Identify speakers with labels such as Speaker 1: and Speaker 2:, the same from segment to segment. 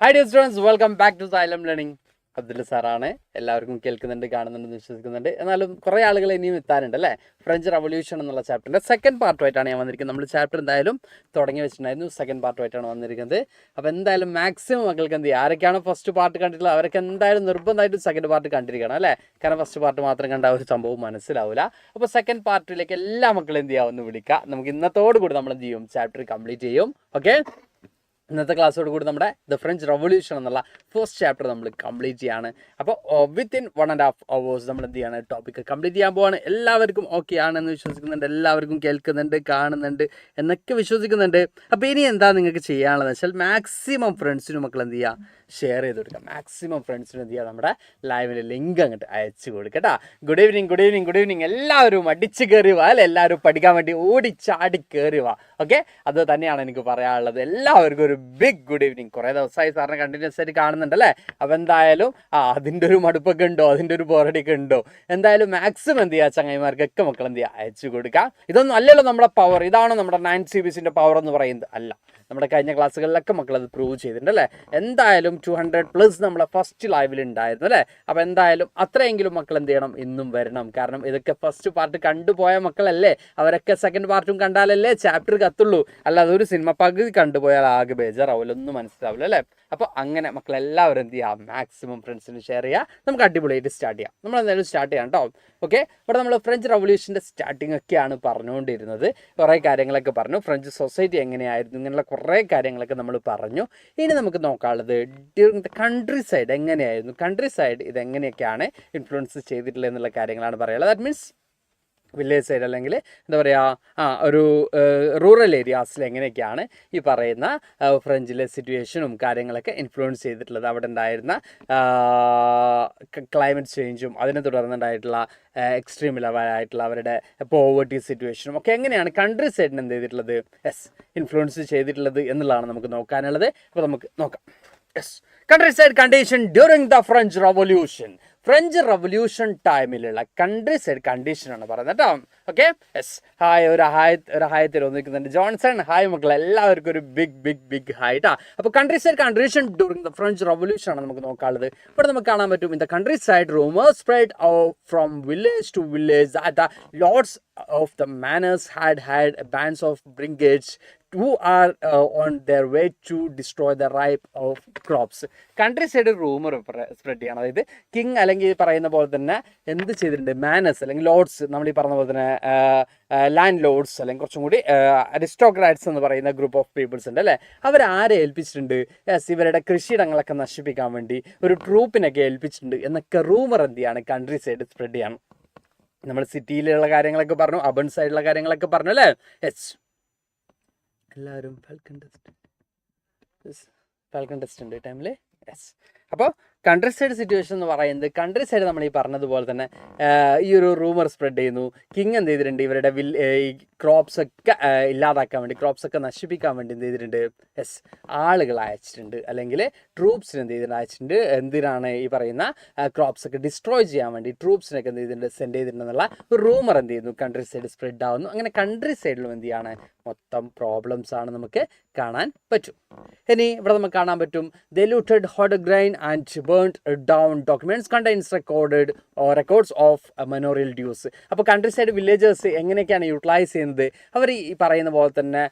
Speaker 1: Hi dear students, welcome back to Xylem Learning. Abdul സാറാണ്. എല്ലാവർക്കും കേൾക്കുന്നുണ്ട്, കാണുന്നുണ്ടെന്ന് വിശ്വസിക്കുന്നുണ്ട്. എന്നാലും കുറേ ആളുകൾ ഇനിയും എത്താനുണ്ട് അല്ലേ. ഫ്രഞ്ച് റവല്യൂഷൻ എന്നുള്ള ചാപ്റ്ററിൻ്റെ സെക്കൻഡ് പാർട്ടുമായിട്ടാണ് ഞാൻ വന്നിരിക്കുന്നത്. നമ്മൾ ചാപ്റ്റർ എന്തായാലും തുടങ്ങി വെച്ചിട്ടുണ്ടായിരുന്നു, സെക്കൻഡ് പാർട്ടുമായിട്ടാണ് വന്നിരിക്കുന്നത്. അപ്പോൾ എന്തായാലും മാക്സിമം മക്കൾക്ക് എന്ത് ചെയ്യുക, ആരൊക്കെയാണ് ഫസ്റ്റ് പാർട്ട് കണ്ടിട്ടുള്ളത് അവരൊക്കെ എന്തായാലും നിർബന്ധമായിട്ടും സെക്കൻഡ് പാർട്ട് കണ്ടിരിക്കണം അല്ലേ. കാരണം ഫസ്റ്റ് പാർട്ട് മാത്രം കണ്ട ഒരു സംഭവം മനസ്സിലാവില്ല. അപ്പോൾ സെക്കൻഡ് പാർട്ടിലേക്ക് എല്ലാ മക്കളും എന്ത് ചെയ്യാമെന്ന് വിളിക്കുക. നമുക്ക് ഇന്നത്തോടു കൂടി നമ്മൾ എന്ത് ചെയ്യും, ചാപ്റ്റർ കംപ്ലീറ്റ് ചെയ്യും. ഓക്കെ, ഇന്നത്തെ ക്ലാസ്സോട് കൂടി നമ്മുടെ ദ ഫ്രഞ്ച് റവല്യൂഷൻ എന്നുള്ള ഫസ്റ്റ് ചാപ്റ്റർ നമ്മൾ കംപ്ലീറ്റ് ചെയ്യാണ്. അപ്പോൾ വിത്തിൻ 1.5 hours നമ്മൾ എന്ത് ചെയ്യാണ്, ടോപ്പിക്ക് കംപ്ലീറ്റ് ചെയ്യാൻ പോവാണ്. എല്ലാവർക്കും ഓക്കെ ആണെന്ന് വിശ്വസിക്കുന്നുണ്ട്, എല്ലാവർക്കും കേൾക്കുന്നുണ്ട്, കാണുന്നുണ്ട് എന്നൊക്കെ വിശ്വസിക്കുന്നുണ്ട്. അപ്പോൾ ഇനി എന്താ നിങ്ങൾക്ക് ചെയ്യാനുള്ളതെന്ന് വെച്ചാൽ മാക്സിമം ഫ്രണ്ട്സിനും മക്കൾ എന്ത് ചെയ്യുക, ഷെയർ ചെയ്ത് കൊടുക്കുക. മാക്സിമം ഫ്രണ്ട്സിനും എന്ത് ചെയ്യുക, നമ്മുടെ ലൈവിലെ ലിങ്ക് അങ്ങോട്ട് അയച്ചു കൊടുക്കട്ടാ. Good evening, good evening, good evening. എല്ലാവരും അടിച്ച് കയറി വാ അല്ലെ, എല്ലാവരും പഠിക്കാൻ വേണ്ടി ഓടിച്ചാടി കയറി വാ. ഓക്കെ, അത് തന്നെയാണ് എനിക്ക് പറയാനുള്ളത്. എല്ലാവർക്കും ഒരു ബിഗ് ഗുഡ് ഈവനിങ്. കുറേ ദിവസമായി സാറിനെ കണ്ടിന്യൂസ് ആയിട്ട് കാണുന്നുണ്ടല്ലേ. അപ്പോൾ എന്തായാലും അതിൻ്റെ ഒരു മടുപ്പൊക്കെ ഉണ്ടോ, അതിൻ്റെ ഒരു ബോറടിയൊക്കെ ഉണ്ടോ, എന്തായാലും മാക്സിമം എന്ത് ചെയ്യുക, ചങ്ങായിമാർക്കൊക്കെ മക്കൾ എന്ത് ചെയ്യുക, അയച്ചു കൊടുക്കുക. ഇതൊന്നും അല്ലല്ലോ നമ്മുടെ പവർ. ഇതാണോ നമ്മുടെ 9 CBSE പവർ എന്ന് പറയുന്നത്? അല്ല. നമ്മുടെ കഴിഞ്ഞ ക്ലാസ്സുകളിലൊക്കെ മക്കൾ അത് പ്രൂവ് ചെയ്തിട്ടുണ്ട് അല്ലേ. എന്തായാലും 200+ നമ്മളെ ഫസ്റ്റ് ലൈവിൽ ഉണ്ടായിരുന്നു അല്ലേ. അപ്പോൾ എന്തായാലും അത്രയെങ്കിലും മക്കൾ എന്ത് ചെയ്യണം, ഇന്നും വരണം. കാരണം ഇതൊക്കെ ഫസ്റ്റ് പാർട്ട് കണ്ടുപോയ മക്കളല്ലേ, അവരൊക്കെ സെക്കൻഡ് പാർട്ടും കണ്ടാലല്ലേ ചാപ്റ്റർ കത്തുള്ളൂ. അല്ല അതൊരു സിനിമ പകുതി കണ്ടുപോയാൽ ആകെ ബേജാറാവില്ല, ഒന്നും മനസ്സിലാവില്ല അല്ലേ. അപ്പോൾ അങ്ങനെ മക്കളെല്ലാവരും എന്ത് ചെയ്യുക, മാക്സിമം ഫ്രണ്ട്സിന് ഷെയർ ചെയ്യുക. നമുക്ക് അടിപൊളിയായിട്ട് സ്റ്റാർട്ട് ചെയ്യാം. നമ്മൾ എന്തായാലും സ്റ്റാർട്ട് ചെയ്യാം കേട്ടോ. ഓക്കെ, ഇവിടെ നമ്മൾ ഫ്രഞ്ച് റവല്യൂഷൻ്റെ സ്റ്റാർട്ടിംഗ് ഒക്കെയാണ് പറഞ്ഞുകൊണ്ടിരുന്നത്. കുറേ കാര്യങ്ങളൊക്കെ പറഞ്ഞു, ഫ്രഞ്ച് സൊസൈറ്റി എങ്ങനെയായിരുന്നു, ഇങ്ങനെയുള്ള കുറേ കാര്യങ്ങളൊക്കെ നമ്മൾ പറഞ്ഞു. ഇനി നമുക്ക് നോക്കാനുള്ളത് ഡ്യൂറിങ് ദ കൺട്രി സൈഡ് എങ്ങനെയായിരുന്നു, കൺട്രി സൈഡ് ഇതെങ്ങനെയൊക്കെയാണ് ഇൻഫ്ലുവൻസ് ചെയ്തിട്ടുള്ളത് എന്നുള്ള കാര്യങ്ങളാണ് പറയുള്ളത്. ദാറ്റ് മീൻസ് വില്ലേജ് സൈഡ് അല്ലെങ്കിൽ എന്താ പറയുക, ഒരു റൂറൽ ഏരിയാസിൽ എങ്ങനെയൊക്കെയാണ് ഈ പറയുന്ന ഫ്രഞ്ചിലെ സിറ്റുവേഷനും കാര്യങ്ങളൊക്കെ ഇൻഫ്ലുവൻസ് ചെയ്തിട്ടുള്ളത്. അവിടെ ഉണ്ടായിരുന്ന ക്ലൈമറ്റ് ചേഞ്ചും അതിനെ തുടർന്നുണ്ടായിട്ടുള്ള എക്സ്ട്രീം ലെവലായിട്ടുള്ള അവരുടെ പോവർട്ടി സിറ്റുവേഷനും ഒക്കെ എങ്ങനെയാണ് കൺട്രി സൈഡിന് എന്ത് ചെയ്തിട്ടുള്ളത്, ഇൻഫ്ലുവൻസ് ചെയ്തിട്ടുള്ളത് എന്നുള്ളതാണ് നമുക്ക് നോക്കാനുള്ളത്. അപ്പോൾ നമുക്ക് നോക്കാം. Countryside condition during the French revolution. French revolution ടൈമിലുള്ള കൺട്രി സൈഡ് കണ്ടീഷനാണ് പറയുന്നത് കേട്ടോ. Okay, yes. ഹായ്, ഒരു ഹായ് തരുന്നിരിക്കുന്നുണ്ട് ജോൺസൺ. ഹായ് മക്കൾ, എല്ലാവർക്കും ഒരു ബിഗ് ഹായ് ട്ടാ. അപ്പോൾ countryside condition during the French revolution ആണ് നമുക്ക് നോക്കാനുള്ളത്. ഇവിടെ നമുക്ക് കാണാൻ പറ്റും, in the countryside rumours spread from village to village that the lords of the manors had bands of brigands who are on their way to destroy the ripe of crops. Country side rumour spread ചെയ്യണം. അതായത് king അല്ലെങ്കിൽ പറയുന്ന പോലെ തന്നെ എന്ത് ചെയ്തിട്ടുണ്ട്, manners അല്ലെങ്കിൽ Lord's, നമ്മൾ ഈ പറഞ്ഞ പോലെ തന്നെ ലാൻഡ് ലോർഡ്സ് അല്ലെങ്കിൽ കുറച്ചും കൂടി അരിസ്റ്റോക്രാറ്റ്സ് എന്ന് പറയുന്ന ഗ്രൂപ്പ് ഓഫ് പീപ്പിൾസ് ഉണ്ട് അല്ലേ. അവരാരെ ഏൽപ്പിച്ചിട്ടുണ്ട്, ഇവരുടെ കൃഷിയിടങ്ങളൊക്കെ നശിപ്പിക്കാൻ വേണ്ടി ഒരു ട്രൂപ്പിനൊക്കെ ഏൽപ്പിച്ചിട്ടുണ്ട് എന്നൊക്കെ റൂമർ എന്ത് ചെയ്യാണ്, കൺട്രി സൈഡ് സ്പ്രെഡ് ചെയ്യണം. നമ്മൾ സിറ്റിയിലുള്ള കാര്യങ്ങളൊക്കെ പറഞ്ഞു, അബൺ സൈഡിലുള്ള കാര്യങ്ങളൊക്കെ പറഞ്ഞു അല്ലേ. യെസ്, എല്ലാവരും ഫാൽക്കൺ ടെസ്റ്റ് ഉണ്ട് ഈ ടൈമിൽ. യെസ്, അപ്പോൾ കൺട്രി സൈഡ് സിറ്റുവേഷൻ എന്ന് പറയുന്നത്, കൺട്രി സൈഡ് നമ്മൾ ഈ പറഞ്ഞതുപോലെ തന്നെ ഈ ഒരു റൂമർ സ്പ്രെഡ് ചെയ്യുന്നു. കിങ് എന്ത് ചെയ്തിട്ടുണ്ട്, ഇവരുടെ ഈ ക്രോപ്സ് ഒക്കെ ഇല്ലാതാക്കാൻ വേണ്ടി, ക്രോപ്സ് ഒക്കെ നശിപ്പിക്കാൻ വേണ്ടി എന്ത് ചെയ്തിട്ടുണ്ട്, യെസ്, ആളുകൾ അയച്ചിട്ടുണ്ട് അല്ലെങ്കിൽ ട്രൂപ്സിന് എന്ത് ചെയ്തിട്ടുണ്ട്, അയച്ചിട്ടുണ്ട്. എന്തിനാണ് ഈ പറയുന്ന ക്രോപ്സ് ഒക്കെ ഡിസ്ട്രോയ് ചെയ്യാൻ വേണ്ടി ട്രൂപ്സിനൊക്കെ എന്ത് ചെയ്തിട്ടുണ്ട്, സെൻഡ് ചെയ്തിട്ടുണ്ടെന്നുള്ള ഒരു റൂമർ എന്ത് ചെയ്യുന്നു, കൺട്രി സൈഡ് സ്പ്രെഡ് ആവുന്നു. അങ്ങനെ കൺട്രി സൈഡിലും എന്ത് ചെയ്യാണ്, മൊത്തം പ്രോബ്ലംസ് ആണ് നമുക്ക് കാണാൻ പറ്റും. ഇനി ഇവിടെ നമുക്ക് കാണാൻ പറ്റും, they looted hoard grain and burnt down documents contains records of manorial dues. അപ്പോൾ കൺട്രി സൈഡ് വില്ലേജേഴ്സ് എങ്ങനെയൊക്കെയാണ് യൂട്ടിലൈസ് ചെയ്യുന്നത്, അവർ ഈ പറയുന്ന പോലെ തന്നെ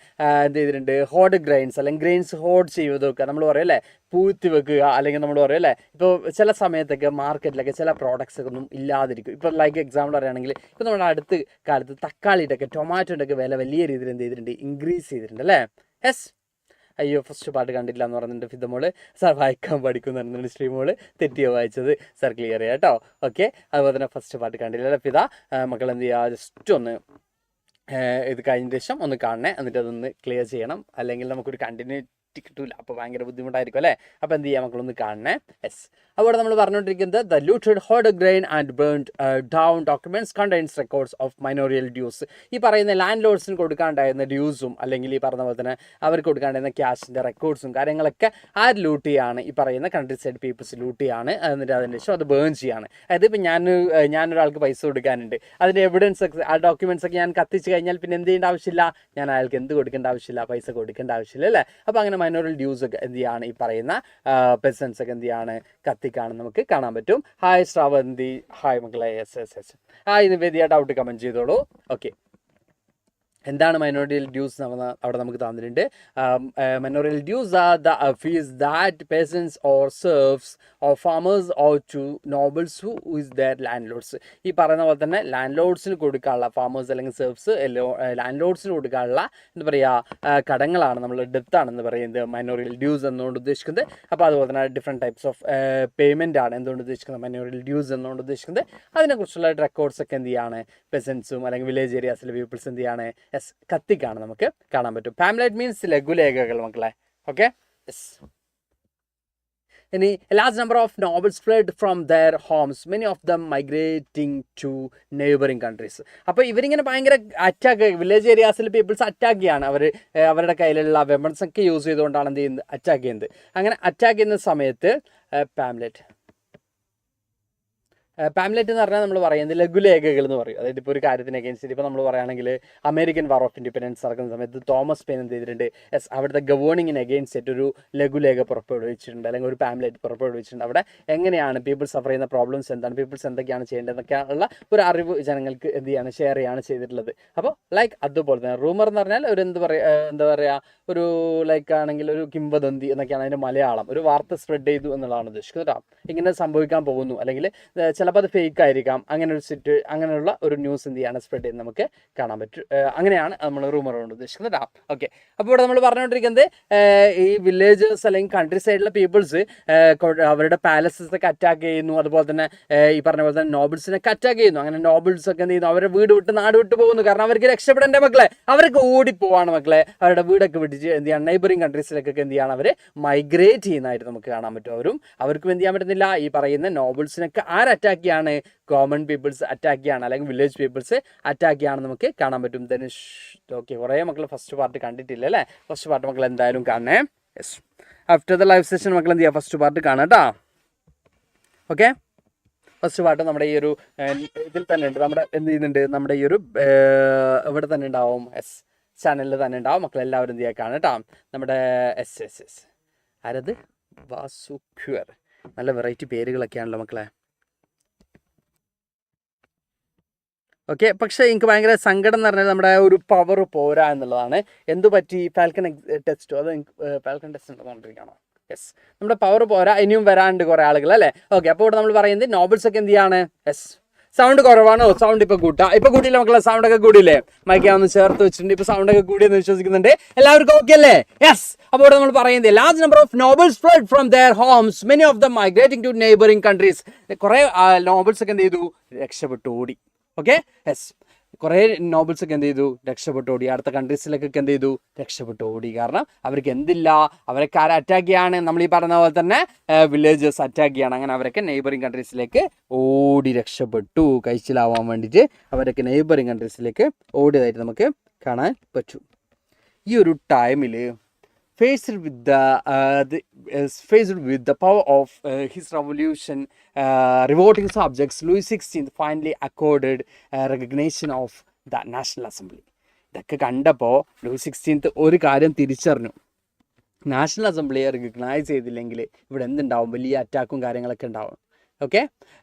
Speaker 1: എന്ത് ചെയ്തിട്ടുണ്ട്, ഹോഡ് ഗ്രൈൻസ് അല്ലെങ്കിൽ ഗ്രെയിൻസ് ഹോഡ് ചെയ്ത് വെക്കുക, നമ്മൾ പറയും അല്ലേ, പൂത്തി വെക്കുക. അല്ലെങ്കിൽ നമ്മൾ പറയും അല്ലേ, ഇപ്പോൾ ചില സമയത്തൊക്കെ മാർക്കറ്റിലൊക്കെ ചില പ്രോഡക്ട്സ് ഒക്കെ ഒന്നും ഇല്ലാതിരിക്കും. ഇപ്പോൾ ലൈക്ക് എക്സാമ്പിൾ പറയുകയാണെങ്കിൽ, ഇപ്പോൾ നമ്മുടെ അടുത്ത കാലത്ത് തക്കാളിയുടെ ഒക്കെ ടൊമാറ്റോൻ്റെ ഒക്കെ വില വലിയ രീതിയിൽ എന്ത് ചെയ്തിട്ടുണ്ട്, ഇൻക്രീസ് ചെയ്തിട്ടുണ്ട് അല്ലേ. യെസ്, അയ്യോ ഫസ്റ്റ് പാർട്ട് കണ്ടില്ല എന്ന് പറഞ്ഞിട്ട് ഫിദമോള് സാർ വായിക്കാൻ പഠിക്കുന്നു പറഞ്ഞിട്ട് സ്ട്രീമോള് തെറ്റിയോ വായിച്ചത്, സാർ ക്ലിയർ ചെയ്യാം കേട്ടോ. ഓക്കെ, അതുപോലെ തന്നെ ഫസ്റ്റ് പാർട്ട് കണ്ടില്ല അല്ലേ ഫിദ. മക്കൾ എന്ത് ചെയ്യുക, ജസ്റ്റ് ഒന്ന് ഇത് കഴിഞ്ഞ ശേഷം ഒന്ന് കാണണേ, എന്നിട്ട് അതൊന്ന് ക്ലിയർ ചെയ്യണം. അല്ലെങ്കിൽ നമുക്കൊരു കണ്ടിന്യൂറ്റി കിട്ടില്ല, അപ്പോൾ ഭയങ്കര ബുദ്ധിമുട്ടായിരിക്കും അല്ലേ. അപ്പോൾ എന്ത് ചെയ്യാം, മക്കളൊന്ന് കാണണേ. യെസ്, അവിടെ നമ്മൾ പറഞ്ഞുകൊണ്ടിരിക്കുന്നത് the looted hoard grain and burned down documents contains records of manorial dues. ഈ പറയുന്ന ലാൻഡ് ലോഡ്സിന് കൊടുക്കാണ്ടായിരുന്ന ഡ്യൂസും അല്ലെങ്കിൽ ഈ പറഞ്ഞ പോലെ തന്നെ അവർക്ക് കൊടുക്കാണ്ടായിരുന്ന ക്യാഷിൻ്റെ റെക്കോർഡ്സും കാര്യങ്ങളൊക്കെ ആര് ലൂട്ട് ചെയ്യാണ്? ഈ പറയുന്ന കൺട്രി സൈഡ് പീപ്പിൾസ് ലൂട്ട് ചെയ്യാണ്. എന്നിട്ട് അതിന് ശേഷം അത് ബേൺ ചെയ്യാണ്. അതായത് ഇപ്പം ഞാനൊരാൾക്ക് പൈസ കൊടുക്കാനുണ്ട്, അതിൻ്റെ എവിഡൻസ് ഒക്കെ ആ ഡോക്യുമെന്റ്സ് ഒക്കെ ഞാൻ കത്തിച്ച് കഴിഞ്ഞാൽ പിന്നെ എന്ത് ചെയ്യേണ്ട ആവശ്യമില്ല, ഞാൻ അയാൾക്ക് എന്ത് കൊടുക്കേണ്ട ആവശ്യമില്ല, പൈസ കൊടുക്കേണ്ട ആവശ്യമില്ല അല്ലേ? അപ്പോൾ അങ്ങനെ മൈനോറിയൽ ഡ്യൂസ് ഒക്കെ എന്ത് ചെയ്യാണ്? ഈ പറയുന്ന പെസൻസ് ഒക്കെ എന്ത് ചെയ്യാണ്? കത്തിക്കാണെന്ന് നമുക്ക് കാണാൻ പറ്റും. ഹായ് ശ്രാവന്തി, ഹായ് മക്കളെ, yes. Hi Nivediya, doubt comment ചെയ്തോളൂ. ഓക്കെ, എന്താണ് മൈനോറിയൽ ഡ്യൂസ് അവിടെ നമുക്ക് തന്നിട്ടുണ്ട്. Manorial dues are the fees that persons or serfs or farmers or to nobles who is their landlords. ഈ പറയുന്ന പോലെ തന്നെ ലാൻഡ് ലോഡ്സിന് കൊടുക്കാനുള്ള ഫാമേഴ്സ് അല്ലെങ്കിൽ സെർവ്സ് ലാൻഡ് ലോഡ്സിന് കൊടുക്കാനുള്ള എന്താ പറയുക കടങ്ങളാണ്, നമ്മൾ ഡെപ്താണെന്ന് പറയുന്നത് മൈനോറിയൽ ഡ്യൂസ് എന്നുകൊണ്ട് ഉദ്ദേശിക്കുന്നത്. അപ്പോൾ അതുപോലെ തന്നെ ഡിഫറെൻറ്റ് ടൈപ്സ് ഓഫ് പേയ്മെൻ്റ് ആണ് എന്തുകൊണ്ട് ഉദ്ദേശിക്കുന്നത്, മൈനോറിയൽ ഡ്യൂസ് എന്നുകൊണ്ട് ഉദ്ദേശിക്കുന്നത്. അതിനെക്കുറിച്ചുള്ള റെക്കോർഡ്സ് ഒക്കെ എന്ത് ചെയ്യാണ്? പെസൻസും അല്ലെങ്കിൽ വില്ലേജ് ഏരിയാസിലെ പീപ്പിൾസ് എന്ത് ചെയ്യാണ്? കത്തിക്കാണ് നമുക്ക് കാണാൻ പറ്റും. പാംലെറ്റ് മീൻസ് ലഘുലേഖകൾ മക്കളെ. Okay, yes. ഇനി large number of nobles fled from their homes, many of them migrating to neighbouring countries. അപ്പോൾ ഇവരിങ്ങനെ ഭയങ്കര അറ്റാക്ക്, വില്ലേജ് ഏരിയാസിൽ പീപ്പിൾസ് അറ്റാക്ക് ചെയ്യാണ്. അവരുടെ കയ്യിലുള്ള വെപ്പൺസ് ഒക്കെ യൂസ് ചെയ്തുകൊണ്ടാണ് എന്ത് ചെയ്യുന്നത്? അറ്റാക്ക് ചെയ്യുന്നത്. അങ്ങനെ അറ്റാക്ക് ചെയ്യുന്ന സമയത്ത് പാംലെറ്റ് എന്ന് പറഞ്ഞാൽ നമ്മൾ പറയുന്നത് ലഘുലേഖകൾ എന്ന് പറയും. അതായത് ഇപ്പോൾ ഒരു കാര്യത്തിന് അഗേൻസ്റ്റ് ഇപ്പോൾ നമ്മൾ പറയുകയാണെങ്കിൽ അമേരിക്കൻ വാർ ഓഫ് ഇൻഡിപെൻഡൻസ് നടക്കുന്ന സമയത്ത് തോമസ് പെയിൻ എന്ത് ചെയ്തിട്ടുണ്ട്? അവിടുത്തെ ഗവേണിങ്ങിന് അഗേൻസ്റ്റ് ഒരു ലഘുലേഖ പുറപ്പെടുവിച്ചിട്ടുണ്ട്, അല്ലെങ്കിൽ ഒരു പാംലെറ്റ് പുറപ്പെടുവിച്ചിട്ടുണ്ട്. അവിടെ എങ്ങനെയാണ് പീപ്പിൾ സഫർ ചെയ്യുന്ന പ്രോബ്ലംസ് എന്താണ്, പീപ്പിൾസ് എന്തൊക്കെയാണ് ചെയ്യേണ്ടതെന്നൊക്കെയുള്ള ഒരു അറിവ് ജനങ്ങൾക്ക് എന്ത് ചെയ്യാണ്? ഷെയർ ചെയ്യാണ് ചെയ്തിട്ടുള്ളത്. അപ്പോൾ ലൈക്ക് അതുപോലെ തന്നെ റൂമർ എന്ന് പറഞ്ഞാൽ ഒരു എന്താ പറയുക ഒരു ലൈക്ക് ആണെങ്കിൽ ഒരു കിംവദന്തി എന്നൊക്കെയാണ് അതിൻ്റെ മലയാളം. ഒരു വാർത്ത സ്പ്രെഡ് ചെയ്തു എന്നുള്ളതാണ് ഉദ്ദേശിക്കുന്നത് കേട്ടോ. ഇങ്ങനെ സംഭവിക്കാൻ പോകുന്നു, അല്ലെങ്കിൽ ചിലപ്പോൾ അത് ഫേക്ക് ആയിരിക്കാം, അങ്ങനെയുള്ള ഒരു ന്യൂസ് എന്ത് ചെയ്യാണ്? സ്പ്രെഡ് ചെയ്ത് നമുക്ക് കാണാൻ പറ്റും. അങ്ങനെയാണ് നമ്മൾ റൂമർ കൊണ്ട് ഉദ്ദേശിക്കുന്നത് കേട്ടോ. ഓക്കെ, അപ്പോൾ ഇവിടെ നമ്മൾ പറഞ്ഞുകൊണ്ടിരിക്കുന്നത് ഈ വില്ലേജേഴ്സ് അല്ലെങ്കിൽ കൺട്രി സൈഡിലെ പീപ്പിൾസ് അവരുടെ പാലസസ് ഒക്കെ അറ്റാക്ക് ചെയ്യുന്നു, അതുപോലെ തന്നെ ഈ പറഞ്ഞ പോലെ തന്നെ നോബിൾസിനൊക്കെ അറ്റാക്ക് ചെയ്യുന്നു. അങ്ങനെ നോബിൾസ് ഒക്കെ എന്ത് ചെയ്യുന്നു? അവരുടെ വീട് വിട്ട് നാട് വിട്ട് പോകുന്നു. കാരണം അവർക്ക് രക്ഷപ്പെടേണ്ട മക്കളെ, അവർക്ക് ഓടിപ്പോവാണ് മക്കളെ. അവരുടെ വീടൊക്കെ വിട്ടിച്ച് എന്ത് ചെയ്യണം? നെയ്ബറിംഗ് കൺട്രീസിലേക്കൊക്കെ എന്ത് ചെയ്യണം? അവർ മൈഗ്രേറ്റ് ചെയ്യുന്നതായിട്ട് നമുക്ക് കാണാൻ പറ്റും. അവർക്കും എന്ത് ചെയ്യാൻ പറ്റുന്നില്ല. ഈ പറയുന്ന നോബിൾസിനൊക്കെ അറ്റാക്ക് ചെയ്യാണ്? കോമൺ പീപ്പിൾസ് അറ്റാക്ക് ചെയ്യാണ്, അല്ലെങ്കിൽ വില്ലേജ് പീപ്പിൾസ് അറ്റാക്ക് ചെയ്യാണെന്ന് നമുക്ക് കാണാൻ പറ്റും. ധനുഷ്, ഓക്കെ, കുറേ മക്കൾ ഫസ്റ്റ് പാർട്ട് കണ്ടിട്ടില്ല അല്ലേ? ഫസ്റ്റ് പാർട്ട് മക്കൾ എന്തായാലും കാണണേ. Yes, after the live session മക്കൾ എന്ത് ചെയ്യുക? ഫസ്റ്റ് പാർട്ട് കാണാം കേട്ടോ. ഓക്കെ, ഫസ്റ്റ് പാർട്ട് നമ്മുടെ ഈ ഒരു ഇതിൽ തന്നെ ഉണ്ട്. നമ്മുടെ എന്ത് ചെയ്യുന്നുണ്ട്? നമ്മുടെ ഈ ഒരു ഇവിടെ തന്നെ ഉണ്ടാവും, എസ് ചാനലിൽ തന്നെ ഉണ്ടാവും. മക്കളെല്ലാവരും എന്ത് ചെയ്യാൻ കാണാം കേട്ടോ. നമ്മുടെ എസ് ആരത്? വാസുക്യൂർ. നല്ല വെറൈറ്റി പേരുകളൊക്കെയാണല്ലോ മക്കളെ. ഓക്കെ, പക്ഷേ എനിക്ക് ഭയങ്കര സങ്കടം എന്ന് പറഞ്ഞാൽ നമ്മുടെ ഒരു പവർ പോരാ എന്നുള്ളതാണ്. എന്തു പറ്റി? ഫാൽക്കൺ ടെസ്റ്റോ അത് ഫാൽക്കൺ ടെസ്റ്റ് ഉണ്ടെന്നുകൊണ്ടിരിക്കുകയാണോ? യെസ്, നമ്മുടെ പവർ പോരാ, ഇനിയും വരാണ്ട് കുറേ ആളുകൾ അല്ലേ? ഓക്കെ, അപ്പോൾ ഇവിടെ നമ്മൾ പറയുന്നത് നോബിൾസ് ഒക്കെ എന്ത് ചെയ്യാണ്? യെസ്, സൗണ്ട് കുറവാണോ? സൗണ്ട് ഇപ്പോൾ കൂട്ടാം. ഇപ്പോൾ കൂട്ടിയില്ല മക്കളെ, സൗണ്ട് ഒക്കെ കൂടിയില്ലേ? മൈക്കാവുന്ന ചേർത്ത് വെച്ചിട്ടുണ്ട്. ഇപ്പോൾ സൗണ്ട് ഒക്കെ കൂടിയെന്ന് വിശ്വസിക്കുന്നുണ്ട്. എല്ലാവർക്കും ഓക്കെ അല്ലേ? യെസ്. അപ്പോൾ ഇവിടെ നമ്മൾ പറയുന്നത് large number of nobles fled from their homes, many of them migrating to neighbouring countries. കുറേ നോബിൾസ് ഒക്കെ എന്ത് ചെയ്തു? രക്ഷപ്പെട്ടു ഓടി. ഓക്കെ, യെസ്, കുറേ നോബിൾസ് ഒക്കെ എന്ത് ചെയ്തു? രക്ഷപ്പെട്ടു ഓടി. അടുത്ത കൺട്രീസിലേക്കൊക്കെ എന്ത് ചെയ്തു? രക്ഷപ്പെട്ടു ഓടി. കാരണം അവർക്ക് എന്തില്ല, അവരൊക്കെ ആരെ അറ്റാക്ക് ചെയ്യാണ്? നമ്മൾ ഈ പറഞ്ഞ പോലെ തന്നെ വില്ലേജേഴ്സ് അറ്റാക്ക് ചെയ്യാണ്. അങ്ങനെ അവരൊക്കെ നെയ്ബറിംഗ് കൺട്രീസിലേക്ക് ഓടി രക്ഷപ്പെട്ടു. കഴിച്ചിലാവാൻ വേണ്ടിയിട്ട് അവരൊക്കെ നെയ്ബറിംഗ് കൺട്രീസിലേക്ക് ഓടിയതായിട്ട് നമുക്ക് കാണാൻ പറ്റും. ഈ ഒരു ടൈമിൽ faced with the power of his revolution, revolting subjects, Louis XVI finally accorded recognition of the National Assembly. ഇതൊക്കെ കണ്ടപ്പോൾ ലൂയിസ് 16 ഒരു കാര്യം തിരിച്ചറിഞ്ഞു. നാഷണൽ അസംബ്ലിയെ റിക്കഗ്നൈസ് ചെയ്തില്ലെങ്കിൽ ഇവിടെ എന്തുണ്ടാവും? വലിയ അറ്റാക്കും കാര്യങ്ങളൊക്കെ ഉണ്ടാവും. ഓക്കെ,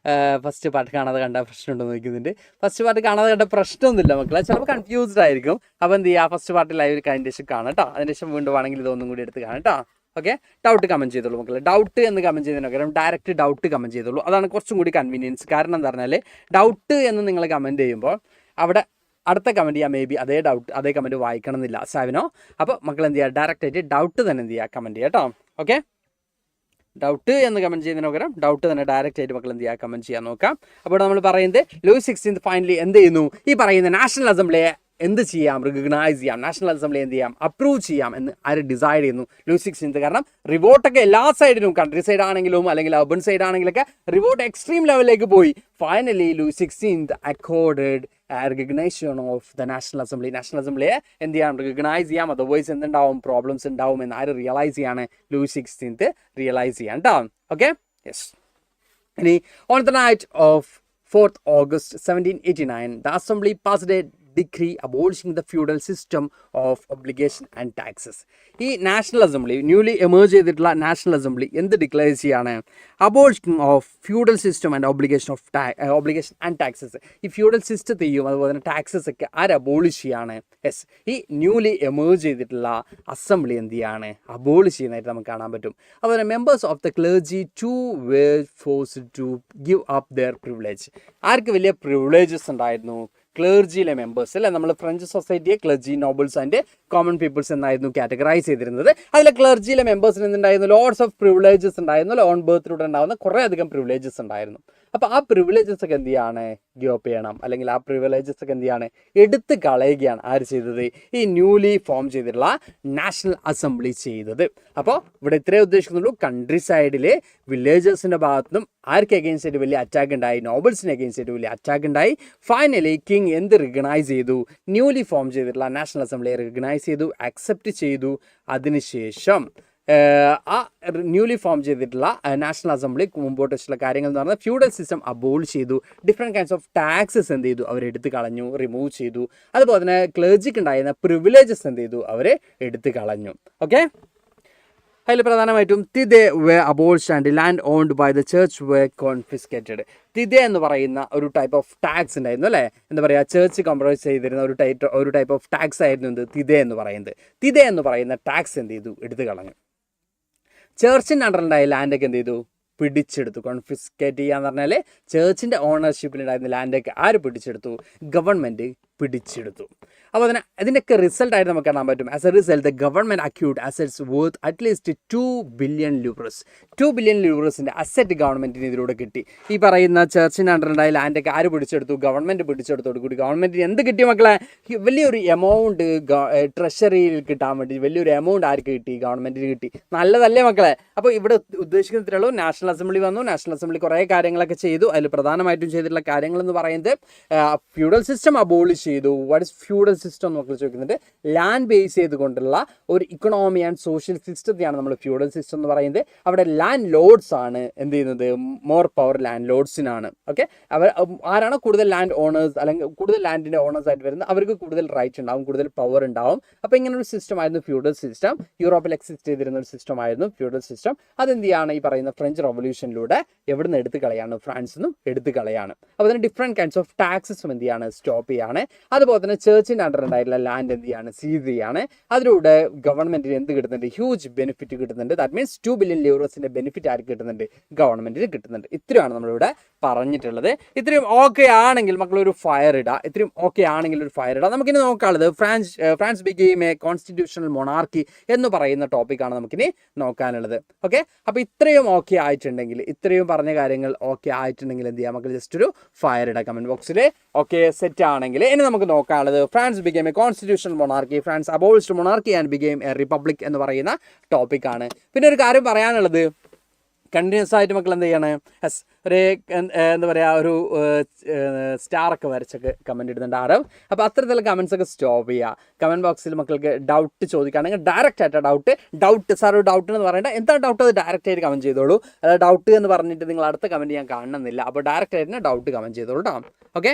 Speaker 1: ഫസ്റ്റ് പാർട്ട് കാണാതെ കണ്ട പ്രശ്നമുണ്ടോ നോക്കുന്നുണ്ട്. ഫസ്റ്റ് പാർട്ട് കാണാതെ കണ്ട പ്രശ്നമൊന്നുമില്ല മക്കളെ, ചിലപ്പോൾ കൺഫ്യൂസ്ഡ് ആയിരിക്കും. അപ്പോൾ എന്ത് ചെയ്യുക? ഫസ്റ്റ് പാർട്ട് ലൈവ് കഴിഞ്ഞ ശേഷം കാണാം കേട്ടോ. അതിന് ശേഷം വീണ്ടും വേണമെങ്കിൽ ഇതൊന്നും കൂടി എടുത്ത് കാണാം കേട്ടോ. ഓക്കെ, ഡൗട്ട് കമൻറ്റ് ചെയ്തോളൂ മക്കളെ. ഡൗട്ട് എന്ന് കമൻറ്റ് ചെയ്യുന്നതിനൊക്കെ ഡയറക്റ്റ് ഡൗട്ട് കമൻറ്റ് ചെയ്തോളൂ. അതാണ് കുറച്ചും കൂടി കൺവീനിയൻസ്. കാരണം എന്താ പറഞ്ഞാൽ ഡൗട്ട് എന്ന് നിങ്ങൾ കമൻറ്റ് ചെയ്യുമ്പോൾ അവിടെ അടുത്ത കമൻറ്റ് ചെയ്യാൻ മേ ബി അതേ കമൻറ്റ് വായിക്കണം എന്നില്ല സാവിനോ. അപ്പോൾ മക്കൾ എന്ത് ചെയ്യുക? ഡയറക്റ്റ് ആയിട്ട് ഡൗട്ട് തന്നെ എന്ത് ചെയ്യുക? കമൻറ്റ് ചെയ്യുക കേട്ടോ. ഓക്കെ, ഡൗട്ട് എന്ന് കമൻറ്റ് ചെയ്യുന്നതിന് പകരം ഡൗട്ട് തന്നെ ഡയറക്റ്റ് ആയിട്ട് മക്കൾ എന്ത് ചെയ്യുക? കമൻറ്റ് ചെയ്യാൻ നോക്കാം. അപ്പോൾ നമ്മൾ പറയുന്നത് ലൂയിസ് 16 ഫൈനലി എന്ത് ചെയ്യുന്നു? ഈ പറയുന്ന നാഷണൽ അസംബ്ലിയെ എന്ത് ചെയ്യാം, റിക്കഗ്നൈസ് ചെയ്യാം, നാഷണൽ അസംബ്ലി എന്ത് ചെയ്യാം, അപ്രൂവ് ചെയ്യാം എന്ന് ആര് ഡിസൈഡ് ചെയ്യുന്നു? ലൂയിസ് 16. കാരണം റിവോട്ടൊക്കെ എല്ലാ സൈഡിലും, കൺട്രി സൈഡ് ആണെങ്കിലും അല്ലെങ്കിൽ അർബൻ സൈഡ് ആണെങ്കിലൊക്കെ റിവോട്ട് എക്സ്ട്രീം ലെവലിലേക്ക് പോയി. Finally Louis 16 accorded recognition of the national assembly. National അസംബ്ലിയെ എന്ത് ചെയ്യാം, റിക്കഗ്നൈസ് ചെയ്യാം. അതർവൈസ് എന്തുണ്ടാവും, പ്രോബ്ലംസ് ഉണ്ടാവും എന്ന് ആര് റിയലൈസ് ചെയ്യാണ്? ലൂയിസ് 16 റിയലൈസ് ചെയ്യാം കേട്ടോ. Okay, yes. ഇനി on the night of 4th August 1789, the Assembly passed a decree abolishing the feudal system of obligation and taxes. ഈ നാഷണൽ അസംബ്ലി, ന്യൂലി എമേർജ് ചെയ്തിട്ടുള്ള നാഷണൽ അസംബ്ലി എന്ത് ഡിക്ലെയർ ചെയ്യാണ്? Abolishing of feudal system and obligation and taxes. ഈ feudal സിസ്റ്റത്തെയും അതുപോലെ തന്നെ taxes ഒക്കെ ആര് abolish ചെയ്യാണ്? യെസ്, ഈ ന്യൂലി എമേർജ് ചെയ്തിട്ടുള്ള അസംബ്ലി എന്ത് ചെയ്യാണ്? അബോളിഷ് ചെയ്യുന്നതായിട്ട് നമുക്ക് കാണാൻ പറ്റും. അതുപോലെ members of the clergy too were forced to give up their privilege. ആർക്ക് വലിയ പ്രിവിലേജസ് ഉണ്ടായിരുന്നു? ക്ലർജിയിലെ മെമ്പേഴ്സ് അല്ലേ. നമ്മൾ ഫ്രഞ്ച് സൊസൈറ്റിയെ clergy, nobles and common peoples എന്നായിരുന്നു കാറ്റഗറൈസ് ചെയ്തിരുന്നത്. അതിലെ ക്ലർജിയിലെ മെമ്പേഴ്സിന് എന്തുണ്ടായിരുന്നു? ലോട്ട്സ് ഓഫ് പ്രിവിലേജസ് ഉണ്ടായിരുന്നു. ഓൺ ബർത്തിലൂടെ ഉണ്ടാകുന്ന കുറേ അധികം പ്രിവിലേജസ് ഉണ്ടായിരുന്നു. അപ്പോൾ ആ പ്രിവിലേജസ് ഒക്കെ എന്ത് ചെയ്യാണ്? ഗിവ് അപ്പ് ചെയ്യണം, അല്ലെങ്കിൽ ആ പ്രിവിലേജസ് ഒക്കെ എന്ത് ചെയ്യാണ്? എടുത്ത് കളയുകയാണ് ആര് ചെയ്തത്? ഈ ന്യൂലി ഫോം ചെയ്തിട്ടുള്ള നാഷണൽ അസംബ്ലി ചെയ്തത്. അപ്പോൾ ഇവിടെ ഇത്രയേ ഉദ്ദേശിക്കുന്നുള്ളൂ. കൺട്രി സൈഡിലെ വില്ലേജേഴ്സിൻ്റെ ഭാഗത്തുനിന്നും ആർക്ക് അഗെയിൻസ്റ്റ് ആയിട്ട് വലിയ അറ്റാക്ക് ഉണ്ടായി? നോബിൾസിന് അഗെയിൻസ്റ്റ് ആയിട്ട് വലിയ അറ്റാക്ക് ഉണ്ടായി. ഫൈനലി കിങ് എന്ത് റിക്കഗ്നൈസ് ചെയ്തു? ന്യൂലി ഫോം ചെയ്തിട്ടുള്ള നാഷണൽ അസംബ്ലിയെ റിക്കഗ്നൈസ് ചെയ്തു, അക്സെപ്റ്റ് ചെയ്തു. അതിനുശേഷം ആ ന്യൂലി ഫോം ചെയ്തിട്ടുള്ള നാഷണൽ അസംബ്ലി മുമ്പോട്ട് വെച്ചിട്ടുള്ള കാര്യങ്ങൾ എന്ന് പറഞ്ഞാൽ ഫ്യൂഡൽ സിസ്റ്റം അബോളിഷ് ചെയ്തു. ഡിഫറെൻറ്റ് കൈൻഡ്സ് ഓഫ് ടാക്സസ് എന്ത് ചെയ്തു? അവരെടുത്ത് കളഞ്ഞു, റിമൂവ് ചെയ്തു. അതുപോലെ തന്നെ ക്ലർജിക്ക് ഉണ്ടായിരുന്ന പ്രിവിലേജസ് എന്ത് ചെയ്തു? അവരെ എടുത്ത് കളഞ്ഞു. ഓക്കെ, അതിൽ പ്രധാനമായിട്ടും tithe were abolished and land owned by the church were confiscated. Tithe എന്ന് പറയുന്ന ഒരു ടൈപ്പ് ഓഫ് ടാക്സ് ഉണ്ടായിരുന്നു അല്ലേ. എന്താ പറയുക, ചർച്ച് കംപ്രമൈസ് ചെയ്തിരുന്ന ഒരു ടൈപ്പ് ഓഫ് ടാക്സ് ആയിരുന്നു എന്ത്? തിതെ എന്ന് പറയുന്നത്. തിതെ എന്ന് പറയുന്ന ടാക്സ് എന്ത് ചെയ്തു? എടുത്ത് കളഞ്ഞു. ചർച്ചിൻ്റെ അണ്ടറിലുണ്ടായ ലാൻഡൊക്കെ എന്ത് ചെയ്തു? പിടിച്ചെടുത്തു. കോൺഫിസ്കേറ്റ് ചെയ്യാന്ന് പറഞ്ഞാൽ ചേർച്ചിൻ്റെ ഓണർഷിപ്പിലുണ്ടായിരുന്ന ലാൻഡൊക്കെ ആര് പിടിച്ചെടുത്തു? ഗവൺമെൻറ് പിടിച്ചെടുത്തു. അപ്പോൾ അതിന് ഇതിൻ്റെയൊക്കെ റിസൾട്ടായിട്ട് നമുക്ക് കാണാൻ പറ്റും. As a result the government acquired assets worth at least 2 billion livres. 2 billion ലൂറസിൻ്റെ അസറ്റ് ഗവൺമെൻറ്റിന് ഇതിലൂടെ കിട്ടി. ഈ പറയുന്ന ചർച്ചിൻ്റെ അണ്ടറിലുണ്ടായ ലാൻഡൊക്കെ ആര് പിടിച്ചെടുത്തു? ഗവൺമെൻറ് പിടിച്ചെടുത്തോടുകൂടി ഗവൺമെൻറ്റിന് എന്ത് കിട്ടി മക്കളെ? വലിയൊരു എമൗണ്ട് ട്രഷറിയിൽ കിട്ടാൻ വേണ്ടി വലിയൊരു എമൗണ്ട് ആർക്ക് കിട്ടി? ഗവൺമെൻറ്റിന് കിട്ടി. നല്ലതല്ലേ മക്കളെ? അപ്പോൾ ഇവിടെ ഉദ്ദേശിക്കുന്നതിലുള്ളൂ നാഷണൽ അസംബ്ലി വന്നു. നാഷണൽ അസംബ്ലി കുറേ കാര്യങ്ങളൊക്കെ ചെയ്തു. അതിൽ പ്രധാനമായിട്ടും ചെയ്തിട്ടുള്ള കാര്യങ്ങൾ എന്ന് പറയുന്നത് ഫ്യൂഡൽ സിസ്റ്റം അബോളിഷ് ചെയ്തു. വാട്ട് ഇസ് ഫ്യൂഡൽ സിസ്റ്റം എന്ന് മക്കൾ ചോദിക്കുന്നുണ്ട്. ലാൻഡ് ബേസ് ചെയ്തുകൊണ്ടുള്ള ഒരു ഇക്കണോമി ആൻഡ് സോഷ്യൽ സിസ്റ്റത്തെയാണ് നമ്മൾ ഫ്യൂഡൽ സിസ്റ്റം എന്ന് പറയുന്നത്. അവിടെ ലാൻഡ് ലോഡ്സ് ആണ് എന്ത് ചെയ്യുന്നത്? മോർ പവർ ലാൻഡ് ലോഡ്സിനാണ്. ഓക്കെ, അവർ ആരാണോ കൂടുതൽ ലാൻഡ് ഓണേഴ്സ് അല്ലെങ്കിൽ കൂടുതൽ ലാൻഡിൻ്റെ ഓണേഴ്സ് ആയിട്ട് വരുന്നത് അവർക്ക് കൂടുതൽ റൈറ്റ് ഉണ്ടാവും, കൂടുതൽ പവർ ഉണ്ടാവും. അപ്പോൾ ഇങ്ങനെ ഒരു സിസ്റ്റം ആയിരുന്നു ഫ്യൂഡൽ സിസ്റ്റം. യൂറോപ്പിൽ എക്സിസ്റ്റ് ചെയ്തിരുന്ന ഒരു സിസ്റ്റം ആയിരുന്നു ഫ്യൂഡൽ സിസ്റ്റം. അതെന്ത് ചെയ്യാണ്? ഈ പറയുന്ന ഫ്രഞ്ച് റവല്യൂഷനിലൂടെ എവിടെ നിന്ന് എടുത്ത് കളയാണ്? ഫ്രാൻസിൽ നിന്നും എടുത്ത് കളയാണ്. അപ്പോൾ അതിന് ഡിഫറെൻറ്റ് കൈൻഡ്സ് ഓഫ് ടാക്സസും എന്ത് ചെയ്യാണ്? സ്റ്റോപ്പ് ചെയ്യാണ്. അതുപോലെ തന്നെ ചേർച്ചിൻ്റെ അണ്ടർ ഉണ്ടായിട്ടുള്ള ലാൻഡ് എന്ത് ചെയ്യാണ്? സീസ് ചെയ്യാണ്. അതിലൂടെ ഗവൺമെൻറ്റിന് എന്ത് കിട്ടുന്നുണ്ട്? ഹ്യൂജ് ബെനിഫിറ്റ് കിട്ടുന്നുണ്ട്. ദാറ്റ് മീൻസ് 2 ബില്യൺ ലൂറോസിൻ്റെ ബെനിഫിറ്റ് ആർക്ക് കിട്ടുന്നുണ്ട്? ഗവൺമെൻറ്റിന് കിട്ടുന്നുണ്ട്. ഇത്രയാണ് നമ്മളിവിടെ പറഞ്ഞിട്ടുള്ളത്. ഇത്രയും ഓക്കെ ആണെങ്കിൽ മക്കളൊരു ഫയർ ഇടുക. ഇത്രയും ഓക്കെ ആണെങ്കിൽ ഒരു ഫയർ ഇടുക. നമുക്കിനി നോക്കാനുള്ളത് France became a constitutional monarchy എന്ന് പറയുന്ന ടോപ്പിക്കാണ് നമുക്കിനി നോക്കാനുള്ളത്. ഓക്കെ, അപ്പോൾ ഇത്രയും ഓക്കെ ആയിട്ടുണ്ടെങ്കിൽ, ഇത്രയും പറഞ്ഞ കാര്യങ്ങൾ ഓക്കെ ആയിട്ടുണ്ടെങ്കിൽ എന്ത് ചെയ്യാം? നമുക്ക് ജസ്റ്റ് ഒരു ഫയർ ഇടാം കമൻറ്റ് ബോക്സിൽ. ഓക്കെ, സെറ്റ് ആണെങ്കിൽ ഇനി നമുക്ക് നോക്കാനുള്ളത് France became a constitutional monarchy, France abolished monarchy and became a republic എന്ന് പറയുന്ന ടോപ്പിക്കാണ്. പിന്നെ ഒരു കാര്യം പറയാനുള്ളത്, കണ്ടിന്യൂസ് ആയിട്ട് മക്കൾ എന്ത് ചെയ്യാണ്? ഒരു എന്താ പറയുക, ഒരു സ്റ്റാറൊക്കെ വരച്ചൊക്കെ കമൻറ്റ് ഇടുന്നുണ്ട് ആരും. അപ്പോൾ അത്തരത്തിലുള്ള കമൻസ് ഒക്കെ സ്റ്റോപ്പ് ചെയ്യുക. കമൻറ്റ് ബോക്സിൽ മക്കൾക്ക് ഡൗട്ട് ചോദിക്കുകയാണെങ്കിൽ ഡയറക്റ്റ് ആയിട്ട് ഡൗട്ട് സാർ ഒരു ഡൗട്ട് എന്ന് പറയേണ്ട, എന്താ ഡൗട്ട് അത് ഡയറക്റ്റ് ആയിട്ട് കമൻറ്റ് ചെയ്തോളൂ. അതായത് ഡൗട്ട് എന്ന് പറഞ്ഞിട്ട് നിങ്ങൾ അടുത്ത കമൻറ്റ് ഞാൻ കാണുന്നില്ല. അപ്പോൾ ഡയറക്റ്റ് ആയിട്ട് ഡൗട്ട് കമൻറ്റ് ചെയ്തോളൂ കേട്ടോ. Okay,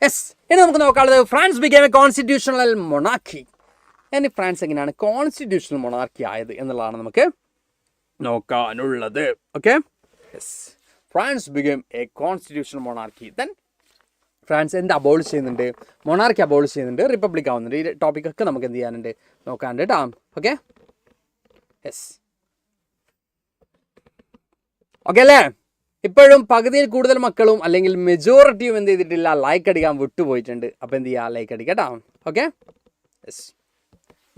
Speaker 1: yes. ഇനി നമുക്ക് നോക്കാനുള്ളത് France became a constitutional monarchy. ഇനി ഫ്രാൻസ് എങ്ങനെയാണ് കോൺസ്റ്റിറ്റ്യൂഷണൽ മൊണാർക്കി ആയത് എന്നുള്ളതാണ് നമുക്ക് നോക്കാനുള്ളത്. Okay, yes. France became a constitutional monarchy. Then France എന്ത് അബോളിഷ് ചെയ്യുന്നുണ്ട്? മൊണാർക്കി അബോളിഷ് ചെയ്യുന്നുണ്ട്, റിപ്പബ്ലിക് ആവുന്നുണ്ട്. ഈ ടോപ്പിക്കൊക്കെ നമുക്ക് എന്ത് ചെയ്യാനുണ്ട്? നോക്കാനുണ്ട് കേട്ടോ. Okay, yes. ഓക്കെ അല്ലേ? ഇപ്പോഴും പകുതിയിൽ കൂടുതൽ മക്കളും അല്ലെങ്കിൽ മെജോറിറ്റിയും എന്ത് ചെയ്തിട്ടില്ല? ലൈക്ക് അടിക്കാൻ വിട്ടുപോയിട്ടുണ്ട്. അപ്പോൾ എന്ത് ചെയ്യുക? ലൈക്ക് അടിക്കുക കേട്ടോ. Okay, yes.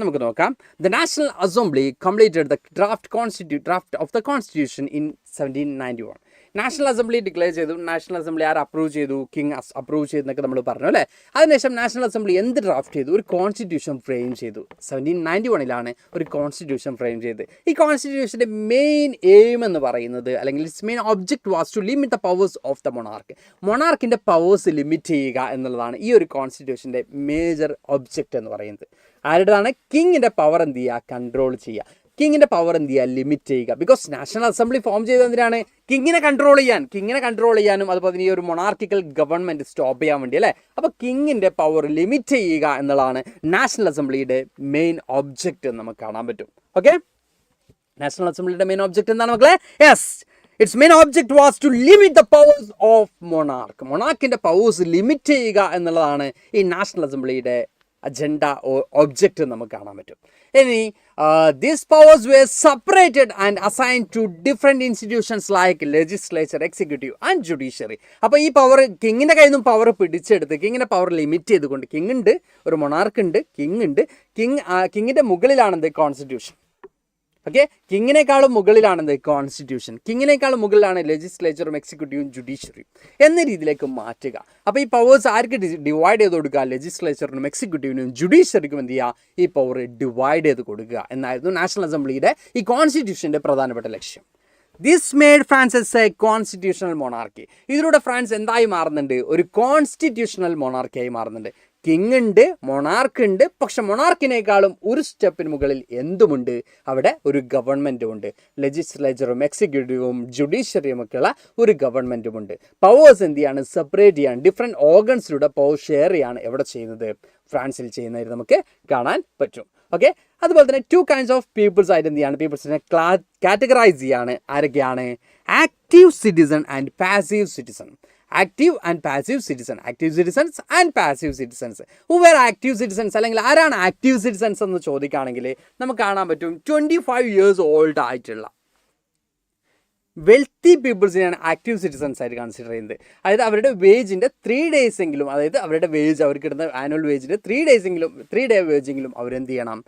Speaker 1: നമുക്ക് നോക്കാം. The national assembly completed the draft of the constitution in 1791. National assembly declare ചെയ്തു. നാഷണൽ അസംബ്ലി ആര് അപ്രൂവ് ചെയ്തു? കിങ് അപ്രൂവ് ചെയ്തെന്നൊക്കെ നമ്മൾ പറഞ്ഞു അല്ലേ. അതിനുശേഷം നാഷണൽ അസംബ്ലി എന്ത് ഡ്രാഫ്റ്റ് ചെയ്തു? ഒരു കോൺസ്റ്റിറ്റ്യൂഷൻ ഫ്രെയിം ചെയ്തു. 1791 ഒരു കോൺസ്റ്റിറ്റ്യൂഷൻ ഫ്രെയിം ചെയ്ത്. ഈ കോൺസ്റ്റിറ്റ്യൂഷൻ്റെ മെയിൻ എയിം എന്ന് പറയുന്നത്, അല്ലെങ്കിൽ its main object was to limit the powers of the monarch. മൊണാർക്കിൻ്റെ പവേഴ്സ് ലിമിറ്റ് ചെയ്യുക എന്നുള്ളതാണ് ഈ ഒരു കോൺസ്റ്റിറ്റ്യൂഷൻ്റെ മേജർ ഒബ്ജക്റ്റ് എന്ന് പറയുന്നത്. ആരുടേതാണ്? കിങ്ങിൻ്റെ പവർ എന്ത് ചെയ്യുക? കൺട്രോൾ ചെയ്യുക. കിങ്ങിൻ്റെ പവർ എന്ത് ചെയ്യുക? ലിമിറ്റ് ചെയ്യുക. ബിക്കോസ് നാഷണൽ അസംബ്ലി ഫോം ചെയ്തത് എന്തിനാണ്? കിങ്ങിനെ കൺട്രോൾ ചെയ്യാനും അതുപോലെ തന്നെ ഈ ഒരു മൊണാർക്കിക്കൽ ഗവൺമെൻറ് സ്റ്റോപ്പ് ചെയ്യാൻ വേണ്ടി അല്ലേ. അപ്പോൾ കിങ്ങിൻ്റെ പവർ ലിമിറ്റ് ചെയ്യുക എന്നുള്ളതാണ് നാഷണൽ അസംബ്ലിയുടെ മെയിൻ ഒബ്ജക്റ്റ് എന്ന് നമുക്ക് കാണാൻ പറ്റും. ഓക്കെ, നാഷണൽ അസംബ്ലിയുടെ മെയിൻ ഒബ്ജക്റ്റ് എന്താണ് മക്കളെ? Yes, its main object was to limit the powers of monarch. മൊണാർക്കിൻ്റെ പവേഴ്സ് ലിമിറ്റ് ചെയ്യുക എന്നുള്ളതാണ് ഈ നാഷണൽ അസംബ്ലിയുടെ അജണ്ട ഒബ്ജക്റ്റ് നമുക്ക് കാണാൻ പറ്റും. ഇനി these powers were separated and assigned to different institutions like legislature, executive and judiciary. അപ്പോൾ ഈ പവർ കിങ്ങിൻ്റെ കയ്യിൽ നിന്നും പവർ പിടിച്ചെടുത്ത് കിങ്ങിൻ്റെ പവർ ലിമിറ്റ് ചെയ്തുകൊണ്ട്, കിങ് ഉണ്ട്, ഒരു മൊണാർക്ക് ഉണ്ട്, കിങ്ങിൻ്റെ മുകളിലാണെന്ത്? കോൺസ്റ്റിറ്റ്യൂഷൻ. ഓക്കെ, കിങ്ങിനേക്കാളും മുകളിലാണെന്ത്? കോൺസ്റ്റിറ്റ്യൂഷൻ. കിങ്ങിനേക്കാളും മുകളിലാണ് ലെജിസ്ലേച്ചറും എക്സിക്യൂട്ടീവും ജുഡീഷ്യറിയും എന്ന രീതിയിലേക്ക് മാറ്റുക. അപ്പോൾ ഈ പവേഴ്സ് ആർക്ക് ഡിവൈഡ് ചെയ്ത് കൊടുക്കുക? ലെജിസ്ലേച്ചറിനും എക്സിക്യൂട്ടീവിനും ജുഡീഷ്യറിക്കും എന്ത് ചെയ്യുക? ഈ പവർ ഡിവൈഡ് ചെയ്ത് കൊടുക്കുക എന്നായിരുന്നു നാഷണൽ അസംബ്ലിയുടെ ഈ കോൺസ്റ്റിറ്റ്യൂഷൻ്റെ പ്രധാനപ്പെട്ട ലക്ഷ്യം. This made France S A constitutional monarchy. ഇതിലൂടെ ഫ്രാൻസ് എന്തായി മാറുന്നുണ്ട്? ഒരു കോൺസ്റ്റിറ്റ്യൂഷണൽ മൊണാർക്കിയായി മാറുന്നുണ്ട്. കിങ് ഉണ്ട്, മൊണാർക്ക് ഉണ്ട്, പക്ഷെ മൊണാർക്കിനേക്കാളും ഒരു സ്റ്റെപ്പിന് മുകളിൽ എന്തുമുണ്ട്? അവിടെ ഒരു ഗവൺമെൻറ്റും ഉണ്ട്. ലെജിസ്ലേച്ചറും എക്സിക്യൂട്ടീവും ജുഡീഷ്യറിയും ഒക്കെയുള്ള ഒരു ഗവൺമെൻറ്റും ഉണ്ട്. പവേഴ്സ് എന്ത് ചെയ്യാണ്? സെപ്പറേറ്റ് ചെയ്യാണ്. ഡിഫറെൻറ്റ് ഓർഗൻസിലൂടെ പവർ ഷെയർ ചെയ്യാണ് എവിടെ ചെയ്യുന്നത്? ഫ്രാൻസിൽ ചെയ്യുന്നതായിട്ട് നമുക്ക് കാണാൻ പറ്റും. ഓക്കെ, അതുപോലെ തന്നെ 2 kinds ഓഫ് പീപ്പിൾസ് ആയിട്ട് എന്ത് ചെയ്യാണ്? പീപ്പിൾസിനെ കാറ്റഗറൈസ് ചെയ്യാണ്. ആരൊക്കെയാണ്? Active citizen and passive citizen. Active and passive citizen, active citizens and passive citizens. Who were active citizens, അല്ലെങ്കിൽ ആരാണ് ആക്റ്റീവ് സിറ്റിസൺസ് എന്ന് ചോദിക്കുകയാണെങ്കിൽ നമുക്ക് കാണാൻ പറ്റും 25 years ഓൾഡ് ആയിട്ടുള്ള വെൽത്തി പീപ്പിൾസിനെയാണ് ആക്റ്റീവ് സിറ്റിസൺസ് ആയിട്ട് കൺസിഡർ ചെയ്യുന്നത്. അതായത് അവരുടെ വേജിൻ്റെ 3 days എങ്കിലും, അതായത് അവരുടെ വേജ്, അവർക്ക് കിട്ടുന്ന ആനുവൽ വേജിൻ്റെ 3 day വേജെങ്കിലും അവരെന്ത് ചെയ്യണം?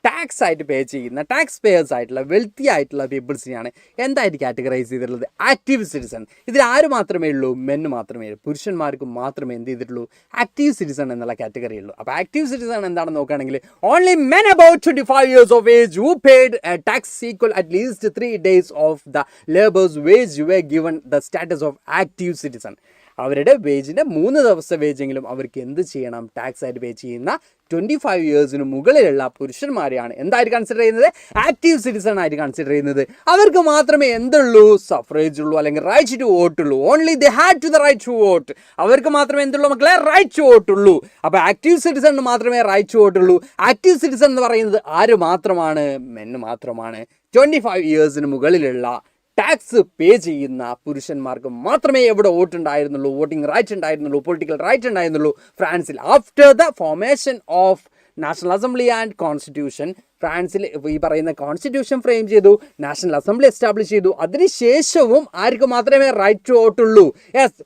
Speaker 1: ടാക്സ് ആയിട്ട് പേ ചെയ്യുന്ന ടാക്സ് പേയേഴ്സ് ആയിട്ടുള്ള വെൽത്തി ആയിട്ടുള്ള പീപ്പിൾസിനെയാണ് എന്തായിട്ട് കാറ്റഗറൈസ് ചെയ്തിട്ടുള്ളത്? Active citizen. ഇതിൽ ആര് മാത്രമേ ഉള്ളൂ? മെന്ന് മാത്രമേ ഉള്ളൂ. പുരുഷന്മാർക്ക് മാത്രമേ എന്ത് ചെയ്തിട്ടുള്ളൂ? ആക്റ്റീവ് സിറ്റിസൺ എന്നുള്ള കാറ്റഗറി ഉള്ളൂ. അപ്പോൾ ആക്റ്റീവ് സിറ്റിസൺ എന്താണെന്ന് നോക്കുകയാണെങ്കിൽ only men about 25 years of age who paid tax equal at least 3 days of the labours wage way given the status of active citizen. അവരുടെ വേജിൻ്റെ 3 ദിവസത്തെ വേജെങ്കിലും അവർക്ക് എന്ത് ചെയ്യണം? ടാക്സ് ആയിട്ട് പേ ചെയ്യുന്ന 25 years മുകളിലുള്ള പുരുഷന്മാരെയാണ് എന്തായിട്ട് കൺസിഡർ ചെയ്യുന്നത്? ആക്റ്റീവ് സിറ്റിസൺ ആയിട്ട് കൺസിഡർ ചെയ്യുന്നത്. അവർക്ക് മാത്രമേ എന്തുള്ളൂ? സഫറേജ് ഉള്ളൂ, അല്ലെങ്കിൽ റൈറ്റ് ടു വോട്ട് ഉള്ളൂ. Only they had to the right to vote. അവർക്ക് മാത്രമേ എന്തുള്ളൂ മക്കളെ? റൈറ്റ് ടു വോട്ട് ഉള്ളൂ. അപ്പോൾ ആക്റ്റീവ് സിറ്റിസണിന് മാത്രമേ റൈറ്റ് ടു വോട്ട് ഉള്ളൂ. ആക്റ്റീവ് സിറ്റിസൺ എന്ന് പറയുന്നത് ആര് മാത്രമാണ്? മെന്ന് മാത്രമാണ്. 25 years മുകളിലുള്ള ടാക്സ് പേ ചെയ്യുന്ന പുരുഷന്മാർക്ക് മാത്രമേ എവിടെ വോട്ടുണ്ടായിരുന്നുള്ളൂ, വോട്ടിംഗ് റൈറ്റ് ഉണ്ടായിരുന്നുള്ളൂ, പൊളിറ്റിക്കൽ റൈറ്റ് ഉണ്ടായിരുന്നുള്ളൂ ഫ്രാൻസിൽ. After the formation of national assembly and constitution, ഫ്രാൻസിൽ ഈ പറയുന്ന കോൺസ്റ്റിറ്റ്യൂഷൻ ഫ്രെയിം ചെയ്തു, നാഷണൽ അസംബ്ലി എസ്റ്റാബ്ലിഷ് ചെയ്തു. അതിനുശേഷവും ആർക്ക് മാത്രമേ റൈറ്റ് ടു വോട്ടുള്ളൂ? യെസ്,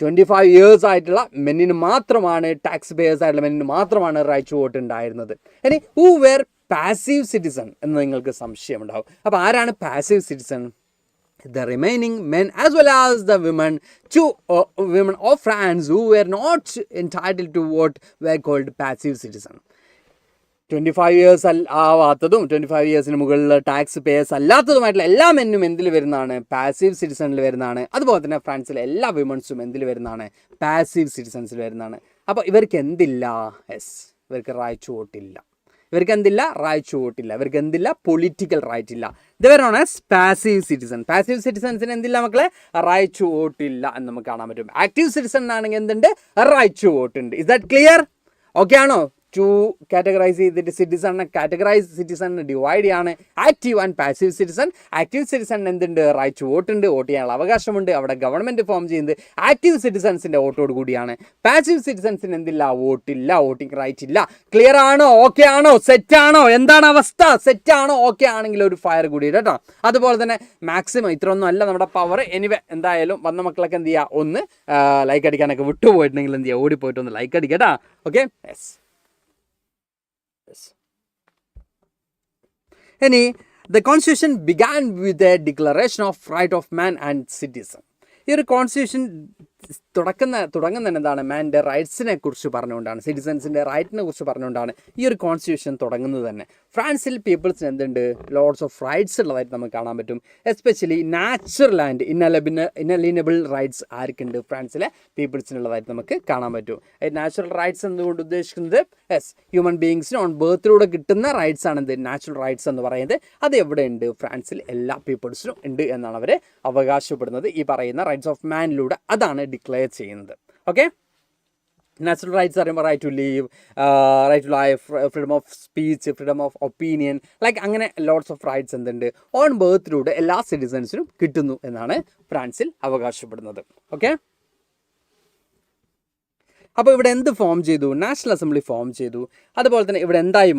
Speaker 1: 25 years ആയിട്ടുള്ള മെന്നിന് മാത്രമാണ്, ടാക്സ് പേയേഴ്സ് ആയിട്ടുള്ള മെന്നിന് മാത്രമാണ് റൈറ്റ് ടു വോട്ട് ഉണ്ടായിരുന്നത്. ഇനി ഹൂ വെർ പാസീവ് സിറ്റിസൺ എന്ന് നിങ്ങൾക്ക് സംശയമുണ്ടാവും. അപ്പോൾ ആരാണ് passive citizen? The remaining men as well as the women of France who were not entitled to vote were called passive citizen. 25 years ആവാത്തതും 25 years മുകളിൽ tax payers അല്ലാത്തതുമായിട്ടുള്ള എല്ലാ മെന്നും എന്തിൽ വരുന്നതാണ്? പാസീവ് സിറ്റിസണിൽ വരുന്നതാണ്. അതുപോലെ തന്നെ ഫ്രാൻസിലെ എല്ലാ വിമൻസും എന്തിൽ വരുന്നതാണ്? പാസീവ് സിറ്റിസൺസിൽ വരുന്നതാണ്. അപ്പോൾ ഇവർക്ക് എന്തില്ല? യെസ്, ഇവർക്ക് റൈറ്റ് ടു വോട്ടില്ല. ഇവർക്ക് എന്തില്ല? റൈറ്റ് ടു വോട്ടില്ല. ഇവർക്ക് എന്തില്ല? പൊളിറ്റിക്കൽ റൈറ്റ് ഇല്ല. ഇത് വരണ പാസീവ് സിറ്റിസൺ. പാസീവ് സിറ്റിസൺസിന് എന്തില്ല മക്കളെ? റൈറ്റ് ടു വോട്ടില്ല എന്ന് നമുക്ക് കാണാൻ പറ്റും. ആക്റ്റീവ് സിറ്റിസൺ ആണെങ്കിൽ എന്തുണ്ട്? റൈറ്റ് ടു വോട്ട് ഉണ്ട്. Is that clear? ഓക്കെ ആണോ? ടു കാറ്റഗറൈസ് ചെയ്തിട്ട് സിറ്റിസൺ ഡിവൈഡ് ചെയ്യാണ് active and passive citizen. Active citizen എന്തുണ്ട്? റൈറ്റ് ടു വോട്ട് ഉണ്ട്, വോട്ട് ചെയ്യാനുള്ള അവകാശമുണ്ട്. അവിടെ ഗവൺമെൻറ് ഫോം ചെയ്യുന്നത് ആക്റ്റീവ് സിറ്റിസൺസിൻ്റെ വോട്ടോട് കൂടിയാണ്. പാസീവ് സിറ്റിസൺസിന് എന്തില്ല? വോട്ടില്ല, വോട്ടിംഗ് റൈറ്റ് ഇല്ല. ക്ലിയർ ആണോ? ഓക്കെ ആണോ? സെറ്റ് ആണോ? എന്താണ് അവസ്ഥ? സെറ്റ് ആണോ? ഓക്കെ ആണെങ്കിൽ ഒരു ഫയർ കൂടി കേട്ടോ. അതുപോലെ തന്നെ മാക്സിമം ഇത്രയൊന്നും അല്ല നമ്മുടെ പവർ. എനിവേ എന്തായാലും വന്ന മക്കളൊക്കെ എന്ത് ചെയ്യുക? ഒന്ന് ലൈക്ക് അടിക്കാനൊക്കെ വിട്ടുപോയിട്ടുണ്ടെങ്കിൽ എന്ത് ചെയ്യുക? ഓടിപ്പോയിട്ട് ഒന്ന് ലൈക്ക് അടിക്കട്ടാ. Okay, yes. Any, the constitution began with a declaration of right of man and citizen. ഈ ഒരു കോൺസ്റ്റിറ്റ്യൂഷൻ തുടങ്ങുന്ന എന്താണ്, മാൻ്റെ റൈറ്റ്സിനെ കുറിച്ച് പറഞ്ഞുകൊണ്ടാണ്, സിറ്റിസൻസിൻ്റെ റൈറ്റിനെ കുറിച്ച് പറഞ്ഞുകൊണ്ടാണ് ഈ ഒരു കോൺസ്റ്റിറ്റ്യൂഷൻ തുടങ്ങുന്നത് തന്നെ. ഫ്രാൻസിൽ പീപ്പിൾസിന് എന്തുണ്ട്, ലോട്ട്സ് ഓഫ് റൈറ്റ്സ് ഉള്ളതായിട്ട് നമുക്ക് കാണാൻ പറ്റും. എസ്പെഷ്യലി നാച്ചുറൽ ആൻഡ് ഇനലിനബിൾ റൈറ്റ്സ് ആർക്കുണ്ട്, ഫ്രാൻസിലെ പീപ്പിൾസിനുള്ളതായിട്ട് നമുക്ക് കാണാൻ പറ്റും. നാച്ചുറൽ റൈറ്റ്സ് എന്നുകൊണ്ട് ഉദ്ദേശിക്കുന്നത് ഹ്യൂമൻ ബീയിങ്സിന് ഓൺ ബർത്തിലൂടെ കിട്ടുന്ന റൈറ്റ്സ് ആണ് എന്ത് നാച്ചുറൽ റൈറ്റ്സ് എന്ന് പറയുന്നത്. അത് എവിടെ ഉണ്ട്, ഫ്രാൻസിൽ എല്ലാ പീപ്പിൾസിനും ഉണ്ട് എന്നാണ് അവർ അവകാശപ്പെടുന്നത്. ഈ പറയുന്ന റൈറ്റ്സ് ഓഫ് മാനിലൂടെ അതാണ് ഡിക്ലെയർ ചെയ്യുന്നത്. ഓക്കെ, നാച്ചുറൽ റൈറ്റ്സ് പറയുമ്പോൾ right to live, right to life, freedom of speech, freedom of opinion, like അങ്ങനെ ലോട്ട്സ് ഓഫ് റൈറ്റ്സ് എന്തുണ്ട് ഓൺ ബർത്തിലൂടെ എല്ലാ സിറ്റിസൻസിനും കിട്ടുന്നു എന്നാണ് ഫ്രാൻസിൽ അവകാശപ്പെടുന്നത്. ഓക്കെ, അപ്പോൾ ഇവിടെ എന്ത് ഫോം ചെയ്തു, നാഷണൽ അസംബ്ലി ഫോം ചെയ്തു. അതുപോലെ തന്നെ ഇവിടെ എന്തായി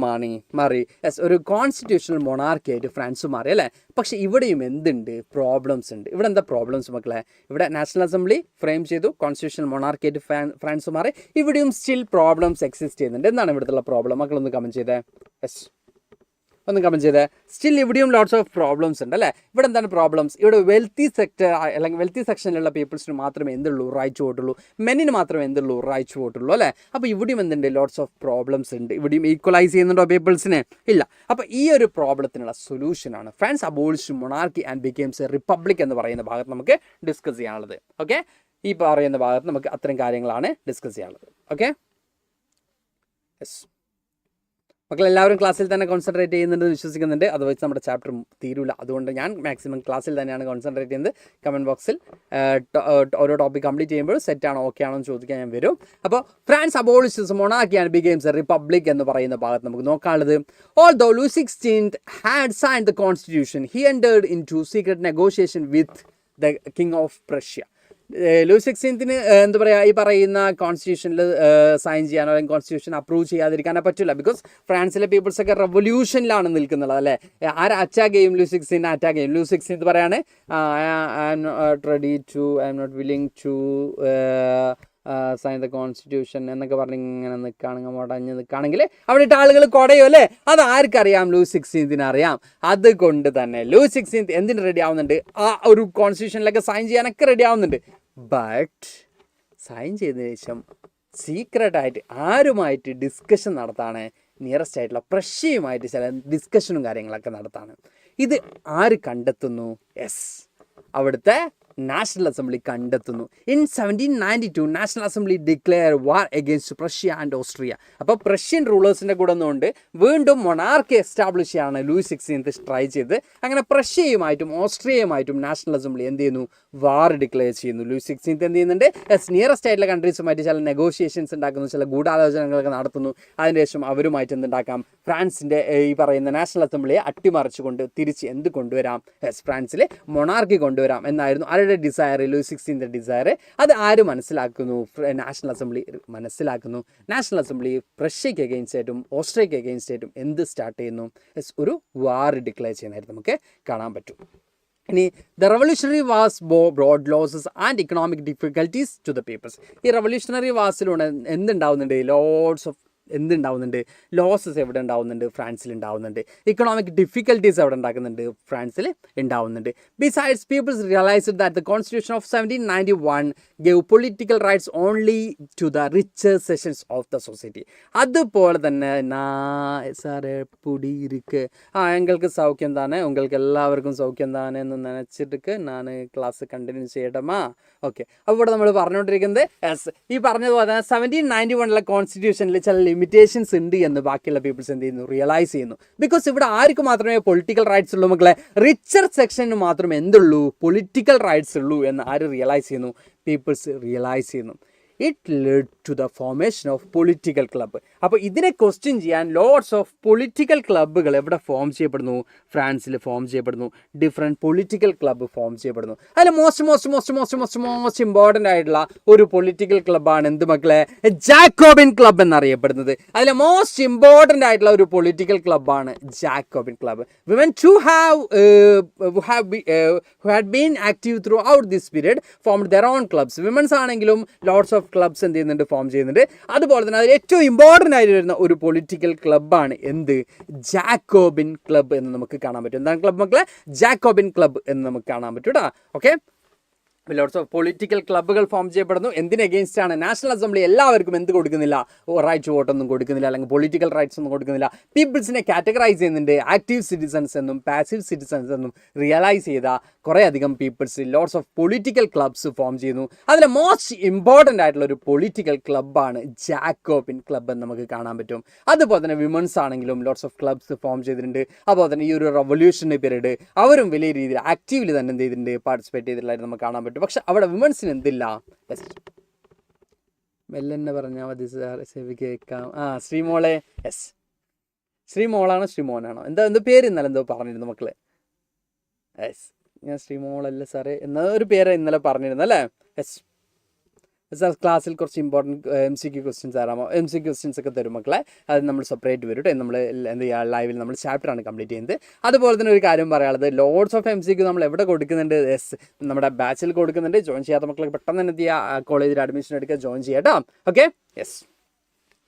Speaker 1: മാറി ഒരു കോൺസ്റ്റിറ്റ്യൂഷണൽ മൊണാർക്കി ആയിട്ട് ഫ്രാൻസ് മാറി അല്ലേ. പക്ഷേ ഇവിടെയും എന്തുണ്ട്, പ്രോബ്ലംസ് ഉണ്ട്. ഇവിടെ എന്താ പ്രോബ്ലംസ് മക്കളെ, ഇവിടെ നാഷണൽ അസംബ്ലി ഫ്രെയിം ചെയ്തു, കോൺസ്റ്റിറ്റ്യൂഷണൽ മൊണാർക്കി ആയിട്ട് ഫ്രാൻസ് മാറി. ഇവിടെയും സ്റ്റിൽ പ്രോബ്ലംസ് എക്സിസ്റ്റ് ചെയ്യുന്നുണ്ട്. എന്താണ് ഇവിടുത്തെ പ്രോബ്ലം, മക്കളൊന്ന് കമൻറ്റ് ചെയ്തേ. ഒന്ന് കമൻറ്റ് ചെയ്തേ. സ്റ്റിൽ ഇവിടെയും ലോട്ട്സ് ഓഫ് പ്രോബ്ലംസ് ഉണ്ട് അല്ലേ. ഇവിടെ എന്താണ് പ്രോബ്ലംസ്, ഇവിടെ വെൽത്തി സെക്ടർ അല്ലെങ്കിൽ വെൽത്തി സെക്ഷനിലുള്ള പീപ്പിൾസിന് മാത്രമേ എന്തുള്ളൂ, റൈറ്റ് വോട്ടുള്ളൂ. മെന്നിന് മാത്രമേ എന്തുള്ളൂ, റൈറ്റ് വോട്ടുള്ളൂ അല്ലേ. അപ്പോൾ ഇവിടെയും എന്തുണ്ട്, ലോട്ട്സ് ഓഫ് പ്രോബ്ലംസ് ഉണ്ട്. ഇവിടെയും ഈക്വലൈസ് ചെയ്യുന്നുണ്ടോ പീപ്പിൾസിനെ, ഇല്ല. അപ്പോൾ ഈ ഒരു പ്രോബ്ലത്തിനുള്ള സൊല്യൂഷനാണ് France abolish monarchy and becomes a republic എന്ന് പറയുന്ന ഭാഗത്ത് നമുക്ക് ഡിസ്കസ് ചെയ്യാനുള്ളത്. ഓക്കെ, ഈ പറയുന്ന ഭാഗത്ത് നമുക്ക് അത്തരം കാര്യങ്ങളാണ് ഡിസ്കസ് ചെയ്യാനുള്ളത്. ഓക്കെ, യെസ് മക്കൾ എല്ലാവരും ക്ലാസ്സിൽ തന്നെ കോൺസെൻട്രേറ്റ് ചെയ്യുന്നുണ്ടെന്ന് വിശ്വസിക്കുന്നുണ്ട്. അത് വെച്ച് നമ്മുടെ ചാപ്റ്റർ തീരില്ല. അതുകൊണ്ട് ഞാൻ മാക്സിമം ക്ലാസ്സിൽ തന്നെയാണ് കോൺസെൻട്രേറ്റ് ചെയ്യുന്നത്. കമൻറ്റ് ബോക്സിൽ ഓരോ ടോപ്പിക് കംപ്ലീറ്റ് ചെയ്യുമ്പോൾ സെറ്റാണോ ഓക്കെ ആണോ എന്ന് ചോദിക്കാൻ ഞാൻ വരും. അപ്പോൾ France abolishes monarchy and becomes a republic എന്ന് പറയുന്ന ഭാഗത്ത് നമുക്ക് നോക്കാനുള്ളത്, although Louis 16th had signed the constitution, he entered into secret negotiation with the king of Prussia. Louis 16th എന്താ പറയുക, ഈ പറയുന്ന കോൺസ്റ്റിറ്റ്യൂഷനിൽ സൈൻ ചെയ്യാനോ അല്ലെങ്കിൽ കോൺസ്റ്റിറ്റ്യൂഷൻ അപ്രൂവ് ചെയ്യാതിരിക്കാനോ പറ്റില്ല. ബിക്കോസ് ഫ്രാൻസിലെ പീപ്പിൾസൊക്കെ റെവല്യൂഷനിലാണ് നിൽക്കുന്നത് അല്ലേ. ആര് അറ്റാക്ക് ചെയ്യും, ലൂയി 16 അറ്റാക്ക് ചെയ്യും. ലൂയി 16 പറയാണ് I am not ready to, I am not willing to sign the constitution എന്നൊക്കെ പറഞ്ഞ് ഇങ്ങനെ നിൽക്കുകയാണെങ്കിൽ മുടഞ്ഞ് നിൽക്കുകയാണെങ്കിൽ അവിടെ ഇട്ട് ആളുകൾ കുടയും അല്ലേ. അത് ആർക്കറിയാം, ലൂയി 16 അറിയാം. അതുകൊണ്ട് തന്നെ ലൂയി 16 എന്തിന് റെഡി ആവുന്നുണ്ട്, ആ ഒരു കോൺസ്റ്റിറ്റ്യൂഷനിലൊക്കെ സൈൻ ചെയ്യാനൊക്കെ റെഡി ആവുന്നുണ്ട്. ബട്ട് സൈൻ ചെയ്തതിന് ശേഷം സീക്രട്ടായിട്ട് ആരുമായിട്ട് ഡിസ്കഷൻ നടത്താണ്, നിയറസ്റ്റ് ആയിട്ടുള്ള പ്രഷ്യയുമായിട്ട് ചില ഡിസ്കഷനും കാര്യങ്ങളൊക്കെ നടത്താണ്. ഇത് ആര് കണ്ടെത്തുന്നു, യെസ് അവിടുത്തെ നാഷണൽ അസംബ്ലി കണ്ടെത്തുന്നു. In 1792 national assembly declare war against Prussia and Austria. അപ്പോൾ പ്രഷ്യൻ റൂളേഴ്സിൻ്റെ കൂടെ നിന്നുകൊണ്ട് വീണ്ടും മൊണാർക്കി എസ്റ്റാബ്ലിഷ് ചെയ്യാണ് ലൂയി 16 ട്രൈ ചെയ്ത്. അങ്ങനെ പ്രഷ്യയുമായിട്ടും ഓസ്ട്രിയയുമായിട്ടും നാഷണൽ അസംബ്ലി എന്ത് ചെയ്യുന്നു, വാർ ഡിക്ലെയർ ചെയ്യുന്നു. ലൂയി 16 എന്ത് ചെയ്യുന്നുണ്ട്, നിയറസ്റ്റ് ആയിട്ടുള്ള കൺട്രീസുമായിട്ട് ചില നെഗോഷിയേഷൻസ് ഉണ്ടാക്കുന്നു, ചില ഗൂഢാലോചനകളൊക്കെ നടത്തുന്നു. അതിനുശേഷം അവരുമായിട്ട് എന്തുണ്ടാക്കാം, ഫ്രാൻസിൻ്റെ ഈ പറയുന്ന നാഷണൽ അസംബ്ലിയെ അട്ടിമറിച്ചുകൊണ്ട് തിരിച്ച് എന്ത് കൊണ്ടുവരാം, ഫ്രാൻസിൽ മൊണാർക്കി കൊണ്ടുവരാം എന്നായിരുന്നു ആരുടെ ഡിസയർ, ലൂയി 16 ഡിസയർ. അത് ആര് മനസ്സിലാക്കുന്നു, നാഷണൽ അസംബ്ലി മനസ്സിലാക്കുന്നു. നാഷണൽ അസംബ്ലി പ്രഷ്യയ്ക്ക് അഗെയിൻസ്റ്റ് ആയിട്ടും ഓസ്ട്രിയയ്ക്ക് അഗെയിൻസ്റ്റ് ആയിട്ടും എന്ത് സ്റ്റാർട്ട് ചെയ്യുന്നു, ഒരു വാർ ഡിക്ലെയർ ചെയ്യുന്നതായിട്ട് നമുക്ക് കാണാൻ പറ്റും. ഇനി the revolutionary wars brought losses and economic difficulties to the peoples. ഈ റവല്യൂഷണറി വാസിലൂടെ എന്തുണ്ടാവുന്നുണ്ട്, ലോഡ്സ് ഓഫ് എന്തുണ്ടാവുന്നുണ്ട്, ലോസസ് എവിടെ ഉണ്ടാവുന്നുണ്ട്, ഫ്രാൻസിൽ ഉണ്ടാവുന്നുണ്ട്. ഇക്കണോമിക് ഡിഫിക്കൽട്ടീസ് എവിടെ ഉണ്ടാക്കുന്നുണ്ട്, ഫ്രാൻസിൽ ഉണ്ടാവുന്നുണ്ട്. Besides peoples realised that the constitution of 1791 gave political rights only to the richer sections of the society. അതുപോലെ തന്നെ സാറേ പൊടി ഇരിക്ക് എങ്ങൾക്ക് സൗഖ്യം താനേ, உங்களுக்கு എല്ലാവർക്കും സൗഖ്യം താനേ എന്ന് നനച്ചിട്ട് ഞാൻ ക്ലാസ് കണ്ടിന്യൂ ചെയ്യട്ടമാ. ഓക്കെ, അപ്പോൾ ഇവിടെ നമ്മൾ പറഞ്ഞുകൊണ്ടിരിക്കുന്നത് ഈ പറഞ്ഞതുപോലെ തന്നെ 1791 കോൺസ്റ്റിറ്റ്യൂഷനിൽ ചില ലിമിറ്റേഷൻസ് ഉണ്ട് എന്ന് ബാക്കിയുള്ള പീപ്പിൾസ് എന്ത് ചെയ്യുന്നു, റിയലൈസ് ചെയ്യുന്നു. ബിക്കോസ് ഇവിടെ ആർക്ക് മാത്രമേ പൊളിറ്റിക്കൽ റൈറ്റ്സ് ഉള്ളൂ മക്കളെ, റിച്ചർ സെക്ഷന് മാത്രമേ എന്തുള്ളൂ, പൊളിറ്റിക്കൽ റൈറ്റ്സ് ഉള്ളൂ എന്ന് ആര് റിയലൈസ് ചെയ്യുന്നു, പീപ്പിൾസ് റിയലൈസ് ചെയ്യുന്നു. It led to the formation of political club. അപ്പോൾ ഇതിനെ ക്വസ്റ്റ്യൻ ചെയ്യാൻ ലോട്ട്സ് ഓഫ് പൊളിറ്റിക്കൽ ക്ലബ്ബുകൾ എവിടെ ഫോം ചെയ്യപ്പെടുന്നു, ഫ്രാൻസിൽ ഫോം ചെയ്യപ്പെടുന്നു. ഡിഫറെൻറ്റ് പൊളിറ്റിക്കൽ ക്ലബ്ബ് ഫോം ചെയ്യപ്പെടുന്നു. അതിൽ മോസ്റ്റ് ഇമ്പോർട്ടൻ്റ് ആയിട്ടുള്ള ഒരു പൊളിറ്റിക്കൽ ക്ലബ്ബാണ് എന്ത് മക്കളെ, ജാക്കോബിൻ ക്ലബ്ബ് എന്നറിയപ്പെടുന്നത്. അതിൽ മോസ്റ്റ് ഇമ്പോർട്ടൻ്റ് ആയിട്ടുള്ള ഒരു പൊളിറ്റിക്കൽ ക്ലബ്ബാണ് Jacobin club. Women too who had been active throughout this period formed their own clubs. Women's ആണെങ്കിലും ലോട്ട്സ് ഓഫ് ക്ലബ്സ് എന്ത് ചെയ്യുന്നുണ്ട്, ഫോം ചെയ്യുന്നുണ്ട്. അതുപോലെ തന്നെ അതിൽ ഏറ്റവും ഇമ്പോർട്ടൻ്റ് ആയിട്ട് വരുന്ന ഒരു പൊളിറ്റിക്കൽ ക്ലബ്ബാണ് എന്ത്, ജാക്കോബിൻ ക്ലബ്ബ് എന്ന് നമുക്ക് കാണാൻ പറ്റും. എന്താണ് ക്ലബ്ബ് മക്കളെ, ജാക്കോബിൻ ക്ലബ്ബ് എന്ന് നമുക്ക് കാണാൻ പറ്റും കേട്ടോ. ഓക്കെ, ലോട്ട്സ് ഓഫ് പൊളിറ്റിക്കൽ ക്ലബ്ബുകൾ ഫോം ചെയ്യപ്പെടുന്നു. എന്തിന് അഗെയിൻസ്റ്റ് ആണ്? നാഷണൽ അസംബ്ലി എല്ലാവർക്കും എന്ത് കൊടുക്കുന്നില്ല? റൈറ്റ് ടു വോട്ട് ഒന്നും കൊടുക്കുന്നില്ല, അല്ലെങ്കിൽ പൊളിറ്റിക്കൽ റൈറ്റ്സ് ഒന്നും കൊടുക്കുന്നില്ല. പീപ്പിൾസിനെ കാറ്റഗറൈസ് ചെയ്യുന്നുണ്ട്. ആക്റ്റീവ് സിറ്റിസൺസ് എന്നും പാസീവ് സിറ്റിസൺസ് എന്നും റിയലൈസ് ചെയ്ത കുറേ അധികം peoples lots of political clubs form ചെയ്യുന്നു. അതിൽ മോസ്റ്റ് ഇമ്പോർട്ടൻ്റ് ആയിട്ടുള്ള ഒരു പൊളിറ്റിക്കൽ ക്ലബ്ബാണ് ജാക്കോബിൻ ക്ലബ്ബ് എന്ന് നമുക്ക് കാണാൻ പറ്റും. അതുപോലെ തന്നെ വിമൻസ് ആണെങ്കിലും ലോട്ട്സ് ഓഫ് ക്ലബ്സ് ഫോം ചെയ്തിട്ടുണ്ട്. അതുപോലെ തന്നെ ഈ ഒരു റവല്യൂഷണറി പീരീഡ് അവരും വലിയ രീതിയിൽ ആക്റ്റീവ്ലി തന്നെ എന്ത് ചെയ്തിട്ടുണ്ട്? പാർട്ടിസിപ്പേറ്റ് ചെയ്തിട്ടുള്ളതായിട്ട് നമുക്ക് കാണാൻ പറ്റും. പക്ഷെ അവിടെ വിമൻസിന് എന്തില്ല? മെല്ലെന്നെ പറഞ്ഞാൽ മതി സാർ, ചെവി കേൾക്കാം. ശ്രീമോളെ. യെസ്, ശ്രീമോളാണോ ശ്രീമോനാണോ? എന്ത് പേര് ഇന്നലെ എന്തോ പറഞ്ഞിരുന്നു മക്കളെ? യെസ്, ഞാൻ ശ്രീമോളല്ല സാറേ എന്ന ഒരു പേര് ഇന്നലെ പറഞ്ഞിരുന്നു അല്ലേ? യെസ് സാർ, ക്ലാസ്സിൽ കുറച്ച് ഇമ്പോർട്ടൻറ്റ് MCQ ക്വസ്റ്റ്യൻസ് തരാമോ? MCQ ക്വസ്റ്റ്യൻസ് ഒക്കെ തരും മക്കളെ. അത് നമ്മൾ സെപ്പറേറ്റ് വരും. നമ്മൾ എന്ത് ചെയ്യുക? ലൈവിൽ നമ്മൾ ചാപ്റ്ററാണ് കംപ്ലീറ്റ് ചെയ്യുന്നത്. അതുപോലെ തന്നെ ഒരു കാര്യം പറയാനുള്ളത്, ലോഡ്സ് ഓഫ് MCQ നമ്മൾ എവിടെ കൊടുക്കുന്നുണ്ട്? യെസ്, നമ്മുടെ ബാച്ചിൽ കൊടുക്കുന്നുണ്ട്. ജോയിൻ ചെയ്യാത്ത മക്കളൊക്കെ പെട്ടെന്ന് തന്നെ എന്ത് ചെയ്യുക? കോളേജിൽ അഡ്മിഷൻ എടുക്കുക, ജോയിൻ ചെയ്യുക കേട്ടോ. Okay, yes.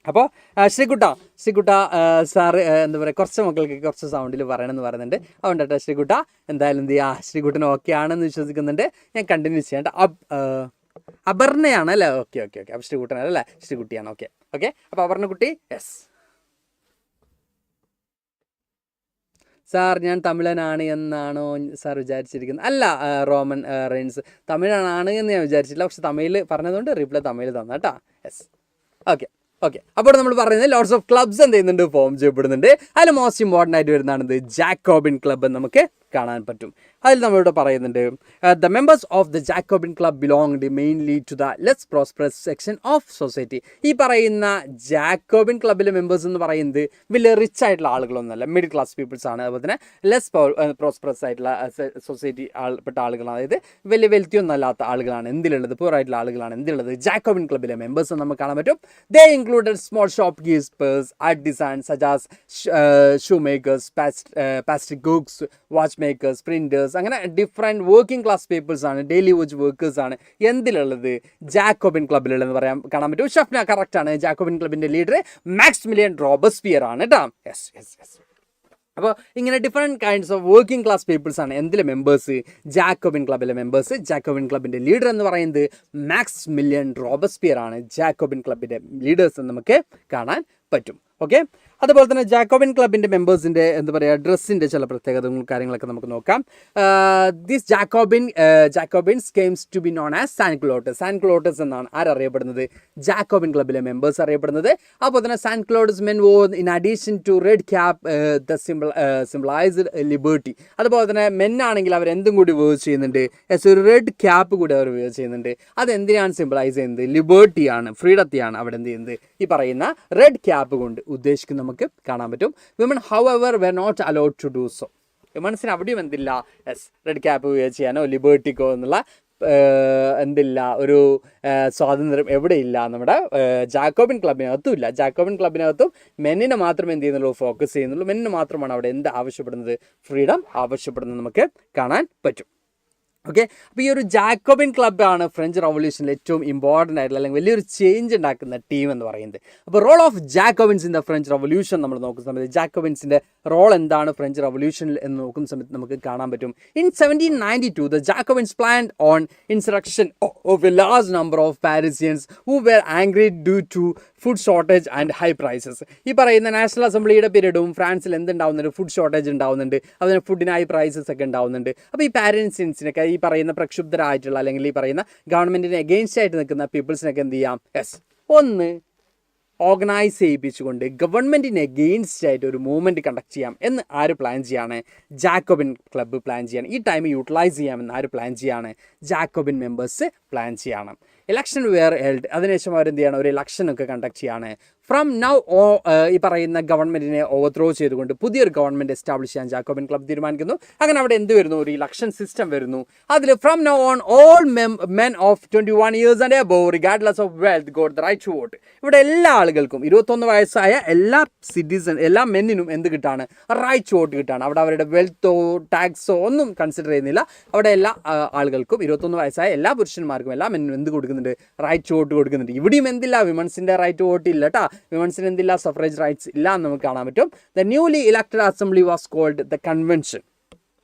Speaker 1: അപ്പോൾ ശ്രീകുട്ട സാറ് എന്താ പറയുക, കുറച്ച് മക്കൾക്ക് കുറച്ച് സൗണ്ടിൽ പറയണമെന്ന് പറയുന്നുണ്ട്. അതുകൊണ്ട് കേട്ടോ ശ്രീകുട്ട, എന്തായാലും എന്ത് ചെയ്യുക? ശ്രീകുട്ടന് ഓക്കെ ആണെന്ന് വിശ്വസിക്കുന്നുണ്ട്. ഞാൻ കണ്ടിന്യൂ ചെയ്യാം. അപർണയാണ് അല്ലേ? ഓക്കെ. അപ്പോൾ ശ്രീകുട്ടനാണ് അല്ലേ? ശ്രീകുട്ടിയാണ്. ഓക്കെ. അപ്പോൾ അപർണക്കുട്ടി. യെസ് സാർ, ഞാൻ തമിഴനാണ് എന്നാണോ സാർ വിചാരിച്ചിരിക്കുന്നത്? അല്ല റോമൻ റെയിൻസ്, തമിഴനാണ് എന്ന് ഞാൻ വിചാരിച്ചില്ല. പക്ഷെ തമിഴിൽ പറഞ്ഞതുകൊണ്ട് റിപ്ലൈ തമിഴിൽ തന്ന കേട്ടോ. Yes, okay. അപ്പോൾ നമ്മൾ പറയുന്നത് ലോട്ട്സ് ഓഫ് ക്ലബ്സ് എന്ത് ചെയ്യുന്നുണ്ട്? ഫോം ചെയ്യപ്പെടുന്നുണ്ട്. അതിൽ മോസ്റ്റ് ഇമ്പോർട്ടൻ്റ് ആയിട്ട് വരുന്നതാണിത് ജാക്കോബിൻ ക്ലബ്ബ് എന്ന് നമുക്ക് കാണാൻ പറ്റും. അതിൽ നമ്മളിവിടെ പറയുന്നുണ്ട്, the members of the Jacobin club belonged mainly to the less prosperous section of society. ഈ പറയുന്ന ജാക്കോബിൻ ക്ലബിലെ മെമ്പേഴ്സ് എന്ന് പറയുന്നത് വലിയ റിച്ച് ആയിട്ടുള്ള ആളുകളൊന്നുമല്ല, മിഡിൽ ക്ലാസ് പീപ്പിൾസ് ആണ്. അതുപോലെ തന്നെ ലെസ് പ്രോസ്പെറസ് ആയിട്ടുള്ള സൊസൈറ്റി പെട്ട ആളുകളാണ്. അതായത് വലിയ വെൽത്തി ഒന്നും അല്ലാത്ത ആളുകളാണ് എന്തിലുള്ളത്, പൂർ ആയിട്ടുള്ള ആളുകളാണ് എന്തിലുള്ളത് ജാക്കോബിൻ ക്ലബിലെ മെമ്പേഴ്സ് നമുക്ക് കാണാൻ പറ്റും. They included small shopkeepers, artisans such as shoemakers, plastic cooks, watchmakers, printers, അങ്ങനെ ഡിഫറെൻറ്റ് വർക്കിംഗ് ക്ലാസ് പീപ്പിൾസ് ആണ്, ഡെയിലി വേജ് വർക്കേഴ്സ് ആണ് എന്തിലുള്ളത്? ജാക്കോബിൻ ക്ലബിലുള്ളതെന്ന് കാണാൻ പറ്റും. ഷഫ്ന കറക്റ്റ് ആണ്. ജാക്കോബിൻ ക്ലബിൻ്റെ ലീഡർ മാക്സിമിലിയൻ റോബസ്പിയർ ആണ് കേട്ടോ. യെസ്. അപ്പോൾ ഇങ്ങനെ different kinds of working class peoples ആണ് എന്തിലെ മെമ്പേഴ്സ്? ജാക്കോബിൻ ക്ലബിലെ മെമ്പേഴ്സ്. ജാക്കോബിൻ ക്ലബിൻ്റെ ലീഡർ എന്ന് പറയുന്നത് മാക്സിമിലിയൻ റോബസ്പിയർ ആണ്. ജാക്കോബിൻ ക്ലബിൻ്റെ ലീഡേഴ്സ് എന്ന് നമുക്ക് കാണാൻ പറ്റും. ഓക്കെ, അതുപോലെ തന്നെ ജാക്കോബിൻ ക്ലബിൻ്റെ മെമ്പേഴ്സിൻ്റെ എന്താ പറയുക ഡ്രസ്സിൻ്റെ ചില പ്രത്യേകതകളും കാര്യങ്ങളൊക്കെ നമുക്ക് നോക്കാം. This Jacobins came to be known as sans culottes എന്നാണ് ആരറിയപ്പെടുന്നത്? ജാക്കോബിൻ ക്ലബിലെ മെമ്പേഴ്സ് അറിയപ്പെടുന്നത്. അപ്പോൾ തന്നെ sans culottes men wore in addition to red cap the symbolised liberty. അതുപോലെ തന്നെ മെന്നാണെങ്കിൽ അവർ എന്തും കൂടി വേർ ചെയ്യുന്നുണ്ട്? ഒരു റെഡ് ക്യാപ്പ് കൂടി അവർ വേർ ചെയ്യുന്നുണ്ട്. അതെന്തിനാണ് സിംബിളൈസ് ചെയ്യുന്നത്? ലിബേർട്ടിയാണ്, ഫ്രീഡത്തെയാണ് അവിടെ എന്ത് ചെയ്യുന്നത്? ഈ പറയുന്ന റെഡ് ക്യാപ്പ് കൊണ്ട് ഉദ്ദേശിക്കുന്നത് നമുക്ക് കാണാൻ പറ്റും. Women however were not allowed to do so. വിമൻസിന് അവിടെയും എന്തില്ല? റെഡ് ക്യാപ്പ് വെയർ ചെയ്യാനോ ലിബേർട്ടിക്കോ എന്നുള്ള എന്തില്ല, ഒരു സ്വാതന്ത്ര്യം എവിടെയില്ല? നമ്മുടെ ജാക്കോബിൻ ക്ലബിനകത്തും ഇല്ല. ജാക്കോബിൻ ക്ലബിനകത്തും മെന്നിനെ മാത്രമേ എന്ത് ചെയ്യുന്നുള്ളൂ? ഫോക്കസ് ചെയ്യുന്നുള്ളൂ. മെന്നിന് മാത്രമാണ് അവിടെ എന്ത് ആവശ്യപ്പെടുന്നത്? ഫ്രീഡം ആവശ്യപ്പെടുന്നത് നമുക്ക് കാണാൻ പറ്റും. ഓക്കെ, അപ്പോൾ ഈ ഒരു ജാക്കോബിൻ ക്ലബ്ബാണ് ഫ്രഞ്ച് റവല്യൂഷനിൽ ഏറ്റവും ഇമ്പോർട്ടൻ്റ് ആയിട്ടുള്ള അല്ലെങ്കിൽ വലിയൊരു ചേഞ്ച് ഉണ്ടാക്കുന്ന ടീം എന്ന് പറയുന്നത്. അപ്പോൾ role of Jacobins in the French revolution നമ്മൾ നോക്കുന്ന സമയത്ത് ജാക്കോബിൻസിൻ്റെ റോൾ എന്താണ് ഫ്രഞ്ച് റവല്യൂഷനിൽ എന്ന് നോക്കുന്ന സമയത്ത് നമുക്ക് കാണാൻ പറ്റും. In 1792 the Jacobins planned on insurrection of a large number of Parisians who were angry due to food shortage and high prices. ഈ പറയുന്ന നാഷണൽ അസംബ്ലിയുടെ പീരീഡും ഫ്രാൻസിൽ എന്തുണ്ടാവുന്നുണ്ട്? ഫുഡ് ഷോർട്ടേജ് ഉണ്ടാവുന്നുണ്ട്. അതിന് ഫുഡിന് ഹൈ പ്രൈസസ് ഒക്കെ ഉണ്ടാവുന്നുണ്ട്. അപ്പോൾ ഈ പാരൻസിനൊക്കെ ഈ പറയുന്ന പ്രക്ഷുബ്ധരായിട്ടുള്ള അല്ലെങ്കിൽ ഈ പറയുന്ന ഗവൺമെൻറ്റിന് എഗെയിൻസ്റ്റ് ആയിട്ട് നിൽക്കുന്ന പീപ്പിൾസിനൊക്കെ എന്ത് ചെയ്യാം? ഒന്ന് ഓർഗനൈസ് ചെയ്യിപ്പിച്ചുകൊണ്ട് ഗവൺമെൻറ്റിന് എഗെയിൻസ്റ്റ് ആയിട്ട് ഒരു മൂവ്മെൻറ്റ് കണ്ടക്ട് ചെയ്യാം എന്ന് ആര് പ്ലാൻ ചെയ്യാണ്? ജാക്കോബിൻ ക്ലബ്ബ് പ്ലാൻ ചെയ്യാണ്. ഈ ടൈം യൂട്ടിലൈസ് ചെയ്യാമെന്ന് ആര് പ്ലാൻ ചെയ്യാണ്? ജാക്കോബിൻ മെമ്പേഴ്സ് പ്ലാൻ ചെയ്യണം. Election were held. അതിനുശേഷം അവരെന്ത് ചെയ്യണം? ഒരു ഇലക്ഷനൊക്കെ കണ്ടക്ട് ചെയ്യാണ്. ഫ്രം നൗ ഈ പറയുന്ന ഗവൺമെൻറ്റിനെ ഓവർത്രോ ചെയ്തുകൊണ്ട് പുതിയൊരു ഗവൺമെൻറ് എസ്റ്റാബ്ലിഷ് ചെയ്യാൻ ജാക്കോബിൻ ക്ലബ്ബ് തീരുമാനിക്കുന്നു. അങ്ങനെ അവിടെ എന്ത് വരുന്നു? ഒരു ഇലക്ഷൻ സിസ്റ്റം വരുന്നു. അതിൽ from now on all men of 21 years and above regardless of wealth got the right to vote. ഇവിടെ എല്ലാ ആളുകൾക്കും 21 വയസ്സായ എല്ലാ മെന്നിനും എന്ത് കിട്ടാണ്? റൈറ്റ് ടു വോട്ട് കിട്ടാണ്. അവിടെ അവരുടെ വെൽത്തോ ടാക്സോ ഒന്നും കൺസിഡർ ചെയ്യുന്നില്ല. അവിടെ എല്ലാ ആളുകൾക്കും 21 വയസ്സായ എല്ലാ പുരുഷന്മാർക്കും എല്ലാ മെന്നിനും എന്ത് കൊടുക്കുന്നുണ്ട്? റൈറ്റ് ടു വോട്ട് കൊടുക്കുന്നുണ്ട്. ഇവിടെയും എന്തില്ല? വിമൻസിൻ്റെ റൈറ്റ് ടു വോട്ട് ഇല്ല കേട്ടോ. വിമൻസിന് എന്തില്ല? സഫറേജ് റൈറ്റ്സ് ഇല്ല എന്ന് നമുക്ക് കാണാൻ പറ്റും. The newly elected assembly was called the convention.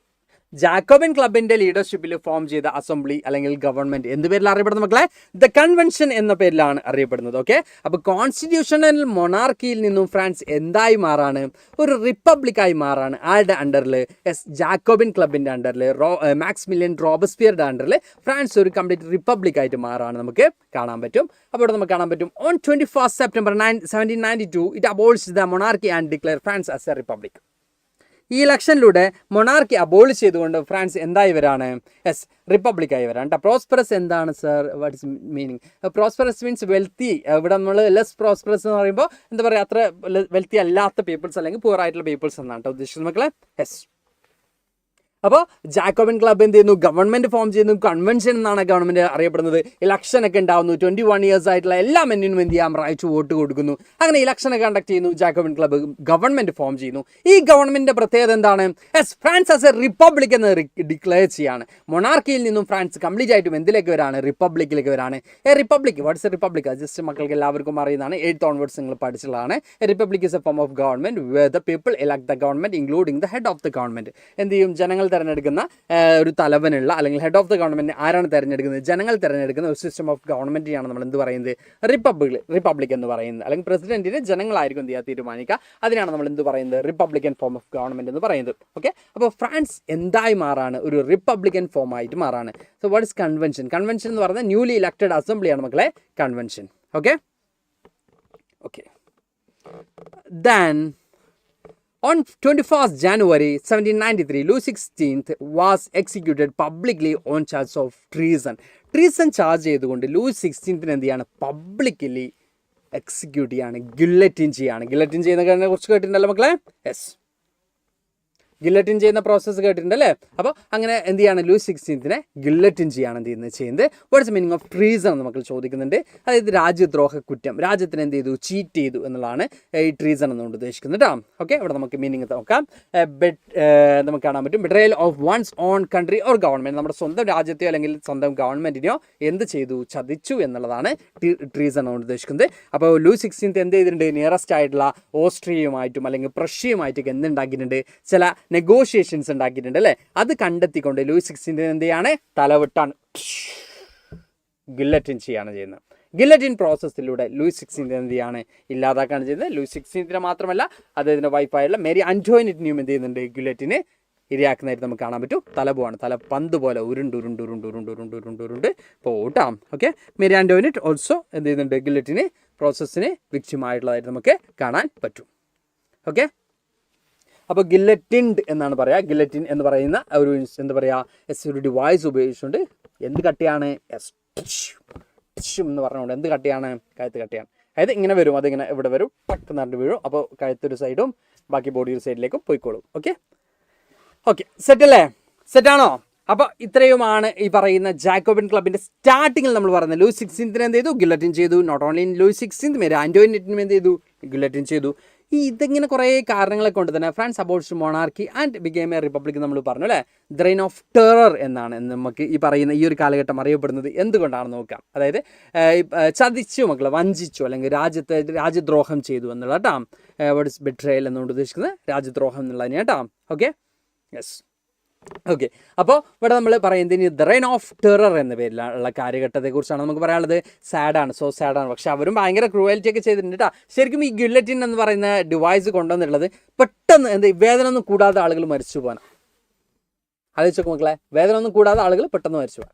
Speaker 1: Jacobin ക്ലബിന്റെ ലീഡർഷിപ്പിൽ ഫോം ചെയ്ത അസംബ്ലി അല്ലെങ്കിൽ ഗവൺമെന്റ് എന്ത് പേരിൽ അറിയപ്പെടുന്നത് മക്കളെ? ദ കൺവെൻഷൻ എന്ന പേരിലാണ് അറിയപ്പെടുന്നത്. ഓക്കെ, അപ്പോൾ കോൺസ്റ്റിറ്റ്യൂഷണൽ മൊണാർക്കിയിൽ നിന്നും ഫ്രാൻസ് എന്തായി മാറാണ്? ഒരു റിപ്പബ്ലിക്കായി മാറാണ്. ആരുടെ അണ്ടറിൽ? ജാക്കോബിൻ ക്ലബിന്റെ അണ്ടറിൽ, മാക്സിമിലിയൻ റോബസ്പിയറുടെ അണ്ടറിൽ ഫ്രാൻസ് ഒരു കംപ്ലീറ്റ് റിപ്പബ്ലിക് ആയിട്ട് മാറാണ് നമുക്ക് കാണാൻ പറ്റും. അപ്പോൾ ഇവിടെ നമുക്ക് കാണാൻ പറ്റും on 21 September 1792 it abolish the monarchy and declare France as A republic. ഈ ഇലക്ഷനിലൂടെ മൊണാർക്കി അബോളിഷ് ചെയ്തുകൊണ്ട് ഫ്രാൻസ് എന്തായി വരാണ്? റിപ്പബ്ലിക്കായി വരാണ്. പ്രോസ്പെറസ് എന്താണ് sir? What is meaning? Prosperous means wealthy. ഇവിടെ നമ്മൾ ലെസ് പ്രോസ്പെറസ് എന്ന് പറയുമ്പോൾ എന്താ പറയുക, അത്ര വെൽത്തി അല്ലാത്ത പീപ്പിൾസ് അല്ലെങ്കിൽ പുവർ ആയിട്ടുള്ള പീപ്പിൾസ് എന്നാണ് ഉദ്ദേശിക്കുന്നത് മക്കളെ. അപ്പോൾ ജാക്കോബിൻ ക്ലബ് എന്ത് ചെയ്യുന്നു? ഗവൺമെന്റ് ഫോം ചെയ്യുന്നു. കൺവെൻഷൻ എന്നാണ് ഗവൺമെന്റ് അറിയപ്പെടുന്നത്. ഇലക്ഷൻ ഒക്കെ ഉണ്ടാവുന്നു. 21 ഇയേഴ്സ് ആയിട്ടുള്ള എല്ലാ മെന്നിനും എന്ത് ചെയ്യാം? റൈറ്റ് വോട്ട് കൊടുക്കുന്നു. അങ്ങനെ ഇലക്ഷൻ കണ്ടക്ട് ചെയ്യുന്നു. ജാക്കോബിൻ ക്ലബ്ബ് ഗവൺമെന്റ് ഫോം ചെയ്യുന്നു. ഈ ഗവൺമെന്റിന്റെ പ്രത്യേകത എന്താണ്? ഫ്രാൻസ് ആസ് എ റിപ്പബ്ലിക് എന്ന് ഡിക്ലെയർ ചെയ്യാണ്. മൊണാർക്കിയിൽ നിന്നും ഫ്രാൻസ് കംപ്ലീറ്റ് ആയിട്ടും എന്തിലേക്ക് വരാണ്? റിപ്പബ്ലിക്കിലേക്ക് വരാണ്. Republic, what's a republic? Just മക്കൾക്ക് എല്ലാവർക്കും അറിയുന്നതാണ്. 8th onwards നിങ്ങൾ പഠിച്ചിട്ടുള്ളതാണ്. Republic is a form of government where the people elect the government including the head of the government. എന്ത് ചെയ്യും? ജനങ്ങൾ തിരഞ്ഞെടുക്കുന്ന ഒരു തലവനുള്ള അല്ലെങ്കിൽ ഹെഡ് ഓഫ് ദ ഗവൺമെന്റ് ആരാണ് തിരഞ്ഞെടുക്കുന്നത്? ജനങ്ങൾ തിരഞ്ഞെടുക്കുന്ന ഒരു സിസ്റ്റം ഓഫ് ഗവൺമെന്റിനെയാണ് നമ്മൾ എന്ത് പറയുന്നത്? റിപ്പബ്ലിക് എന്ന് പറയുന്നത്. അല്ലെങ്കിൽ പ്രസിഡന്റിനെ ജനങ്ങളായിരിക്കും എന്ത് ചെയ്യുക? തീരുമാനിക്കുക. അതിനാണ് നമ്മൾ എന്ത് പറയുന്നത്? റിപ്പബ്ലിക്കൻ ഫോം ഓഫ് ഗവൺമെന്റ് എന്ന് പറയുന്നത്. ഓക്കെ, അപ്പോൾ ഫ്രാൻസ് എന്തായി മാറാണ്? ഒരു റിപ്പബ്ലിക്കൻ ഫോം ആയിട്ട് മാറാണ്. So what is convention? Convention എന്ന് പറയുന്നത് ന്യൂലി ഇലക്റ്റഡ് അസംബ്ലിയാണ് മക്കളെ convention. Okay, then on 21st January 1793, Louis XVI was executed publicly on charge of treason. Treason charge ചെയ്തുകൊണ്ട് ലൂയിസ് 16 എന്ത് ചെയ്യാണ്? പബ്ലിക്കലി എക്സിക്യൂട്ട് ചെയ്യാണ്, ഗില്ലറ്റിൻ ചെയ്യാണ്. ഗില്ലറ്റിൻ ചെയ്യുന്ന കുറിച്ച് കേട്ടിട്ടുണ്ടല്ലോ മക്കളെ? ഗില്ലറ്റിൻ ചെയ്യുന്ന പ്രോസസ്സ് കേട്ടിട്ടുണ്ട് അല്ലേ? അപ്പോൾ അങ്ങനെ എന്ത് ചെയ്യാണ്? ലൂയിസ് 16 ഗില്ലറ്റിൻ ചെയ്യാണ് ചെയ്യുന്നത്. What's the meaning of treason എന്ന് മക്കൾ ചോദിക്കുന്നുണ്ട്. അതായത് രാജ്യദ്രോഹ കുറ്റം, രാജ്യത്തിന് എന്ത് ചെയ്തു? ചീറ്റ് ചെയ്തു എന്നുള്ളതാണ് ഈ ട്രീസൺ എന്നുകൊണ്ട് ഉദ്ദേശിക്കുന്നത് കേട്ടോ. ഓക്കെ, ഇവിടെ നമുക്ക് മീനിങ് നോക്കാം. നമുക്ക് കാണാൻ പറ്റും betrayal of one's own country or government. നമ്മുടെ സ്വന്തം രാജ്യത്തെയോ അല്ലെങ്കിൽ സ്വന്തം ഗവൺമെന്റിനെയോ എന്ത് ചെയ്തു? ചതിച്ചു എന്നുള്ളതാണ് ട്രീസൺ എന്നുകൊണ്ട് ഉദ്ദേശിക്കുന്നത്. അപ്പോൾ ലൂയിസ് 16 എന്ത് ചെയ്തിട്ടുണ്ട്? നിയറസ്റ്റ് ആയിട്ടുള്ള ഓസ്ട്രിയയുമായിട്ടും അല്ലെങ്കിൽ പ്രഷ്യയുമായിട്ടൊക്കെ എന്തുണ്ടാക്കിയിട്ടുണ്ട്? ചില നെഗോഷിയേഷൻസ് ഉണ്ടാക്കിയിട്ടുണ്ട് അല്ലേ? അത് കണ്ടെത്തിക്കൊണ്ട് ലൂയിസ് 16 എന്ത് ചെയ്യാണ്? തലവെട്ടാണ്, ഗില്ലറ്റിൻ ചെയ്യാണ് ചെയ്യുന്നത്. ഗില്ലറ്റിൻ പ്രോസസ്സിലൂടെ ലൂയിസ് 16 എന്ത് ചെയ്യാണ്? ഇല്ലാതാക്കാണ് ചെയ്യുന്നത്. ലൂയിസ് 16 മാത്രമല്ല, അദ്ദേഹത്തിൻ്റെ വൈഫായുള്ള മേരി ആന്റോയിനെറ്റിനെയും എന്ത് ചെയ്യുന്നുണ്ട്? ഗില്ലറ്റിന് ഇരയാക്കുന്നതായിട്ട് നമുക്ക് കാണാൻ പറ്റും. തലപോവാണ്, തല പന്ത് പോലെ ഉരുണ്ട് പോട്ടാം. ഓക്കെ, മേരി ആന്റോയിനെറ്റ് ഓൾസോ എന്ത് ചെയ്യുന്നുണ്ട്? ഗില്ലറ്റിന് പ്രോസസ്സിന് വിക്റ്റിമായിട്ടുള്ളതായിട്ട് നമുക്ക് കാണാൻ പറ്റും. ഓക്കെ, അപ്പോൾ ഗില്ലറ്റിൻഡ് എന്നാണ് പറയുക. ഗില്ലറ്റിൻ എന്ന് പറയുന്ന ഒരു എന്താ പറയുക? ഒരു ഡിവൈസ് ഉപയോഗിച്ചുകൊണ്ട് എന്ത് കട്ടിയാണ്? എന്ന് പറഞ്ഞുകൊണ്ട് എന്ത് കട്ടിയാണ്? കഴുത്ത് കട്ടിയാണ്. അതായത് ഇങ്ങനെ വരും, അതിങ്ങനെ ഇവിടെ വരും, ടക്ക് നിറഞ്ഞ് വീഴും. അപ്പോൾ കഴുത്തൊരു സൈഡും ബാക്കി ബോഡി ഒരു സൈഡിലേക്കും പോയിക്കോളും. ഓക്കെ, സെറ്റല്ലേ? സെറ്റാണോ? അപ്പോൾ ഇത്രയുമാണ് ഈ പറയുന്ന ജാക്കോബിൻ ക്ലബിൻ്റെ സ്റ്റാർട്ടിങ്ങിൽ നമ്മൾ പറയുന്നത്. ലൂയിസ് 16 എന്ത് ചെയ്തു? ഗില്ലറ്റിൻ ചെയ്തു. നോട്ട് ഓൺലി ലൂയിസ് 16, മേരി ആന്റോയിനെറ്റിനും എന്ത് ചെയ്തു? ഗില്ലറ്റിൻ ചെയ്തു. ഇതിങ്ങനെ കുറേ കാരണങ്ങളെ കൊണ്ട് തന്നെ France abolished monarchy and became A republic നമ്മൾ പറഞ്ഞു അല്ലേ? ദ റെയിൻ ഓഫ് ടെറർ എന്നാണ് നമുക്ക് ഈ പറയുന്ന ഈ ഒരു കാലഘട്ടം അറിയപ്പെടുന്നത്. എന്തുകൊണ്ടാണെന്ന് നോക്കാം. അതായത് ചതിച്ചു മക്കളെ, വഞ്ചിച്ചു, അല്ലെങ്കിൽ രാജ്യദ്രോഹം ചെയ്തു എന്നുള്ള കേട്ടോ. വാട്ട് ഇസ് ബിട്രയൽ എന്നുകൊണ്ട് ഉദ്ദേശിക്കുന്നത്? രാജ്യദ്രോഹം എന്നുള്ളതിനെ കേട്ടോ. ഓക്കെ, അപ്പോൾ ഇവിടെ നമ്മൾ പറയുന്നത് ദ റെയിൻ ഓഫ് ടെറർ എന്ന പേരിലുള്ള കാലഘട്ടത്തെക്കുറിച്ചാണ് നമുക്ക് പറയാനുള്ളത്. സോ സാഡാണ്. പക്ഷെ അവരും ഭയങ്കര ക്രൂവൽറ്റി ഒക്കെ ചെയ്തിട്ടുണ്ട് കേട്ടോ. ശരിക്കും ഈ ഗില്ലറ്റിൻ എന്ന് പറയുന്ന ഡിവൈസ് കൊണ്ടുവന്നിട്ടുള്ളത് പെട്ടെന്ന് വേദന ഒന്നും കൂടാതെ ആളുകൾ മരിച്ചു പോകാൻ. ആലോചിച്ചോക്ക് മക്കളെ, വേദന ഒന്നും കൂടാതെ ആളുകൾ പെട്ടെന്ന് മരിച്ചു പോകാൻ.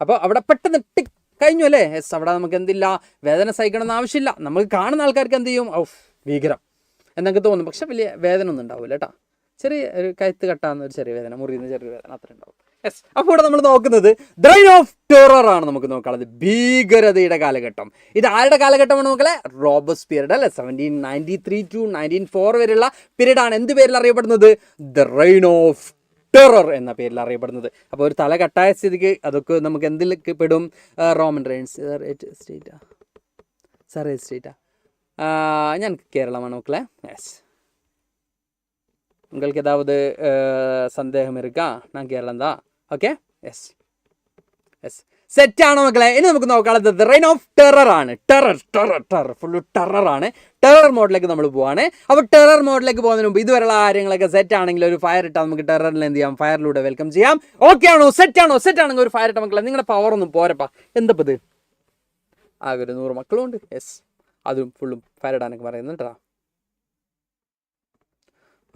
Speaker 1: അപ്പോൾ അവിടെ പെട്ടെന്ന് ടിക് കഴിഞ്ഞു അല്ലേ? അവിടെ നമുക്ക് എന്തില്ല, വേദന സഹിക്കണമെന്ന് ആവശ്യമില്ല. നമുക്ക് കാണുന്ന ആൾക്കാർക്ക് എന്ത് ചെയ്യും? ഭീകരം എന്നൊക്കെ തോന്നും. പക്ഷെ വലിയ വേദന ഒന്നും ഉണ്ടാവില്ല കേട്ടോ. ചെറിയ ഒരു കഴുത്ത് കട്ടാവുന്ന ഒരു ചെറിയ വേദന, മുറിയുന്ന ചെറിയ വേദന അത്ര ഉണ്ടാവും. അപ്പോൾ ഇവിടെ നമ്മൾ നോക്കുന്നത് ദ റെയിൻ ഓഫ് ടെറർ ആണ് നമുക്ക് നോക്കാനുള്ളത്. ഭീകരതയുടെ കാലഘട്ടം. ഇത് ആരുടെ കാലഘട്ടമാണ് നോക്കലേ? റോബസ്പിയറുടെ അല്ലേ? 1793 to 1904 വരെയുള്ള പീരീഡ് ആണ് എന്ത് പേരിൽ അറിയപ്പെടുന്നത്? ദ റെയിൻ ഓഫ് ടെറർ എന്ന പേരിൽ അറിയപ്പെടുന്നത്. അപ്പോൾ ഒരു തല കട്ടായ സ്ഥിതിക്ക് അതൊക്കെ നമുക്ക് എന്തിലേക്ക് പെടും? റോമൻ റെയിൻസ് സ്റ്റേറ്റാ ഞാൻ കേരളമാണ് നോക്കലേ. உங்களுக்கு ஏதாவது சந்தேகம் இருக்கா? நான் கேரளம் தான். ஓகே, எஸ் സെറ്റാണോ മക്കളെ? ഇനി നമുക്ക് നോക്കാനുള്ളത് ദ റെയിൻ ഓഫ് ടെറർ ആണ്. ടെറർ ഫുള്ള് ടെററാണ്. ടെറർ മോഡിലേക്ക് നമ്മൾ പോവാണ്. അപ്പോൾ ടെറർ മോഡിലേക്ക് പോകുന്നതിന് മുമ്പ് ഇതുവരെയുള്ള കാര്യങ്ങളൊക്കെ സെറ്റ് ആണെങ്കിൽ ഒരു ഫയർ ഇട്ടാൽ നമുക്ക് ടെററിൽ എന്ത് ചെയ്യാം? ഫയറിലൂടെ വെൽക്കം ചെയ്യാം. ഓക്കെ ആണോ? സെറ്റ് ആണെങ്കിൽ ഒരു ഫയർ ഇട്ട മക്കളെ. നിങ്ങളുടെ പവർ ഒന്നും പോരപ്പാ. എന്തപ്പോൾ ഇത് ആകെ ഒരു 100 മക്കളും ഉണ്ട്. യെസ്, അതും ഫുള്ളും ഫയർ ഇടാനൊക്കെ പറയുന്നുണ്ട് കേട്ടോ.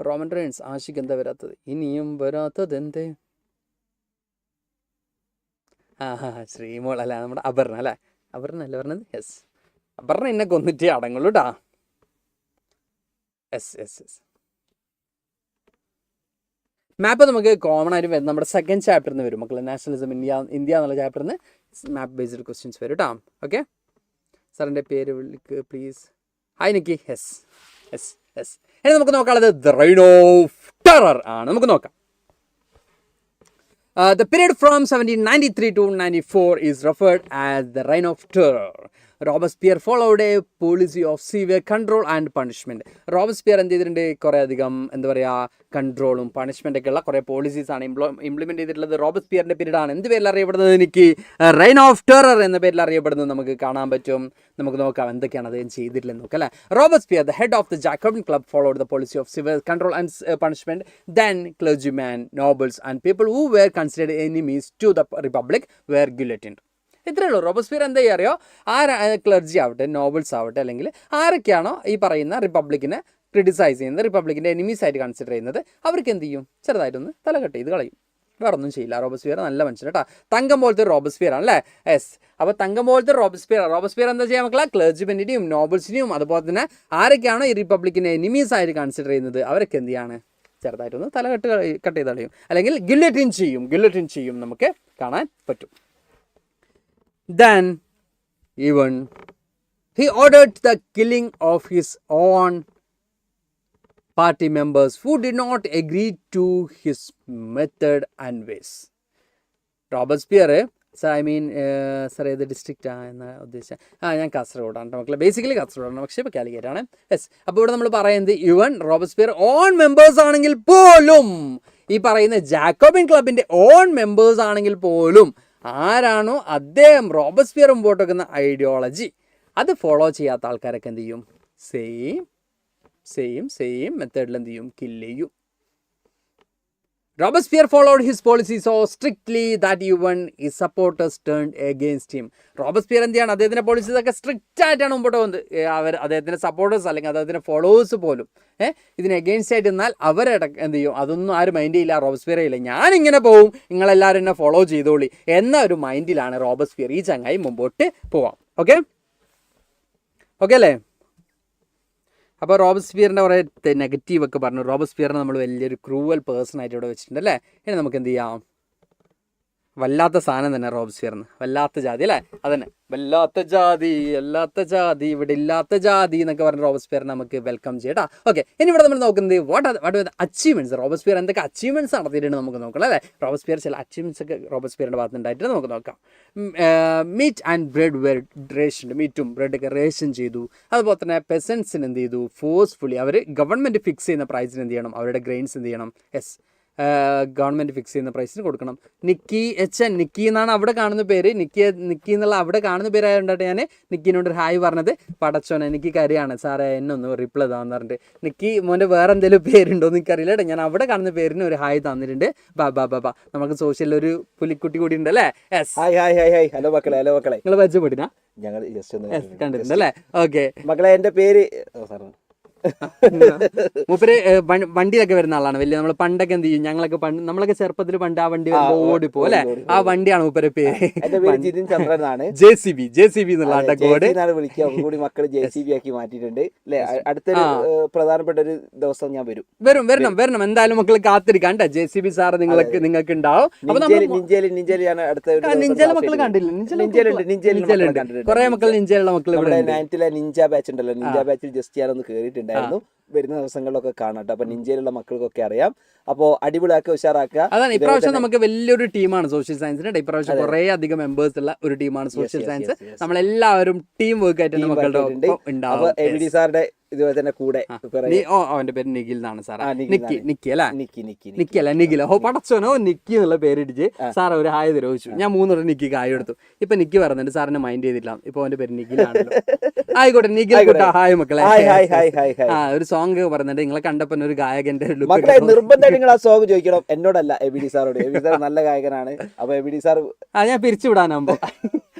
Speaker 1: റോമൻ റെയിൻസ് ആഷിക്ക് എന്താ വരാത്തത്? ഇനിയും വരാത്തത് എന്തേ? ശ്രീമോൾ അല്ല, നമ്മുടെ അപർണ അല്ലേ? അപർണ അല്ലേ പറഞ്ഞത്? യെസ്, അപർണ എന്നെ കൊന്നിട്ടേ അടങ്ങുള്ളൂ കേട്ടാ. യെസ്. മാപ്പ് നമുക്ക് കോമൺ ആയിട്ട് വരും. നമ്മുടെ സെക്കൻഡ് ചാപ്റ്ററിൽ നിന്ന് വരും മക്കളെ. നാഷണലിസം ഇന്ത്യ എന്നുള്ള ചാപ്റ്ററിൽ നിന്ന് മാപ്പ് ബേസ്ഡ് ക്വസ്റ്റ്യൻസ് വരും കേട്ടോ. ഓക്കെ, സാറിൻ്റെ പേര് വിളിക്ക് പ്ലീസ്. ഹായ് നിക്കി. യെസ്. ഇനി നമുക്ക് നോക്കാനുള്ളത് ദ റെയിൻ ഓഫ് ടെറർ ആണ്. നമുക്ക് നോക്കാം. The period from 1793 to 94 is referred as the Reign of Terror. Robespierre followed a policy of severe control and punishment. Robespierre എന്ത് ചെയ്തിട്ടുണ്ട്? കുറേ അധികം എന്താ പറയുക, കൺട്രോളും പണിഷ്മെൻ്റ് ഒക്കെ ഉള്ള കുറേ പോളിസീസാണ് ഇംപ്ലിമെൻറ്റ് ചെയ്തിട്ടുള്ളത്. റോബസ്പിയറിൻ്റെ പീരീഡാണ് എന്ത് പേരിൽ അറിയപ്പെടുന്നത്? എനിക്ക് റെയിൻ ഓഫ് ടെറർ എന്ന പേരിൽ അറിയപ്പെടുന്നത് നമുക്ക് കാണാൻ പറ്റും. നമുക്ക് നോക്കാം എന്തൊക്കെയാണ് അദ്ദേഹം ചെയ്തിട്ടില്ലെന്ന് നോക്കാം അല്ലേ. Robespierre, the head of the Jacobin club, followed the policy of severe control and punishment. Then clergymen, nobles and people who were considered enemies to the republic were guillotined. ഇത്രയേ ഉള്ളൂ. റോബസ്പിയർ എന്താ അറിയോ? ക്ലർജി ആവട്ടെ, nobles ആവട്ടെ, അല്ലെങ്കിൽ ആരൊക്കെയാണോ ഈ പറയുന്ന റിപ്പബ്ലിക്കിനെ criticise ചെയ്യുന്നത്, റിപ്പബ്ലിക്കിൻ്റെ എനിമീസ് ആയിട്ട് കൺസിഡർ ചെയ്യുന്നത്, അവർക്ക് എന്ത് ചെയ്യും? ചെറുതായിട്ടൊന്ന് തലകെട്ട് ചെയ്ത് കളയും. വേറെ ഒന്നും ചെയ്യില്ല. റോബസ്പിയർ നല്ല മനുഷ്യൻ കേട്ടോ. തങ്കം പോലത്തെ റോബസ്പിയർ ആണ് അല്ലേ? യെസ്. അപ്പോൾ തങ്കം പോലത്തെ റോബസ്പിയർ എന്താ ചെയ്യാൻ മക്കളെ? ക്ലർജിമെൻറ്റിനെയും നോബിൾസിനെയും അതുപോലെ തന്നെ ആരൊക്കെയാണോ ഈ റിപ്പബ്ലിക്കിനെ എനിമീസ് ആയിട്ട് കൺസിഡർ ചെയ്യുന്നത്, അവരൊക്കെ എന്ത് ചെയ്യാണ്? ചെറുതായിട്ടൊന്ന് തലകെട്ട് കട്ട് ചെയ്ത് കളയും, അല്ലെങ്കിൽ ഗില്ലറ്റിൻ ചെയ്യും നമുക്ക് കാണാൻ പറ്റും. Then even he ordered the killing of his own party members who did not agree to his method and ways. Robespierre sir ഏത് ഡിസ്ട്രിക്റ്റാണ് എന്ന് ഉദ്ദേശിച്ചത്? ഞാൻ കാസർഗോഡാണ് മക്കളെ. ബേസിക്കലി കാസർഗോഡാണ്, പക്ഷേ ഇപ്പോൾ കാലിക്കറ്റ് ആണ്. യെസ്. അപ്പോൾ ഇവിടെ നമ്മൾ പറയുന്നത് ഈവൻ റോബസ്പിയർ ഓൺ മെമ്പേഴ്സ് ആണെങ്കിൽ പോലും, ഈ പറയുന്ന ജാക്കോബിൻ ക്ലബിൻ്റെ ഓൺ മെമ്പേഴ്സ് ആണെങ്കിൽ പോലും, ആരാണോ അദ്ദേഹം റോബസ്പിയർ മുമ്പോട്ട് വെക്കുന്ന ഐഡിയോളജി അത് ഫോളോ ചെയ്യാത്ത ആൾക്കാരൊക്കെ എന്ത് ചെയ്യും? സെയിം മെത്തേഡിൽ എന്ത് ചെയ്യും? കില്ല് ചെയ്യും. Robespierre followed his policy so strictly that even his supporters turned against him. Robespierre എന്ത് ചെയ്യണം? അദ്ദേഹത്തിൻ്റെ പോളിസീസ് ഒക്കെ സ്ട്രിക്റ്റ് ആയിട്ടാണ് മുമ്പോട്ട് പോകുന്നത്. അദ്ദേഹത്തിൻ്റെ സപ്പോർട്ടേഴ്സ് അല്ലെങ്കിൽ അദ്ദേഹത്തിൻ്റെ ഫോളോവേഴ്സ് പോലും ഇതിന് എഗെയിൻസ്റ്റ് ആയിട്ട് എന്നാൽ എന്ത് ചെയ്യും? അതൊന്നും ആരും മൈൻഡ് ചെയ്യില്ല. റോബസ്പിയർ ഇല്ല, ഞാനിങ്ങനെ പോവും, നിങ്ങളെല്ലാവരും എന്നെ ഫോളോ ചെയ്തോളി എന്ന ഒരു മൈൻഡിലാണ് റോബസ്പിയർ ഈ ചങ്ങായി മുമ്പോട്ട് പോവാം. ഓക്കെ അല്ലേ? അപ്പോൾ റോബസ്പിയറിൻ്റെ കുറേ നെഗറ്റീവ് ഒക്കെ പറഞ്ഞു. റോബസ്പിയറിനെ നമ്മൾ വലിയൊരു ക്രൂവൽ പേഴ്സൺ ആയിട്ട് ഇവിടെ വെച്ചിട്ടുണ്ട് അല്ലേ. ഇനി നമുക്ക് എന്ത് ചെയ്യാം? വല്ലാത്ത സാധനം തന്നെ റോബസ്പിയറിന്, വല്ലാത്ത ജാതി അല്ലേ? അതന്നെ, വല്ലാത്ത ജാതി ഇവിടെ ഇല്ലാത്ത ജാതി എന്നൊക്കെ പറഞ്ഞ റോബസ്പിയറിനെ നമുക്ക് വെൽക്കം ചെയ്യട്ടാ. ഓക്കെ, ഇനി ഇവിടെ നമ്മൾ നോക്കുന്നത് വാട്ട് അച്ചീവ്മെൻറ്റ്സ്. റോബസ്പിയർ എന്തൊക്കെ അച്ചീവ്മെൻറ്റ്സ് നടത്തിയിട്ടുണ്ട് നമുക്ക് നോക്കണം അല്ലേ. റോബസ്പിയർ ചില അച്ചീവ്മെൻറ്റ്സ് ഒക്കെ റോബസ്പിയറിൻ്റെ ഭാഗത്ത് ഉണ്ടായിട്ട് നമുക്ക് നോക്കാം. Meat and bread were ration, മീറ്റും ബ്രെഡൊക്കെ റേഷൻ ചെയ്തു. അതുപോലെ തന്നെ പെസൻസിന് എന്ത് ചെയ്തു? ഫോഴ്സ്ഫുള്ളി അവർ ഗവൺമെൻറ് ഫിക്സ് ചെയ്യുന്ന പ്രൈസിന് എന്ത് ചെയ്യണം? അവരുടെ ഗ്രെയിൻസ് എന്ത് ചെയ്യണം? ഗവൺമെൻറ് ഫിക്സ് ചെയ്യുന്ന പ്രൈസിന് കൊടുക്കണം. നിക്കി എന്നാണ് അവിടെ കാണുന്ന പേര്. നിക്കി എന്നുള്ള അവിടെ കാണുന്ന പേരായതുകൊണ്ടാണ് ഞാൻ നിക്കിനോട് ഒരു ഹായ് പറഞ്ഞത്. പടച്ചോനെ, എനിക്ക് കാര്യമാണ് സാറേ, എന്നൊന്ന് റിപ്ലൈ തന്നു പറഞ്ഞിട്ട്. നിക്കി മോൻ്റെ വേറെ എന്തെങ്കിലും പേരുണ്ടോ എന്ന് എനിക്കറിയില്ല കേട്ടോ. ഞാൻ അവിടെ കാണുന്ന പേരിന് ഒരു ഹായ് തന്നിട്ടുണ്ട്. ബാ നമുക്ക് സോഷ്യലിൽ ഒരു പുലിക്കുട്ടി കൂടി ഉണ്ട് അല്ലേ?
Speaker 2: ഹലോ മക്കളെ.
Speaker 1: നിങ്ങൾ പരിചയപ്പെട്ടിനാ?
Speaker 2: ഞങ്ങൾ
Speaker 1: കണ്ടിട്ടുണ്ട് അല്ലേ? ഓക്കെ
Speaker 2: മക്കളെ, എൻ്റെ പേര്
Speaker 1: മൂപ്പര് വണ്ടിയിലൊക്കെ വരുന്ന ആളാണ്. വലിയ നമ്മൾ പണ്ടൊക്കെ എന്ത് ചെയ്യും? നമ്മളൊക്കെ ചെറുപ്പത്തിൽ പണ്ട് ആ വണ്ടി ഓടിപ്പോ അല്ലെ, ആ വണ്ടിയാണ് മൂപ്പര് പേര്. JCB എന്നുള്ള കോഡ്
Speaker 2: കൂടി മക്കള് JCB ആക്കി മാറ്റിയിട്ടുണ്ട് അല്ലെ. അടുത്തൊരു പ്രധാനപ്പെട്ട ഒരു ദിവസം ഞാൻ
Speaker 1: വരണം. എന്തായാലും മക്കൾ കാത്തിരിക്കാം കേട്ടോ. JCB സാറ് നിങ്ങൾക്ക് ഉണ്ടാവും. നിഞ്ചേല മക്കൾ കണ്ടില്ല? കുറെ മക്കൾ നിഞ്ചയിലുള്ള മക്കൾ
Speaker 2: ഇവിടെ 9th നിഞ്ച ബാച്ച് ഉണ്ടല്ലോ, നിഞ്ച ബാച്ചിൽ ജസ്റ്റ് ഞാനൊന്ന് കേറിയിട്ടുണ്ട്. വരുന്ന ദിവസങ്ങളിലൊക്കെ കാണാം കേട്ടോ. അപ്പൊ നിഞ്ചയിലുള്ള മക്കൾക്കൊക്കെ അറിയാം. അപ്പോൾ അടിപൊളിയാക്കുക, ഉഷാറാക്കുക.
Speaker 1: അതാണ് ഇപ്രാവശ്യം നമുക്ക് വലിയൊരു ടീമാണ് സോഷ്യൽ സയൻസിന്റെ. ഇപ്രാവശ്യം കുറേ അധികം മെമ്പേഴ്സ് ഉള്ള ഒരു ടീമാണ് സോഷ്യൽ സയൻസ്. നമ്മളെല്ലാവരും ടീം വർക്ക് ആയിട്ട് മക്കളുടെ
Speaker 2: അപ്പൊ എബിഡി സാറിന്റെ ഇതുപോലെ തന്നെ കൂടെ
Speaker 1: അവന്റെ പേര് നിഖിൽ എന്നാണ് സാർ. നിക്കി അല്ലേ? നിക്കി അല്ല നിഖിൽ. ഓ പടച്ചോനോ നിക്കി എന്നുള്ള പേരിടിച്ച് സാർ ഒരു ഹായ് തരോച്ചു. ഞാൻ 3 നിക്കി ഹായ് എടുത്തു. ഇപ്പൊ നിക്കി പറയുന്നുണ്ട് സാറിന് മൈൻഡ് ചെയ്തില്ല. ഇപ്പൊ അവന്റെ പേര് നിഖിലാണല്ലോ. ആയിക്കോട്ടെ നിഖിൽ ഹായ് മക്കളെ. ഒരു സോങ് പറയുന്നുണ്ട്. നിങ്ങളെ കണ്ടപ്പോ ഒരു ഗായകന്റെ
Speaker 2: നിർബന്ധം നിങ്ങൾ ആ സോങ് ചോദിക്കണം എന്നോടല്ല, എബിഡി സാറോട്. എബിഡി സാർ നല്ല ഗായകനാണ്. അപ്പൊ എബിഡി സാർ
Speaker 1: ഞാൻ പിരിച്ചുവിടാനാകുമ്പോ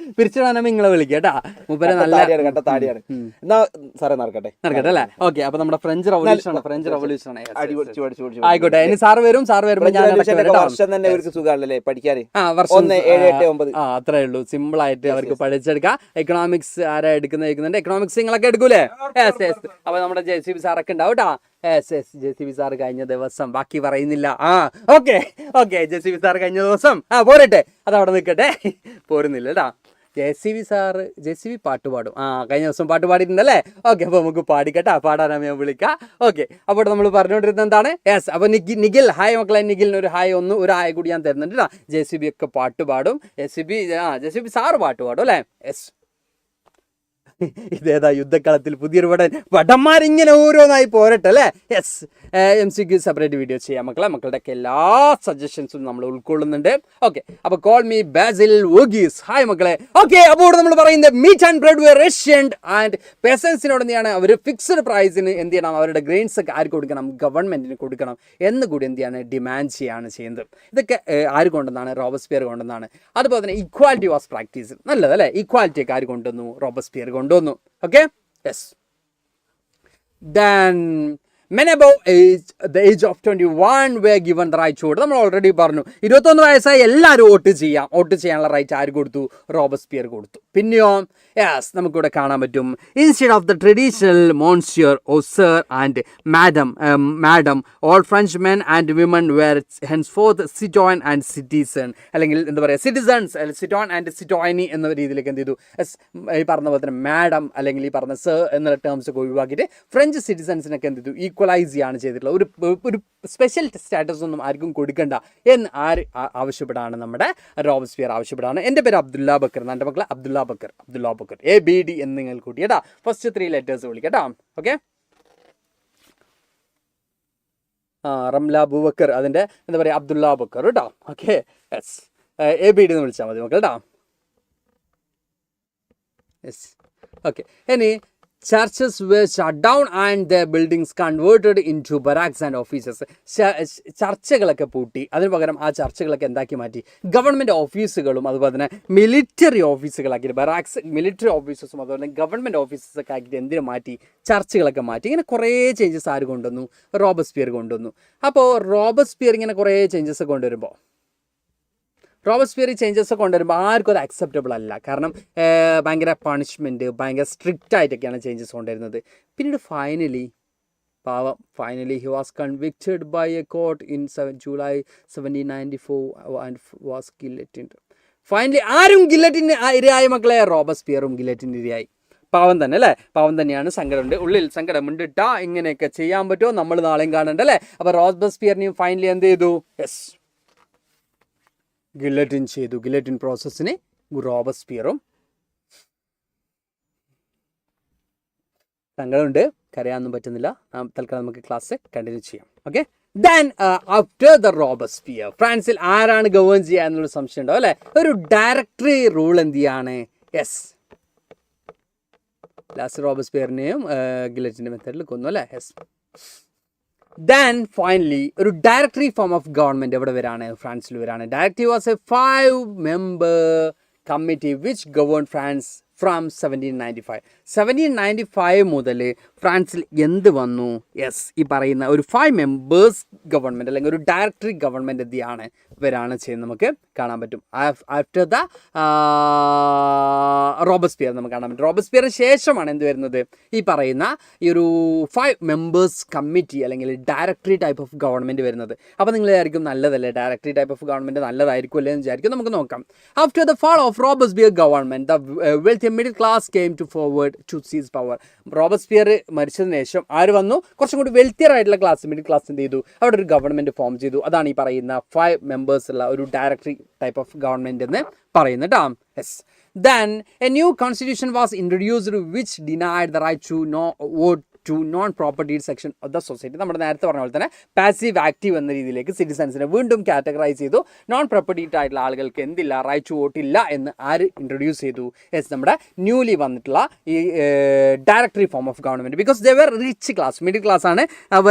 Speaker 1: നിങ്ങളെ വിളിക്കട്ടാ. മൂപ്പരെ നല്ല
Speaker 2: താടിയാണ്. എന്നാ സാറേ നടക്കട്ടെ
Speaker 1: അല്ലേ? ഓക്കെ. അപ്പൊ നമ്മുടെ ഫ്രഞ്ച് റവല്യൂഷൻ ആയിക്കോട്ടെ. ഇനി സാർ വരും. സാർ വരുമ്പോ
Speaker 2: വർഷം തന്നെ അവർക്ക് സുഖമാണല്ലേ പഠിക്കാൻ?
Speaker 1: അത്രേ ഉള്ളൂ. സിമ്പിൾ ആയിട്ട് അവർക്ക് പഠിച്ചെടുക്കാം. എക്കണോമിക്സ് ആരാ എടുക്കുന്നുണ്ട്? എക്കണോമിക്സ് നിങ്ങളൊക്കെ എടുക്കൂലേ? അപ്പൊ നമ്മുടെ JCB സാറൊക്കെ ഉണ്ടാവും കേട്ടാ. JCB സാർ കഴിഞ്ഞ ദിവസം, ബാക്കി പറയുന്നില്ല. ഓക്കെ JCB സാർ കഴിഞ്ഞ ദിവസം പോരട്ടെ, അതവിടെ നിൽക്കട്ടെ. പോരുന്നില്ല കേട്ടാ. JCB പാട്ട് പാടും. കഴിഞ്ഞ ദിവസം പാട്ട് പാടിയിട്ടുണ്ടല്ലേ? ഓക്കെ. അപ്പൊ നമുക്ക് പാടിക്കട്ടാ. പാടാനാ ഞാൻ വിളിക്കാം. ഓക്കെ. അപ്പോൾ നമ്മൾ പറഞ്ഞുകൊണ്ടിരുന്നത് എന്താണ്? അപ്പൊ നിഖിൽ ഹായ് മക്കളെ. നിഖിലിന് ഒരു ഹായ് ഒരു ഹായ് കൂടി ഞാൻ തരുന്നുണ്ട് കേട്ടോ. JCB ഒക്കെ പാട്ട് പാടും. JCB സാറ് പാട്ട് പാടും അല്ലേ? ഇതേതാ യുദ്ധക്കളത്തിൽ പുതിയൊരു വടന്മാരിങ്ങനെ ഓരോന്നായി പോരട്ടെ അല്ലേ? MCQ സെപ്പറേറ്റ് വീഡിയോ ചെയ്യാം മക്കളെ. മക്കളുടെ എല്ലാ സജഷൻസും നമ്മൾ ഉൾക്കൊള്ളുന്നുണ്ട്. ഓക്കെ. അപ്പൊ കോൾ മീ ബാസിൽ വോഗീസ്. ഹായ് മക്കളെ. ഓക്കെ. അപ്പോൾ നമ്മൾ പറയുന്നത് meat and bread were rationed and പേഴ്സൺസിനോട് എന്ത് ചെയ്യണം? അവർ ഫിക്സ്ഡ് പ്രൈസിന് എന്ത് ചെയ്യണം? അവരുടെ ഗ്രെയിൻസ് ഒക്കെ ആർക്ക് കൊടുക്കണം? ഗവൺമെന്റിന് കൊടുക്കണം എന്ന് കൂടി എന്ത് ചെയ്യാണ്? ഡിമാൻഡ് ചെയ്യാണ് ചെയ്യുന്നത്. ഇതൊക്കെ ആര് കൊണ്ടെന്നാണ്? റോബസ്പിയർ കൊണ്ടെന്നാണ്. അതുപോലെ തന്നെ ഇക്വാലിറ്റി വാസ് പ്രാക്ടീസ്. നല്ലതല്ലേ? ഇക്വാലിറ്റി ഒക്കെ ആര് കൊണ്ടുവന്നു? റോബസ്പിയർ കൊണ്ടുവന്നു. Okay. Then men above the age of 21 were given the right to vote. നമ്മൾ ഓൾറെഡി പറഞ്ഞു. 21 വയസ്സായി എല്ലാവരും വോട്ട് ചെയ്യാനുള്ള റൈറ്റ് ആര് കൊടുത്തു? റോബസ്പിയർ കൊടുത്തു. പിന്നെയോ നമുക്കിവിടെ കാണാൻ പറ്റും. Instead of the traditional monsieur ഓ sir and madam all French men and women were henceforth citoyen and citizen, അല്ലെങ്കിൽ എന്താ പറയുക സിറ്റിസൺസ്, സിറ്റോൺ ആൻഡ് സിറ്റോയിനി എന്ന രീതിയിലേക്ക് എന്ത് ചെയ്തു? ഈ പറഞ്ഞ പോലെ തന്നെ മാഡം അല്ലെങ്കിൽ ഈ പറഞ്ഞ സർ എന്നുള്ള ടേംസ് ഒക്കെ ഒഴിവാക്കിയിട്ട് ഫ്രഞ്ച് സിറ്റിസൺസിനൊക്കെ എന്ത് ചെയ്തു? ഈക്വലൈസ് ചെയ്യാണ് ചെയ്തിട്ടുള്ളത്. ഒരു സ്പെഷ്യൽ സ്റ്റാറ്റസ് ഒന്നും ആർക്കും കൊടുക്കണ്ട എന്ന് ആവശ്യപ്പെടാണ് നമ്മുടെ റോബസ്പിയർ ആവശ്യപ്പെടാണ്. എൻ്റെ പേര് അബ്ദുല്ല ബക്കർ. എൻ്റെ മക്കളെ അബ്ദുല്ല ബക്കർ ABD എന്ന് നിങ്ങൾ കൂട്ടി കേട്ടാ. ഫസ്റ്റ് 3 ലെറ്റേഴ്സ് വിളിക്കട്ടാ. ഓക്കെ. റംല അബൂബക്കർ, അതിൻ്റെ എന്താ പറയുക അബ്ദുല്ല ബക്കർ കേട്ടോ. ഓക്കെ. ABD എന്ന് വിളിച്ചാൽ മതി മക്കൾ കേട്ടോ. ഓക്കെ. ഇനി churches were shut down and their buildings converted into barracks and offices. ചർച്ചകളൊക്കെ പൂട്ടി. അതിന് പകരം ആ ചർച്ചകളൊക്കെ എന്താക്കി മാറ്റി? ഗവൺമെൻറ് ഓഫീസുകളും അതുപോലെ തന്നെ മിലിറ്ററി ഓഫീസുകളാക്കി. ബറാക്സ് മിലിറ്ററി ഓഫീസസും അതുപോലെ തന്നെ ഗവൺമെൻറ് ഓഫീസസൊക്കെ ആക്കിയിട്ട് എന്തിനു മാറ്റി? ചർച്ചകളൊക്കെ മാറ്റി. ഇങ്ങനെ കുറേ ചേഞ്ചസ് ആര് കൊണ്ടുവന്നു? റോബസ്പിയർ കൊണ്ടുവന്നു. അപ്പോൾ റോബസ്പിയർ ഇങ്ങനെ കുറേ ചേഞ്ചസ് കൊണ്ടുവരുമ്പോൾ റോബസ്പിയർ ചേഞ്ചസ് കൊണ്ടുവരുമ്പോൾ ആർക്കും അത് അക്സെപ്റ്റബിൾ അല്ല. കാരണം ഭയങ്കര പണിഷ്മെൻറ്റ്, ഭയങ്കര സ്ട്രിക്റ്റ് ആയിട്ടൊക്കെയാണ് ചേഞ്ചസ് കൊണ്ടുവരുന്നത്. പിന്നീട് finally he was convicted by a court in July 1794 and was guillotined. Finally ആരും ഗില്ലറ്റിന് ഇരയായ മക്കളെ? റോബസ്പിയറും ഗില്ലറ്റിന് ഇരയായി. പാവം തന്നെ അല്ലേ? പാവം തന്നെയാണ്. സങ്കടമുണ്ട്, ഉള്ളിൽ സങ്കടമുണ്ട്. ഇങ്ങനെയൊക്കെ ചെയ്യാൻ പറ്റുമോ? നമ്മൾ നാളെയും കാണണ്ടല്ലേ? അപ്പോൾ റോബസ്പിയറിനെയും ഫൈനലി എന്ത് ചെയ്തു? ഗില്ലറ്റിൻ ചെയ്തു. ഗില്ലറ്റിൻ പ്രോസസ്സിന് റോബസ്പിയറും. സങ്കടമുണ്ട്, കരയാനൊന്നും പറ്റുന്നില്ല. തൽക്കാലം നമുക്ക് ക്ലാസ് കണ്ടിന്യൂ ചെയ്യാം. Okay. Then after the Robespierre ഫ്രാൻസിൽ ആരാണ് ഗവേൺ ചെയ്യുക എന്നുള്ള സംശയം ഉണ്ടാവും അല്ലേ? ഒരു ഡയറക്ടറി റൂൾ എന്ത് ചെയ്യാണ്? ലാസ്റ്റ് റോബസ്പിയറിനെയും ഗില്ലറ്റിൻ്റെ മെത്തേഡിൽ കൊന്നു അല്ലേ? Then finally ഒരു ഡയറക്ടറി ഫോം ഓഫ് ഗവൺമെൻറ് എവിടെ വരാണ്? ഫ്രാൻസിൽ വരാണ്. Directory was A 5-member committee which governed France from 1795. 1795 മുതൽ ഫ്രാൻസിൽ എന്ത് വന്നു? ഈ പറയുന്ന ഒരു 5 members ഗവൺമെൻറ് അല്ലെങ്കിൽ ഒരു ഡയറക്ടറി ഗവൺമെൻറ് എന്തിയാണ് വരാണ് ചെയ്യുന്നത് നമുക്ക് കാണാൻ പറ്റും. ആഫ്റ്റർ ദ റോബസ്പിയർ നമുക്ക് കാണാൻ പറ്റും. റോബസ്പിയറിന് ശേഷമാണ് എന്ത് വരുന്നത്? ഈ പറയുന്ന ഈ ഒരു 5 members കമ്മിറ്റി അല്ലെങ്കിൽ ഡയറക്ടറി ടൈപ്പ് ഓഫ് ഗവൺമെൻറ് വരുന്നത്. അപ്പോൾ നിങ്ങൾ വിചാരിക്കും നല്ലതല്ലേ, ഡയറക്ടറി ടൈപ്പ് ഓഫ് ഗവൺമെൻറ് നല്ലതായിരിക്കും അല്ലേ എന്ന് വിചാരിക്കും. നമുക്ക് നോക്കാം. After the fall of Robespierre government the wealthy middle class came to forward wanted to seize power. Robespierre മരിച്ചതിന് ശേഷം ആര് വന്നു? കുറച്ചും കൂടി വെൽത്തിയർ ആയിട്ടുള്ള ക്ലാസ്, മിഡിൽ ക്ലാസ് എന്ത് ചെയ്തു? അവിടെ ഒരു ഗവൺമെൻറ് ഫോം ചെയ്തു. അതാണ് ഈ പറയുന്ന 5 members ഉള്ള ഒരു ഡയറക്ടറി ടൈപ്പ് ഓഫ് ഗവൺമെൻറ് എന്ന് പറയുന്നത് കേട്ടോ. Yes. Then a new constitution was introduced which denied the right to vote to non-property section of the society. നമ്മുടെ നേരത്തെ പറഞ്ഞ പോലെ തന്നെ പാസീവ് ആക്റ്റീവ് എന്ന രീതിയിലേക്ക് സിറ്റിസൺസിനെ വീണ്ടും കാറ്റഗറൈസ് ചെയ്തു. നോൺ പ്രോപ്പർട്ടീഡ് ആയിട്ടുള്ള ആളുകൾക്ക് എന്തില്ല, റൈറ്റ് ടു വോട്ട് ഇല്ല എന്ന് ആര് ഇൻട്രൊഡ്യൂസ് ചെയ്തു? യെസ്, നമ്മുടെ ന്യൂലി വന്നിട്ടുള്ള ഈ directory form of government. Because they were rich class, middle class ആണ്.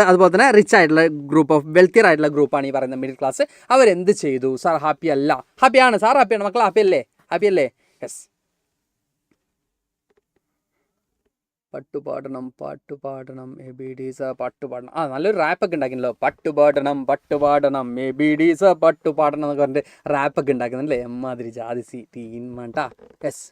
Speaker 1: അതുപോലെ തന്നെ റിച്ച് ആയിട്ടുള്ള ഗ്രൂപ്പ് ഓഫ് വെൽത്തിയർ ആയിട്ടുള്ള ഗ്രൂപ്പാണ് ഈ പറയുന്ന മിഡിൽ ക്ലാസ്. അവരെന്ത് ചെയ്തു? സാർ ഹാപ്പി അല്ല. ഹാപ്പിയാണ് സാർ, ഹാപ്പിയാണ് മക്കൾ, ഹാപ്പി അല്ലേ? ഹാപ്പി അല്ലേ? യെസ്. പാട്ടുപാടണം ABDs പാട്ടുപാടണം. നല്ലൊരു റാപ്പൊക്കെ ഉണ്ടാക്കിയല്ലോ. പാട്ടുപാടണം ABDs പാട്ടുപാടണം എന്നൊക്കെ പറഞ്ഞിട്ട് റാപ്പൊക്കെ ഉണ്ടാക്കുന്നുണ്ടല്ലേ. എമ്മാതിരി ജാതി ടീൻ വേണ്ട. യെസ്,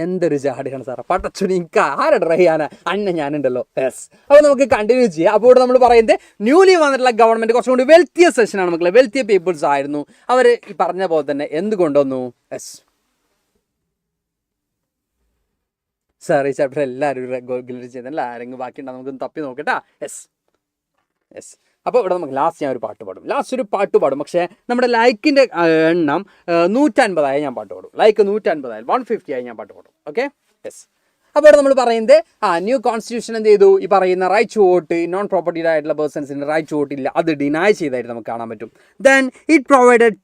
Speaker 1: എന്തൊരു ജാടിയാണ് സാറേ. പട്ടച്ചുനി ആരുടെ റഹിയാന അന്ന ഞാനുണ്ടല്ലോ. യെസ്, അപ്പോൾ നമുക്ക് കണ്ടിന്യൂ ചെയ്യാം. അപ്പോൾ ഇവിടെ നമ്മൾ പറയുന്നത് ന്യൂലി വന്നിട്ടുള്ള ഗവൺമെൻറ് കുറച്ചും കൂടി വെൽത്തിയ സെഷനാണ് മക്കളെ. വെൽത്തിയ പീപ്പിൾസ് ആയിരുന്നു അവർ. ഈ പറഞ്ഞ പോലെ തന്നെ എന്ത് കൊണ്ടുവന്നു? യെസ് സാർ, ഈ ചാപ്റ്റർ എല്ലാവരും ഗൂഗിളിൽ ചെയ്യുന്നില്ല. ആരെങ്കിലും ബാക്കിയുണ്ടാകും, നമുക്കൊന്ന് തപ്പി നോക്കട്ടാ. യെസ്. അപ്പോൾ ഇവിടെ നമുക്ക് ലാസ്റ്റ് ഞാൻ ഒരു പാട്ട് പാടും. ലാസ്റ്റ് ഒരു പാട്ട് പാടും. പക്ഷേ നമ്മുടെ ലൈക്കിൻ്റെ എണ്ണം 150 ഞാൻ പാട്ട് പാടും. ലൈക്ക് 150 150 ഞാൻ പാട്ട് പാടും. ഓക്കെ. യെസ്. അപ്പോൾ ഇവിടെ നമ്മൾ പറയുന്നത് ന്യൂ കോൺസ്റ്റിറ്റ്യൂഷൻ എന്ത് ചെയ്തു? ഈ പറയുന്ന റൈറ്റ് ടു വോട്ട്, നോൺ പ്രോപ്പർട്ടീഡ് ആയിട്ടുള്ള പേഴ്സൺസിന് റൈറ്റ് ടു വോട്ട് ഇല്ല, അത് ഡിനൈ ചെയ്തായിട്ട് നമുക്ക് കാണാൻ പറ്റും. Then it provided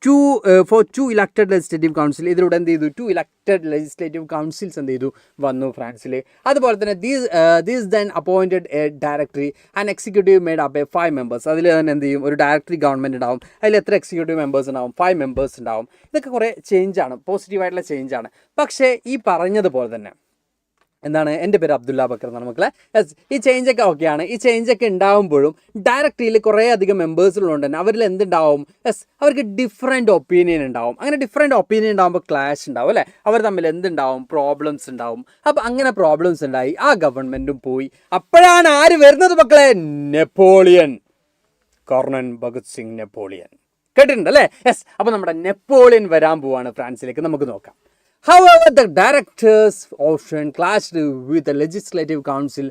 Speaker 1: four 2 elected legislative council. ഇതിലൂടെ എന്ത് ചെയ്തു? 2 ഇലക്റ്റഡ് ലെജിസ്ലേറ്റീവ് കൗൺസിൽസ് എന്ത് ചെയ്തു? വന്നു ഫ്രാൻസിൽ. അതുപോലെ തന്നെ these then appointed A directory and executive made up 5 members. അതിൽ തന്നെ എന്ത് ചെയ്യും? ഒരു ഡയറക്ടറി ഗവൺമെൻറ് ഉണ്ടാവും. അതിൽ എത്ര എക്സിക്യൂട്ടീവ് മെമ്പേഴ്സ് ഉണ്ടാവും? 5 members ഉണ്ടാവും. ഇതൊക്കെ കുറേ ചേഞ്ചാണ്, പോസിറ്റീവായിട്ടുള്ള ചേഞ്ചാണ്. പക്ഷേ ഈ പറഞ്ഞതുപോലെ തന്നെ എന്താണ്, എൻ്റെ പേര് അബ്ദുല്ല ബക്കർ എന്നാണ് മക്കളെ. യെസ്, ഈ ചേഞ്ചൊക്കെ ഓക്കെയാണ്. ഈ ചേഞ്ചൊക്കെ ഉണ്ടാകുമ്പോഴും ഡയറക്ടറിയിൽ കുറേ അധികം മെമ്പേഴ്സുള്ളതുകൊണ്ട് തന്നെ അവരിൽ എന്തുണ്ടാവും? യെസ്, അവർക്ക് ഡിഫറെൻറ്റ് ഒപ്പീനിയൻ ഉണ്ടാവും. അങ്ങനെ ഡിഫറെൻറ്റ് ഒപ്പീനിയൻ ഉണ്ടാകുമ്പോൾ ക്ലാഷ് ഉണ്ടാവും അല്ലേ? അവർ തമ്മിൽ എന്തുണ്ടാവും? പ്രോബ്ലംസ് ഉണ്ടാവും. അപ്പോൾ അങ്ങനെ പ്രോബ്ലംസ് ഉണ്ടായി, ആ ഗവൺമെൻറ്റും പോയി. അപ്പോഴാണ് ആര് വരുന്നത് മക്കളെ? നെപ്പോളിയൻ. കർണൻ ഭഗത് സിംഗ് നെപ്പോളിയൻ കേട്ടിട്ടുണ്ട് അല്ലേ? യെസ്. അപ്പോൾ നമ്മുടെ നെപ്പോളിയൻ വരാൻ പോവാണ് ഫ്രാൻസിലേക്ക്. നമുക്ക് നോക്കാം. However, the directors option clashed with the legislative council,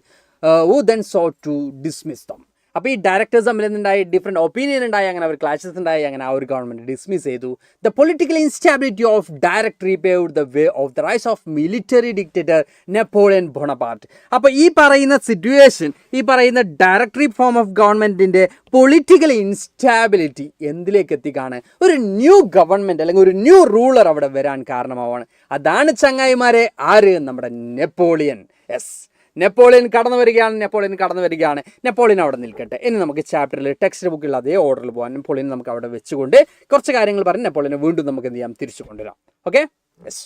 Speaker 1: who then sought to dismiss them. അപ്പോൾ ഈ ഡയറക്ടേഴ്സ് തമ്മിൽ എന്തുണ്ടായി? ഡിഫറെൻറ്റ് ഒപ്പീനിയൻ ഉണ്ടായി. അങ്ങനെ അവർ ക്ലാഷസ് ഉണ്ടായി. അങ്ങനെ ആ ഒരു ഗവൺമെൻറ് ഡിസ്മിസ് ചെയ്തു. The political instability of directory paved the way of the rise of military dictator Napoleon Bonaparte. അപ്പോൾ ഈ പറയുന്ന സിറ്റുവേഷൻ, ഈ പറയുന്ന ഡയറക്ടറി ഫോം ഓഫ് ഗവൺമെൻറ്റിൻ്റെ പൊളിറ്റിക്കൽ ഇൻസ്റ്റാബിലിറ്റി എന്തിലേക്ക് എത്തിക്കാണ്? ഒരു ന്യൂ ഗവൺമെൻറ് അല്ലെങ്കിൽ ഒരു ന്യൂ റൂളർ അവിടെ വരാൻ കാരണമാവാണ്. അതാണ് ചങ്ങായിമാരെ ആര്? നമ്മുടെ നെപ്പോളിയൻ. യെസ്, നെപ്പോളിയൻ കടന്നു വരികയാണ്. നെപ്പോളിയൻ അവിടെ നിൽക്കട്ടെ. ഇനി നമുക്ക് ചാപ്റ്ററിൽ ടെക്സ്റ്റ് ബുക്കിൽ അതേ ഓർഡറിൽ പോകാൻ നെപ്പോളിയൻ നമുക്ക് അവിടെ വെച്ചുകൊണ്ട് കുറച്ച് കാര്യങ്ങൾ പറഞ്ഞ് നെപ്പോളിയനെ വീണ്ടും നമുക്ക് എന്ത് ചെയ്യാം? തിരിച്ചു കൊണ്ടുവരാം. ഓക്കെ. യെസ്.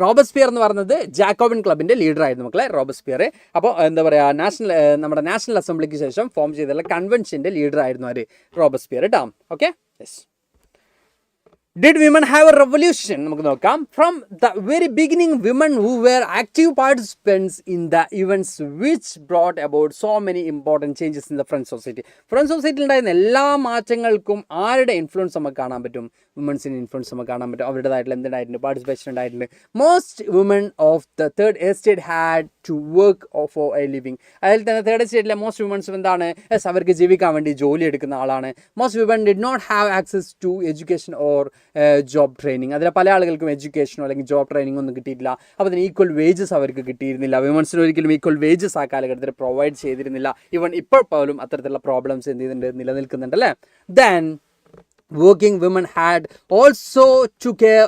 Speaker 1: റോബസ്പിയർ എന്ന് പറയുന്നത് ജാക്കോബിൻ ക്ലബിൻ്റെ ലീഡർ ആയിരുന്നു മക്കളെ, റോബസ്പിയർ. അപ്പോൾ എന്താ പറയുക, നമ്മുടെ നാഷണൽ അസംബ്ലിക്ക് ശേഷം ഫോം ചെയ്തിട്ടുള്ള കൺവെൻഷൻ്റെ ലീഡർ ആയിരുന്നു ആര്? റോബസ്പിയർ കേട്ടോ. Okay. Yes. Did women have a revolution? നമുക്ക് നോക്കാം. From the very beginning, women who were active participants in the events which brought about so many important changes in the French society. French സൊസൈറ്റിയിൽ ഉണ്ടായിരുന്ന എല്ലാ മാറ്റങ്ങൾക്കും ആരുടെ influence നമുക്ക് കാണാൻ പറ്റും? വുമൻസിൻ്റെ influence നമുക്ക് കാണാൻ പറ്റും. അവരുടേതായിട്ടുള്ള എന്തുണ്ടായിട്ടുണ്ട്? പാർട്ടിസിപ്പേഷൻ ഉണ്ടായിട്ടുണ്ട്. Most woman of the third estate had to work for a living. അതിൽ തന്നെ തേർഡ് എസ്റ്റേറ്റിലെ മോസ്റ്റ് വുമൻസും എന്താണ്? യെസ്, അവർക്ക് ജീവിക്കാൻ വേണ്ടി ജോലി എടുക്കുന്ന ആളാണ്. Most woman did not have access to education or job training. അതിലെ പല ആളുകൾക്കും എഡ്യൂക്കേഷനോ അല്ലെങ്കിൽ ജോബ് ട്രെയിനിങ്ങോ ഒന്നും കിട്ടിയിട്ടില്ല. അപ്പോൾ അതിന് ഈക്വൽ വേജസ് അവർക്ക് കിട്ടിയിരുന്നില്ല. വിമൻസിന് ഒരിക്കലും ഈക്വൽ വേജസ് ആ കാലഘട്ടത്തിൽ പ്രൊവൈഡ് ചെയ്തിരുന്നില്ല. ഈവൻ ഇപ്പോൾ പോലും അത്തരത്തിലുള്ള പ്രോബ്ലംസ് എന്ത് ചെയ്യുന്നുണ്ട്? നിലനിൽക്കുന്നുണ്ട് അല്ലേ? Then working women had also to care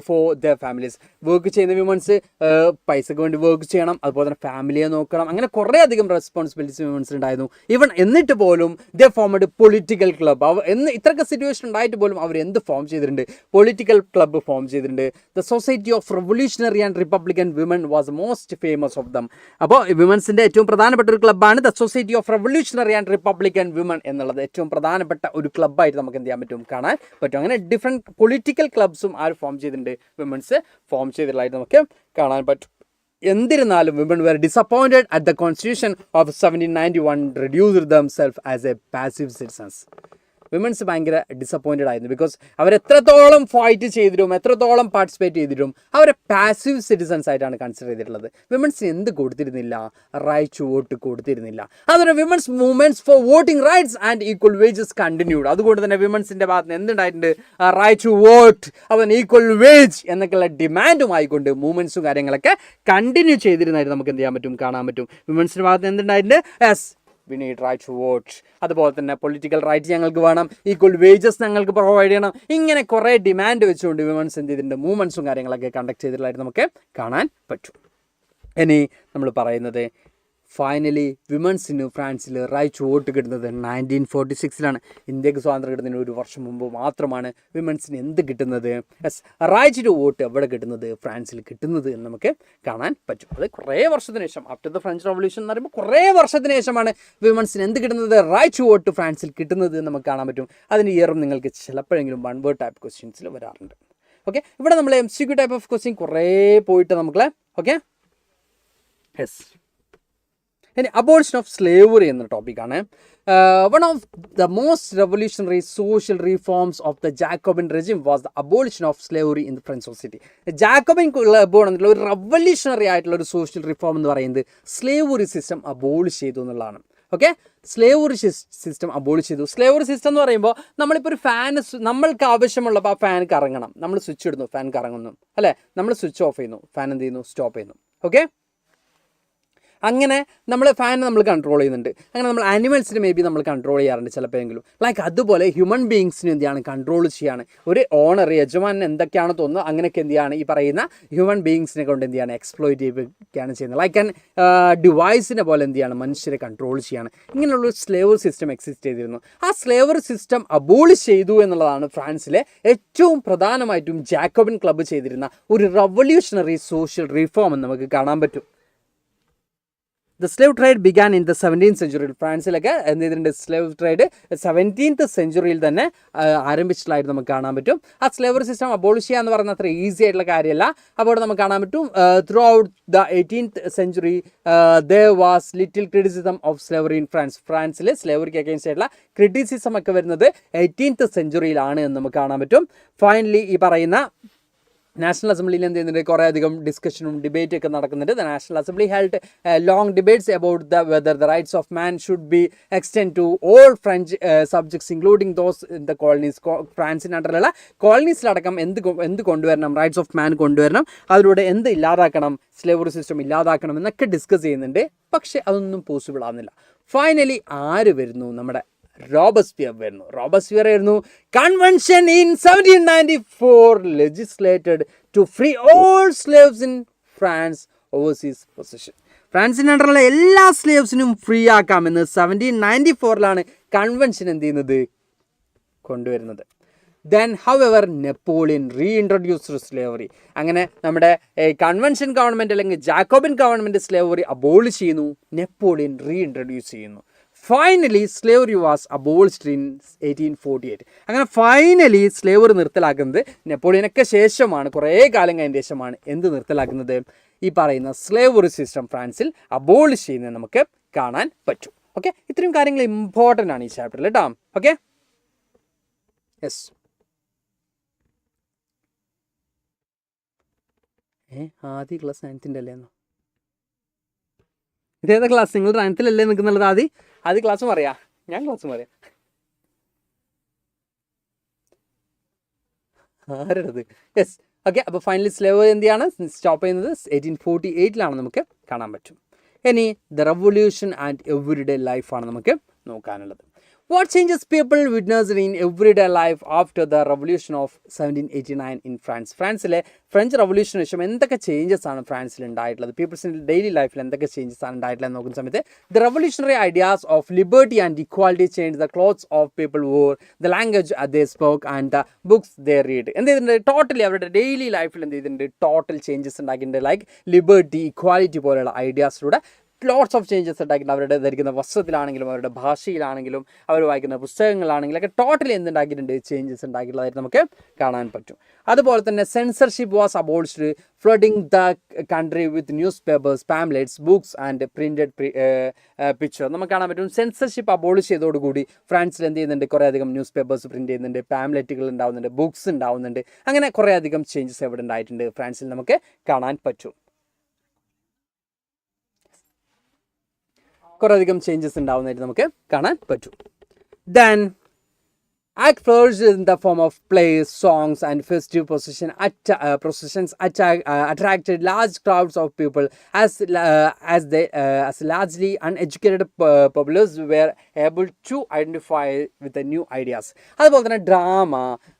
Speaker 1: for their families. Work ചെയ്യുന്ന വിമൻസ് പൈസക്ക് വേണ്ടി വർക്ക് ചെയ്യണം, അതുപോലെ തന്നെ ഫാമിലിയെ നോക്കണം. അങ്ങനെ കുറേ അധികം റെസ്പോൺസിബിലിറ്റീസ് വിമൻസ് ഉണ്ടായിരുന്നു. ഈവൻ എന്നിട്ട് പോലും ദേ ഫോംഡ് പൊളിറ്റിക്കൽ ക്ലബ്. ഇത്രയൊക്കെ സിറ്റുവേഷൻ ഉണ്ടായിട്ട് പോലും അവർ എന്ത് ഫോം ചെയ്തിട്ടുണ്ട്? പൊളിറ്റിക്കൽ ക്ലബ്ബ് ഫോം ചെയ്തിട്ടുണ്ട്. The society of revolutionary and republican women was most famous of them. അപ്പോൾ വിമൻസിൻ്റെ ഏറ്റവും പ്രധാനപ്പെട്ട ഒരു ക്ലബ്ബാണ് the society of revolutionary and republican women എന്നുള്ളത്. ഏറ്റവും പ്രധാനപ്പെട്ട ഒരു ക്ലബ്ബായിട്ട് നമുക്ക് എന്ത് ചെയ്യാൻ കാണാൻ പറ്റും. അങ്ങനെ ഡിഫറെൻറ്റ് പൊളിറ്റിക്കൽ ക്ലബ്സും ആര് ഫോം ചെയ്തിട്ടുണ്ട്? വിമൻസ് ഫോം ചെയ്തിട്ടുള്ളതായിട്ട് നമുക്ക് കാണാൻ പറ്റും. എന്നിരുന്നാലും women were disappointed at the constitution of 1791 reduced themselves as a passive citizens. Womens ഭയങ്കര ഡിസപ്പോയിൻറ്റഡ് ആയിരുന്നു. ബിക്കോസ് അവരെത്രത്തോളം ഫൈറ്റ് ചെയ്തിട്ടും എത്രത്തോളം പാർട്ടിസിപ്പേറ്റ് ചെയ്തിട്ടും അവരെ പാസീവ് സിറ്റിസൺസ് ആയിട്ടാണ് കൺസിഡർ ചെയ്തിട്ടുള്ളത്. വിമൻസിന് എന്ത് കൊടുത്തിരുന്നില്ല? റൈറ്റ് ടു വോട്ട് കൊടുത്തിരുന്നില്ല. അതുപോലെ women's movements for voting rights and equal wages continued. അതുകൊണ്ട് തന്നെ വിമൻസിന്റെ ഭാഗത്ത് എന്തുണ്ടായിട്ടുണ്ട്? റൈറ്റ് ടു വോട്ട്, അവൻ ഈക്വൽ വേജ് എന്നൊക്കെയുള്ള ഡിമാൻഡുമായിക്കൊണ്ട് മൂവ്മെന്റ്സും കാര്യങ്ങളൊക്കെ കണ്ടിന്യൂ ചെയ്തിരുന്നതായിട്ട് നമുക്ക് എന്ത് ചെയ്യാൻ പറ്റും? കാണാൻ പറ്റും. വിമൻസിന്റെ ഭാഗത്ത് എന്തുണ്ടായിട്ടുണ്ട്? Yes, we need right to vote. അതുപോലെ തന്നെ പൊളിറ്റിക്കൽ റൈറ്റ്സ് ഞങ്ങൾക്ക് വേണം, ഈക്വൽ വേജസ് ഞങ്ങൾക്ക് പ്രൊവൈഡ് ചെയ്യണം. ഇങ്ങനെ കുറേ ഡിമാൻഡ് വെച്ചുകൊണ്ട് വിമൻസ് എന്ത് ചെയ്തിട്ടുണ്ട്? മൂവ്മെൻറ്റ്സും കാര്യങ്ങളൊക്കെ കണ്ടക്ട് ചെയ്തിട്ടുള്ളതായിട്ട് നമുക്ക് കാണാൻ പറ്റും. ഇനി നമ്മൾ പറയുന്നത് ഫൈനലി വിമൻസിന് ഫ്രാൻസിൽ റൈറ്റ് ടു വോട്ട് കിട്ടുന്നത് 1946 ഇന്ത്യക്ക് സ്വാതന്ത്ര്യം കിട്ടുന്നതിന് ഒരു വർഷം മുമ്പ് മാത്രമാണ് വിമൻസിന് എന്ത് കിട്ടുന്നത്? യെസ്, റൈറ്റ് ടു വോട്ട് എവിടെ കിട്ടുന്നത്? ഫ്രാൻസിൽ കിട്ടുന്നത് എന്ന് നമുക്ക് കാണാൻ പറ്റും. അത് കുറേ വർഷത്തിന് ശേഷം, ആഫ്റ്റർ ദ ഫ്രഞ്ച് റവല്യൂഷൻ എന്ന് പറയുമ്പോൾ കുറേ വർഷത്തിന് ശേഷമാണ് വിമൻസിന് എന്ത് കിട്ടുന്നത്? റൈറ്റ് ടു വോട്ട് ഫ്രാൻസിൽ കിട്ടുന്നത് എന്ന് നമുക്ക് കാണാൻ പറ്റും. അതിന് ഇയറും നിങ്ങൾക്ക് ചിലപ്പോഴെങ്കിലും വൺ വേർഡ് ടൈപ്പ് ക്വസ്റ്റ്യൻസിൽ വരാറുണ്ട്. ഓക്കെ, ഇവിടെ നമ്മൾ MCQ ടൈപ്പ് ഓഫ് ക്വസ്റ്റ്യൻ കുറേ പോയിട്ട് നമുക്ക് ഓക്കെ. യെസ്, ഇനി അബോളിഷൻ ഓഫ് സ്ലേവറി എന്ന ടോപ്പിക്കാണ്. One of the most revolutionary social reforms of the Jacobin regime was the abolition of slavery in the French society. Jacobin ഒരു revolutionary ആയിട്ടുള്ള ഒരു social reform എന്ന് പറയുന്നത് സ്ലേവറി സിസ്റ്റം അബോളിഷ് ചെയ്തു എന്നുള്ളതാണ്. ഓക്കെ, സ്ലേവറി സിസ്റ്റം അബോളിഷ് ചെയ്തു. Slavery system എന്ന് പറയുമ്പോൾ നമ്മളിപ്പോൾ ഒരു ഫാൻ നമ്മൾക്ക് ആവശ്യമുള്ളപ്പോൾ ആ ഫാൻ കറങ്ങണം, നമ്മൾ സ്വിച്ച് ഇടുന്നു, ഫാൻ കറങ്ങുന്നു, അല്ലേ? നമ്മൾ സ്വിച്ച് ഓഫ് ചെയ്യുന്നു, ഫാൻ എന്ത് ചെയ്യുന്നു? സ്റ്റോപ്പ് ചെയ്യുന്നു. ഓക്കെ, അങ്ങനെ നമ്മൾ ഫാൻ നമ്മൾ കൺട്രോൾ ചെയ്യുന്നുണ്ട്. അങ്ങനെ നമ്മൾ ആനിമൽസിന് മേ ബി നമ്മൾ കൺട്രോൾ ചെയ്യാറുണ്ട് ചിലപ്പോഴെങ്കിലും. ലൈക്ക് അതുപോലെ ഹ്യൂമൻ ബീങ്സിന് എന്ത് ചെയ്യാണ്? കൺട്രോൾ ചെയ്യാണ്. ഒരു ഓണർ, യജമാനൻ എന്തൊക്കെയാണ് തോന്നുന്നത് അങ്ങനെയൊക്കെ എന്ത് ചെയ്യാണ്? ഈ പറയുന്ന ഹ്യൂമൻ ബീങ്സിനെ കൊണ്ട് എന്ത് ചെയ്യാണ്? എക്സ്പ്ലോയിറ്റ് ചെയ്യുകയാണ് ചെയ്യുന്നത്. ലൈക്ക് ആൻ ഡിവൈസിനെ പോലെ എന്ത് ചെയ്യാണ്? മനുഷ്യരെ കൺട്രോൾ ചെയ്യാണ്. ഇങ്ങനെയുള്ള സ്ലേവറി സിസ്റ്റം എക്സിസ്റ്റ് ചെയ്തിരുന്നു. ആ സ്ലേവറി സിസ്റ്റം അബോളിഷ് ചെയ്തു എന്നുള്ളതാണ് ഫ്രാൻസിലെ ഏറ്റവും പ്രധാനമായിട്ടും ജാക്കോബിൻ ക്ലബ്ബ് ചെയ്തിരുന്ന ഒരു റവല്യൂഷണറി സോഷ്യൽ റിഫോം എന്ന് നമുക്ക് കാണാൻ പറ്റും. The slave trade began in the 17th century. ഫ്രാൻസിലൊക്കെ എന്ത് ചെയ്തിട്ടുണ്ട്? സ്ലേവ് ട്രേഡ് 17th century തന്നെ ആരംഭിച്ചിട്ടുള്ളതായിട്ട് നമുക്ക് കാണാൻ പറ്റും. ആ സ്ലേവറി സിസ്റ്റം അബോളിഷ് ചെയ്യുക എന്ന് പറയുന്നത് അത്ര ഈസി ആയിട്ടുള്ള കാര്യമല്ല. അപ്പോൾ നമുക്ക് കാണാൻ പറ്റും through out the 18th century there was little criticism of slavery in France. ഫ്രാൻസിൽ സ്ലേവറിക്ക് അഗെയിൻസ്റ്റ് ആയിട്ടുള്ള ക്രിറ്റിസിസം ഒക്കെ വരുന്നത് 18th century എന്ന് നമുക്ക് കാണാൻ പറ്റും. ഫൈനലി ഈ പറയുന്ന നാഷണൽ അസംബ്ലിയിൽ എന്ത് ചെയ്യുന്നുണ്ട്? കുറേ അധികം ഡിസ്കഷനും ഡിബേറ്റും ഒക്കെ നടക്കുന്നുണ്ട്. The national assembly held long debates about whether the rights of man should be extend to all French subjects including those in the colonies. ഫ്രാൻസിൻ്റെ അണ്ടറിലുള്ള കോളനീസിലടക്കം എന്ത് കൊണ്ടുവരണം? റൈറ്റ്സ് ഓഫ് മാൻ കൊണ്ടുവരണം. അതിലൂടെ എന്ത് ഇല്ലാതാക്കണം? സ്ലേവറി സിസ്റ്റം ഇല്ലാതാക്കണം എന്നൊക്കെ ഡിസ്കസ് ചെയ്യുന്നുണ്ട്. പക്ഷേ അതൊന്നും പോസിബിൾ ആവുന്നില്ല. ഫൈനലി ആര് വരുന്നു? നമ്മുടെ റോബസ്പിയർ വരുന്നു. റോബസ്പിയർ ആയിരുന്നു convention in 1794 legislated to free all slaves in France overseas position. ഫ്രാൻസിൻ്റെ അണ്ടറിലുള്ള എല്ലാ സ്ലേവ്സിനും ഫ്രീ ആക്കാമെന്ന് 1794 കൺവെൻഷൻ എന്ത് ചെയ്യുന്നത്? കൊണ്ടുവരുന്നത്. Then however Napoleon reintroduced slavery. അങ്ങനെ നമ്മുടെ കൺവെൻഷൻ ഗവൺമെൻറ് അല്ലെങ്കിൽ ജാക്കോബിൻ ഗവൺമെൻറ് സ്ലേവറി അബോളിഷ് ചെയ്യുന്നു, നെപ്പോളിയൻ റീഇൻട്രൊഡ്യൂസ് ചെയ്യുന്നു. Finally slavery was abolished in 1848. അങ്ങനെ ഫൈനലി സ്ലേവറി നിർത്തലാക്കുന്നത് നെപ്പോളിയനൊക്കെ ശേഷമാണ്, കുറേ കാലം കഴിഞ്ഞ ശേഷമാണ് എന്ത് നിർത്തലാക്കുന്നത്? ഈ പറയുന്ന സ്ലേവറി സിസ്റ്റം ഫ്രാൻസിൽ അബോളിഷ് ചെയ്യുന്നത് നമുക്ക് കാണാൻ പറ്റും. ഓക്കെ, ഇത്രയും കാര്യങ്ങൾ ഇമ്പോർട്ടൻ്റ് ആണ് ഈ ചാപ്റ്ററിൽ കേട്ടോ. Okay, yes. ആദ്യ ക്ലാസ് 9th അല്ലേന്നോ? ഇതേതാ ക്ലാസ്? നിങ്ങൾ 9th അല്ലേ നിൽക്കുന്നുള്ളത്? ആദ്യ ക്ലാസ്സും അറിയാം, ഞാൻ ക്ലാസ്സും അറിയാം. ആരുടേത്? യെസ്. ഓക്കെ, അപ്പോൾ ഫൈനലി സ്ലേവറി എന്ത് ചെയ്യാണ്? സ്റ്റോപ്പ് ചെയ്യുന്നത് 1848 നമുക്ക് കാണാൻ പറ്റും. ഇനി ദ റെവല്യൂഷൻ ആൻഡ് എവറിഡേ ലൈഫാണ് നമുക്ക് നോക്കാനുള്ളത്. What changes people witnessed in everyday life after the revolution of 1789 in France? ഫ്രാൻസിലെ ഫ്രഞ്ച് റവല്യൂഷന് ശേഷം എന്തൊക്കെ ചേഞ്ചസ് ആണ് ഫ്രാൻസിൽ ഉണ്ടായിട്ടുള്ളത്? പീപ്പിൾസിൻ്റെ ഡെയിലി ലൈഫിൽ എന്തൊക്കെ ചേഞ്ചസ് ആണ് ഉണ്ടായിട്ടുള്ളത് നോക്കുന്ന സമയത്ത് the revolutionary ideas of liberty and equality change the clothes of people war, the language they spoke and the books they read. എന്ത് ചെയ്തിട്ടുണ്ട്? ടോട്ടലി അവരുടെ ഡെയിലി ലൈഫിൽ എന്ത് ചെയ്തിട്ടുണ്ട്? ടോട്ടൽ ചേഞ്ചസ് ഉണ്ടാക്കിയിട്ടുണ്ട്. ലൈക്ക് ലിബർട്ടി, ഇക്വാലിറ്റി പോലെയുള്ള ഐഡിയാസിലൂടെ ലോട്ട്സ് ഓഫ് ചേഞ്ചസ് ഉണ്ടാക്കിയിട്ടുണ്ട്. അവരുടെ ധരിക്കുന്ന വസ്ത്രത്തിലാണെങ്കിലും അവരുടെ ഭാഷയിലാണെങ്കിലും അവർ വായിക്കുന്ന പുസ്തകങ്ങളാണെങ്കിലും ഒക്കെ ടോട്ടലി എന്തുണ്ടാക്കിയിട്ടുണ്ട്, ചേഞ്ചസ് ഉണ്ടാക്കിയിട്ടുള്ളതായിട്ട് നമുക്ക് കാണാൻ പറ്റും. അതുപോലെ തന്നെ censorship was abolished, flooding the country with newspapers, pamphlets, books and printed picture. നമുക്ക് കാണാൻ പറ്റും സെൻസർഷിപ്പ് അബോളിഷ് ചെയ്തതോടുകൂടി ഫ്രാൻസിൽ എന്ത് ചെയ്യുന്നുണ്ട്, കുറേ അധികം ന്യൂസ് പേപ്പേഴ്സ് പ്രിൻറ്റ് ചെയ്യുന്നുണ്ട്, പാംലെറ്റുകൾ ഉണ്ടാവുന്നുണ്ട്, ബുക്സ് ഉണ്ടാവുന്നുണ്ട്. അങ്ങനെ കുറേ അധികം ചേഞ്ചസ് എവിടെ ഉണ്ടായിട്ടുണ്ട് ഫ്രാൻസിൽ നമുക്ക് കാണാൻ പറ്റും. കുറേ അധികം ചേഞ്ചസ് ഉണ്ടാവുന്നതായിട്ട് നമുക്ക് കാണാൻ പറ്റും. Then act flourished in the form of plays, songs, and festive processions attracted large crowds of people as largely uneducated populace were able to identify with the new ideas. അതുപോലെ തന്നെ ഡ്രാമ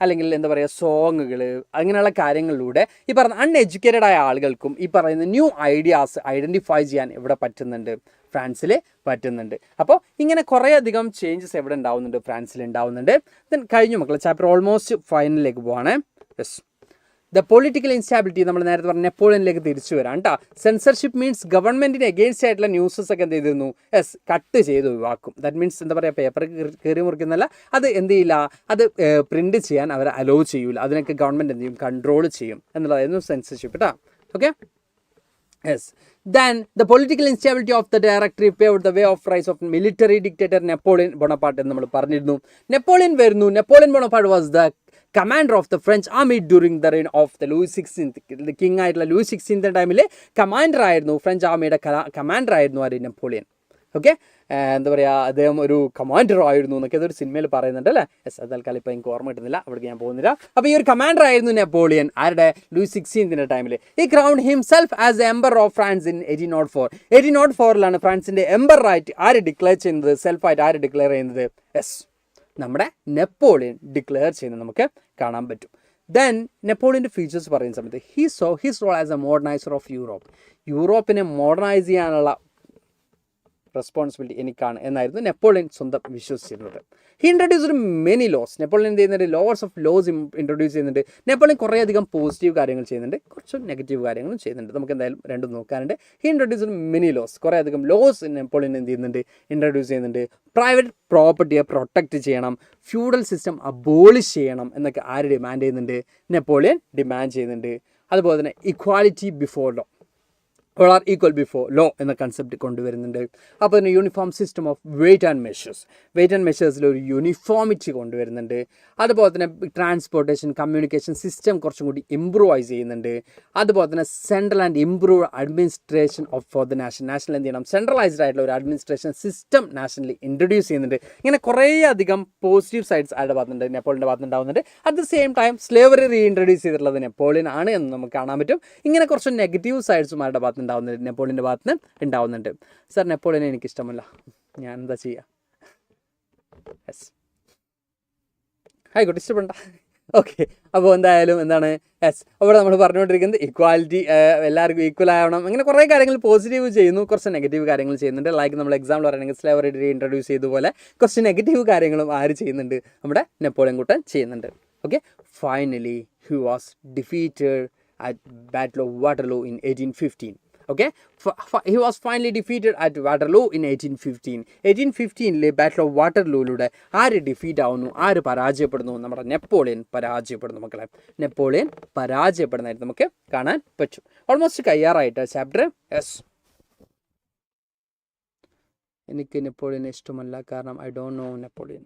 Speaker 1: അല്ലെങ്കിൽ എന്താ പറയുക സോങ്ങുകൾ അങ്ങനെയുള്ള കാര്യങ്ങളിലൂടെ ഈ പറയുന്ന അൺഎഡ്യൂക്കേറ്റഡ് ആയ ആളുകൾക്കും ഈ പറയുന്ന ന്യൂ ഐഡിയാസ് ഐഡൻറ്റിഫൈ ചെയ്യാൻ ഇവിടെ പറ്റുന്നുണ്ട്, ഫ്രാൻസിൽ പറ്റുന്നുണ്ട്. അപ്പോൾ ഇങ്ങനെ കുറേ അധികം ചേഞ്ചസ് എവിടെ ഉണ്ടാവുന്നുണ്ട്, ഫ്രാൻസിൽ ഉണ്ടാവുന്നുണ്ട്. ദെൻ കഴിഞ്ഞു മക്കളെ, ചാപ്റ്റർ ഓൾമോസ്റ്റ് ഫൈനലിലേക്ക് പോവാണ്. യെസ്, ദ പൊളിറ്റിക്കൽ ഇൻസ്റ്റാബിലിറ്റി നമ്മൾ നേരത്തെ പറഞ്ഞ നെപ്പോളിയനിലേക്ക് തിരിച്ചു വരാം കേട്ടോ. സെൻസർഷിപ്പ് മീൻസ് ഗവൺമെൻറ്റിന് എഗെയിൻസ്റ്റ് ആയിട്ടുള്ള ന്യൂസസ് ഒക്കെ എന്ത് ചെയ്തിരുന്നു, യെസ് കട്ട് ചെയ്ത് ഒഴിവാക്കും. ദാറ്റ് മീൻസ് എന്താ പറയുക, പേപ്പർ കയറി മുറിക്കുന്നല്ല, അത് എന്ത് ചെയ്യില്ല, അത് പ്രിൻറ്റ് ചെയ്യാൻ അവർ അലോ ചെയ്യൂല. അതിനൊക്കെ ഗവൺമെൻറ് എന്ത് ചെയ്യും, കൺട്രോൾ ചെയ്യും എന്നുള്ളതായിരുന്നു സെൻസർഷിപ്പ് കേട്ടോ. Okay. Yes. Then the political instability of the Directory paved the way of rise of military dictator Napoleon Bonaparte എന്ന് നമ്മൾ പറഞ്ഞിരുന്നു. നെപ്പോളിയൻ വരുന്നു. Napoleon Bonaparte was the commander of the French army during the reign of the Louis 16th. King ആയിട്ടുള്ള Louis 16th ടൈമിൽ commander ആയിരുന്നു, French ആർമിയുടെ commander ആയിരുന്നു ആര്, നെപ്പോളിയൻ. ഓക്കെ, എന്താ പറയുക, അദ്ദേഹം ഒരു കമാൻഡർ ആയിരുന്നു എന്നൊക്കെ അതൊരു സിനിമയിൽ പറയുന്നുണ്ട് അല്ലേ. യെസ്, അത് തൽക്കാലം ഇപ്പോൾ എനിക്ക് ഓർമ്മ കിട്ടുന്നില്ല, അവിടേക്ക് ഞാൻ പോകുന്നില്ല. അപ്പോൾ ഈ ഒരു കമാൻഡർ ആയിരുന്നു നെപ്പോളിയൻ ആരുടെ, ലൂയിസ് 16th ടൈമിൽ. ഈ crowned himself as A ember of France in 1804. 1804 ഫ്രാൻസിൻ്റെ എംബറായിട്ട് ആര് ഡിക്ലെയർ ചെയ്യുന്നത്, സെൽഫായിട്ട് ആര് ഡിക്ലെയർ ചെയ്യുന്നത്, യെസ് നമ്മുടെ നെപ്പോളിയൻ ഡിക്ലെയർ ചെയ്യുന്നത് നമുക്ക് കാണാൻ പറ്റും. ദെൻ നെപ്പോളിയൻ്റെ ഫീച്ചേഴ്സ് പറയുന്ന സമയത്ത് his role as a moderniser of Europe. യൂറോപ്പിനെ മോഡേണൈസ് ചെയ്യാനുള്ള റെസ്പോൺസിബിലിറ്റി എനിക്കാണ് എന്നായിരുന്നു നെപ്പോളിയൻ സ്വന്തം വിശ്വസിച്ചിരുന്നത്. He introduced many laws. Napoleon എന്ത് ചെയ്യുന്നുണ്ട്, ലോസ് ഓഫ് ലോസ് ഇൻട്രൊഡ്യൂസ് ചെയ്യുന്നുണ്ട്. നെപ്പോളിയൻ കുറേ അധികം പോസിറ്റീവ് കാര്യങ്ങൾ ചെയ്യുന്നുണ്ട്, കുറച്ച് നെഗറ്റീവ് കാര്യങ്ങളും ചെയ്യുന്നുണ്ട്. നമുക്ക് എന്തായാലും രണ്ടും നോക്കാനുണ്ട്. He introduced many laws. കുറേ അധികം ലോസ് നെപ്പോളിയൻ എന്ത് ചെയ്യുന്നുണ്ട്, ഇൻട്രൊഡ്യൂസ് ചെയ്യുന്നുണ്ട്. പ്രൈവറ്റ് പ്രോപ്പർട്ടിയെ പ്രൊട്ടക്റ്റ് ചെയ്യണം, ഫ്യൂഡൽ സിസ്റ്റം അബോളിഷ് ചെയ്യണം എന്നൊക്കെ ആര് ഡിമാൻഡ് ചെയ്യുന്നുണ്ട്, നെപ്പോളിയൻ ഡിമാൻഡ് ചെയ്യുന്നുണ്ട്. അതുപോലെ തന്നെ equality before law, all are equal before law എന്ന കൺസെപ്റ്റ് കൊണ്ടുവരുന്നുണ്ട്. അപ്പോൾ തന്നെ uniform system of weight and മെഷേഴ്സിൽ ഒരു യൂണിഫോമിറ്റി കൊണ്ടുവരുന്നുണ്ട്. അതുപോലെ തന്നെ ട്രാൻസ്പോർട്ടേഷൻ കമ്മ്യൂണിക്കേഷൻ സിസ്റ്റം കുറച്ചും കൂടി ഇമ്പ്രൂവൈസ് ചെയ്യുന്നുണ്ട്. അതുപോലെ തന്നെ central and improve administration of for the national എന്ത് ചെയ്യണം, സെൻട്രലൈസ്ഡ് ആയിട്ടുള്ള ഒരു അഡ്മിനിസ്ട്രേഷൻ സിസ്റ്റം നാഷണലി ഇൻട്രൊഡ്യൂസ് ചെയ്യുന്നുണ്ട്. ഇങ്ങനെ കുറേ അധികം പോസിറ്റീവ് സൈഡ്സ് ആരുടെ ഭാഗത്തുണ്ട്, നെപ്പോളിയൻ്റെ ഭാഗത്തുണ്ടാവുന്നുണ്ട്. At the same time slavery reintroduce ചെയ്തിട്ടുള്ളത് നെപ്പോളിയൻ ആണ് എന്ന് നമുക്ക് കാണാൻ പറ്റും. ഇങ്ങനെ കുറച്ച് നെഗറ്റീവ് സൈഡ്സും ആരുടെ ഭാഗത്ത് ഉണ്ടാവുന്നുണ്ട്, നെപ്പോളിയൻ്റെ ഭാഗത്ത് നിന്ന് ഉണ്ടാവുന്നുണ്ട്. സാർ നെപ്പോളിയനെ എനിക്കിഷ്ടമല്ല, ഞാൻ എന്താ ചെയ്യുക, യെസ് ആയിക്കോട്ടെ, ഇഷ്ടപ്പെടണ്ട. ഓക്കെ, അപ്പോൾ എന്തായാലും എന്താണ്, യെസ് അവിടെ നമ്മൾ പറഞ്ഞുകൊണ്ടിരിക്കുന്നത് ഇക്വാലിറ്റി, എല്ലാവർക്കും ഈക്വൽ ആവണം, അങ്ങനെ കുറേ കാര്യങ്ങൾ പോസിറ്റീവ് ചെയ്യുന്നു, കുറച്ച് നെഗറ്റീവ് കാര്യങ്ങൾ ചെയ്യുന്നുണ്ട്. ലൈക്ക് നമ്മൾ എക്സാമ്പിൾ പറയുകയാണെങ്കിൽ സ്ലേവറി ഇൻട്രൊഡ്യൂസ് ചെയ്തതുപോലെ കുറച്ച് നെഗറ്റീവ് കാര്യങ്ങളും ആര് ചെയ്യുന്നുണ്ട്, നമ്മുടെ നെപ്പോളിയൻ കൂട്ടൻ ചെയ്യുന്നുണ്ട്. Okay, finally he was defeated at Battle of Waterloo in 1815. Okay, he was finally defeated at Waterloo in 1815. 1815 battle of വാട്ടർലൂയിലൂടെ ആര് ഡിഫീറ്റ് ആവുന്നു, ആര് പരാജയപ്പെടുന്നു, നമ്മുടെ നെപ്പോളിയൻ പരാജയപ്പെടുന്നു. മക്കളെ, നെപ്പോളിയൻ പരാജയപ്പെടുന്നതായിട്ട് നമുക്ക് കാണാൻ പറ്റും. Almost കയ്യാറായിട്ട് chapter. യെസ്, എനിക്ക് നെപ്പോളിയനെ ഇഷ്ടമല്ല, കാരണം ഐ ഡോണ്ട് നോ നെപ്പോളിയൻ.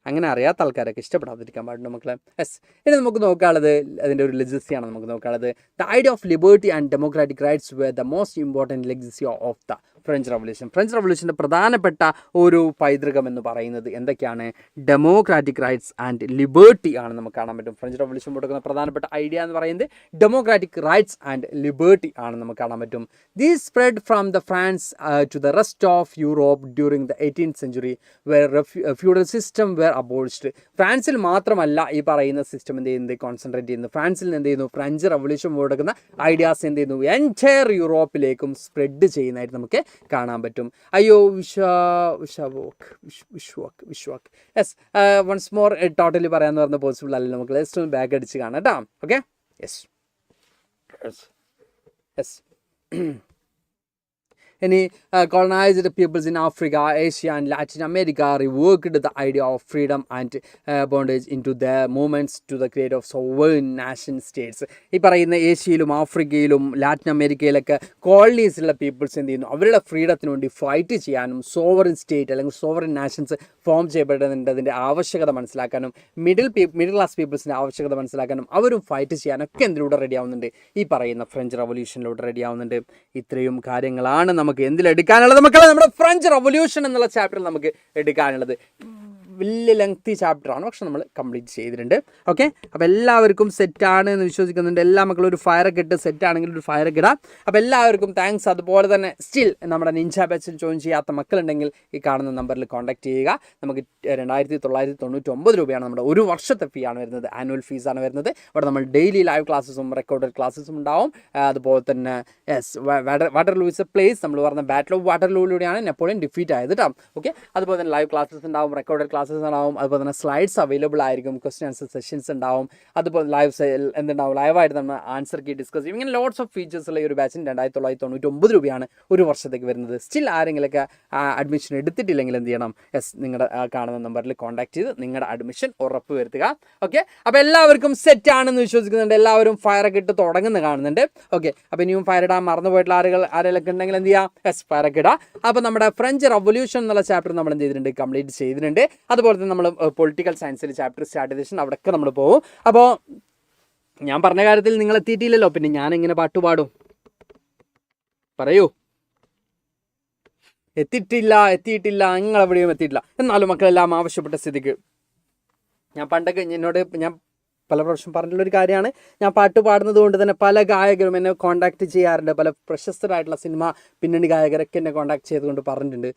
Speaker 1: അങ്ങനെ അറിയാത്ത ആൾക്കാരൊക്കെ ഇഷ്ടപ്പെടാതിരിക്കാൻ പാടുണ്ട് മക്കളെ. യെസ്, ഇനി നമുക്ക് നോക്കാനുള്ളത് അതിൻ്റെ ഒരു ലെഗസിയാണ് നമുക്ക് നോക്കാനുള്ളത്. The idea of liberty and democratic rights were the most important legacy of the French revolution. French റവല്യൂഷൻ്റെ പ്രധാനപ്പെട്ട ഒരു പൈതൃകം എന്ന് പറയുന്നത് എന്തൊക്കെയാണ്, ഡെമോക്രാറ്റിക് റൈറ്റ്സ് ആൻഡ് ലിബർട്ടി ആണ് നമുക്ക് കാണാൻ പറ്റും. ഫ്രഞ്ച് റവല്യൂഷൻ കൊടുക്കുന്ന പ്രധാനപ്പെട്ട ഐഡിയ എന്ന് പറയുന്നത് ഡെമോക്രാറ്റിക് റൈറ്റ്സ് ആൻഡ് ലിബർട്ടി ആണ് നമുക്ക് കാണാൻ പറ്റും. These spread from the France to the rest of Europe during the 18th century were feudal system were abolished. ഫ്രാൻസിൽ മാത്രമല്ല ഈ പറയുന്ന സിസ്റ്റം എന്ത് ചെയ്യുന്നത്, കോൺസെൻട്രേറ്റ് ചെയ്യുന്നത്. ഫ്രാൻസിൽ നിന്ന് എന്ത് ചെയ്യുന്നു, ഫ്രഞ്ച് റവല്യൂഷൻ കൊടുക്കുന്ന ഐഡിയാസ് എന്ത് ചെയ്യുന്നു, എൻറ്റയർ യൂറോപ്പിലേക്കും സ്പ്രെഡ് ചെയ്യുന്നതായിട്ട് നമുക്ക് കാണാൻ പറ്റും. അയ്യോ വിശ്വാക്ക്. യെസ്, വൺസ് മോർ ടോട്ടലി പറയാമെന്ന് പറഞ്ഞ പോസിബിൾ അല്ല, നമുക്ക് ജസ്റ്റ് ഒന്ന് ബാക്ക് അടിച്ച് കാണാം കേട്ടോ. Okay, yes yes any colonized peoples in Africa, Asia and Latin America revoked the idea of freedom and bondage into their movements to the create of sovereign nation states. ഈ പറയുന്ന ഏഷ്യയിലും ആഫ്രിക്കയിലും Latin അമേരിക്കയിലൊക്കെ കോളനീസിലുള്ള people's എന്ത് ചെയ്യുന്നു, അവരുടെ ഫ്രീഡത്തിന് വേണ്ടി fight ചെയ്യാനും sovereign state അല്ലെങ്കിൽ sovereign nations form ചെയ്യപ്പെടേണ്ടതിൻ്റെ ആവശ്യകത മനസ്സിലാക്കാനും മിഡിൽ ക്ലാസ് പീപ്പിൾസിൻ്റെ ആവശ്യകത മനസ്സിലാക്കാനും അവരും ഫൈറ്റ് ചെയ്യാനൊക്കെ എന്തിലൂടെ റെഡി ആവുന്നുണ്ട്, ഈ പറയുന്ന ഫ്രഞ്ച് റവല്യൂഷനിലൂടെ റെഡി ആവുന്നുണ്ട്. ഇത്രയും കാര്യങ്ങളാണ് നമുക്ക് എന്തിലെടുക്കാനുള്ളത് മക്കളെ, നമ്മുടെ ഫ്രഞ്ച് റവല്യൂഷൻ എന്നുള്ള ചാപ്റ്ററിൽ നമുക്ക് എടുക്കാനുള്ളത്. വലിയ ലെങ്തി ചാപ്റ്ററാണ്, പക്ഷെ നമ്മൾ കംപ്ലീറ്റ് ചെയ്തിട്ടുണ്ട്. ഓക്കെ, അപ്പോൾ എല്ലാവർക്കും സെറ്റാണ് എന്ന് വിശ്വസിക്കുന്നുണ്ട്. എല്ലാ മക്കളും ഒരു ഫയറൊക്കെ ഇട്ട് സെറ്റാണെങ്കിൽ ഒരു ഫയറൊക്കെ ഇടാം. അപ്പോൾ എല്ലാവർക്കും താങ്ക്സ്. അതുപോലെ തന്നെ സ്റ്റിൽ നമ്മുടെ നിഞ്ച ബാച്ചിൽ ജോയിൻ ചെയ്യാത്ത മക്കളുണ്ടെങ്കിൽ ഈ കാണുന്ന നമ്പറിൽ കോൺടാക്ട് ചെയ്യുക. നമുക്ക് 2999 രൂപയാണ് നമ്മുടെ ഒരു വർഷത്തെ ഫീ ആണ് വരുന്നത്, ആനുവൽ ഫീസാണ് വരുന്നത്. അവിടെ നമ്മൾ ഡെയിലി ലൈവ് ക്ലാസ്സസും റെക്കോർഡഡ് ക്ലാസ്സസും ഉണ്ടാവും. അതുപോലെ തന്നെ വാട്ടർലൂ ഇസ് എ പ്ലേസ്, നമ്മൾ പറഞ്ഞ ബാറ്റിൽ ഓഫ് വാട്ടർലൂയിലൂടെയാണ് നെപ്പോളിയൻ ഡിഫീറ്റ് ആയത് കേട്ടോ. ഓക്കെ, അതുപോലെ തന്നെ ലൈവ് ക്ലാസ്സസ് ഉണ്ടാവും, റെക്കോർഡഡ് ക്ലാസ്സസ് ഉണ്ടാവും. അതുപോലെ തന്നെ സ്ലൈഡ്സ് അവൈലബിൾ ആയിരിക്കും, ക്വസ്റ്റ്യൻ ആൻസർ സെഷൻസ് ഉണ്ടാവും. അതുപോലെ എന്തുണ്ടാവും, ലൈവായിട്ട് നമ്മൾ ആൻസർ കീ ഡിസ്കസ് ചെയ്യും. ഇങ്ങനെ ലോട്ട്സ് ഓഫ് ഫീച്ചേഴ്സ് ഉള്ള ഈ ഒരു ബാച്ചിന് 2999 രൂപയാണ് ഒരു വർഷത്തേക്ക് വരുന്നത്. സ്റ്റിൽ ആരെങ്കിലൊക്കെ അഡ്മിഷൻ എടുത്തിട്ടില്ലെങ്കിൽ എന്ത് ചെയ്യണം, നിങ്ങളുടെ കാണുന്ന നമ്പറിൽ കോൺടാക്ട് ചെയ്ത് നിങ്ങളുടെ അഡ്മിഷൻ ഉറപ്പ് വരുത്തുക. ഓക്കെ, അപ്പോൾ എല്ലാവർക്കും സെറ്റ് ആണെന്ന് വിശ്വസിക്കുന്നുണ്ട്. എല്ലാവരും ഫയറൊക്കെ ഇട്ട് തുടങ്ങുന്ന കാണുന്നുണ്ട്. ഓക്കെ, അപ്പോൾ ഇനിയും ഫയർ ഇടാൻ മറന്നു പോയിട്ടുള്ള ആരെങ്കിലൊക്കെ ഉണ്ടെങ്കിൽ എന്ത് ചെയ്യുക, ഫയറൊക്കെ ഇടുക. അപ്പോൾ നമ്മുടെ ഫ്രഞ്ച് റവല്യൂഷൻ എന്നുള്ള ചാപ്റ്റർ നമ്മൾ എന്ത് ചെയ്തിട്ടുണ്ട്, കംപ്ലീറ്റ് ചെയ്തിട്ടുണ്ട്. അതുപോലെ തന്നെ നമ്മൾ പൊളിറ്റിക്കൽ സയൻസിൽ ചാപ്റ്റർ സ്റ്റാർട്ട് ചെയ്തിട്ടുണ്ട്, അവിടെയൊക്കെ നമ്മൾ പോകും. അപ്പോൾ ഞാൻ പറഞ്ഞ കാര്യത്തിൽ നിങ്ങൾ എത്തിയിട്ടില്ലല്ലോ, പിന്നെ ഞാൻ എങ്ങനെ പാട്ടുപാടും പറയൂ? എത്തിയിട്ടില്ല, നിങ്ങൾ എവിടെയും എത്തിയിട്ടില്ല. എന്നാലും മക്കളെല്ലാം ആവശ്യപ്പെട്ട സ്ഥിതിക്ക് ഞാൻ പല പ്രാവശ്യം പറഞ്ഞിട്ടുള്ളൊരു കാര്യമാണ്, ഞാൻ പാട്ട് പാടുന്നത് കൊണ്ട് തന്നെ പല ഗായകരും എന്നെ കോൺടാക്ട് ചെയ്യാറുണ്ട്. പല പ്രശസ്തരായിട്ടുള്ള സിനിമ പിന്നണി ഗായകരൊക്കെ എന്നെ കോൺടാക്ട് ചെയ്തുകൊണ്ട് പറഞ്ഞിട്ടുണ്ട്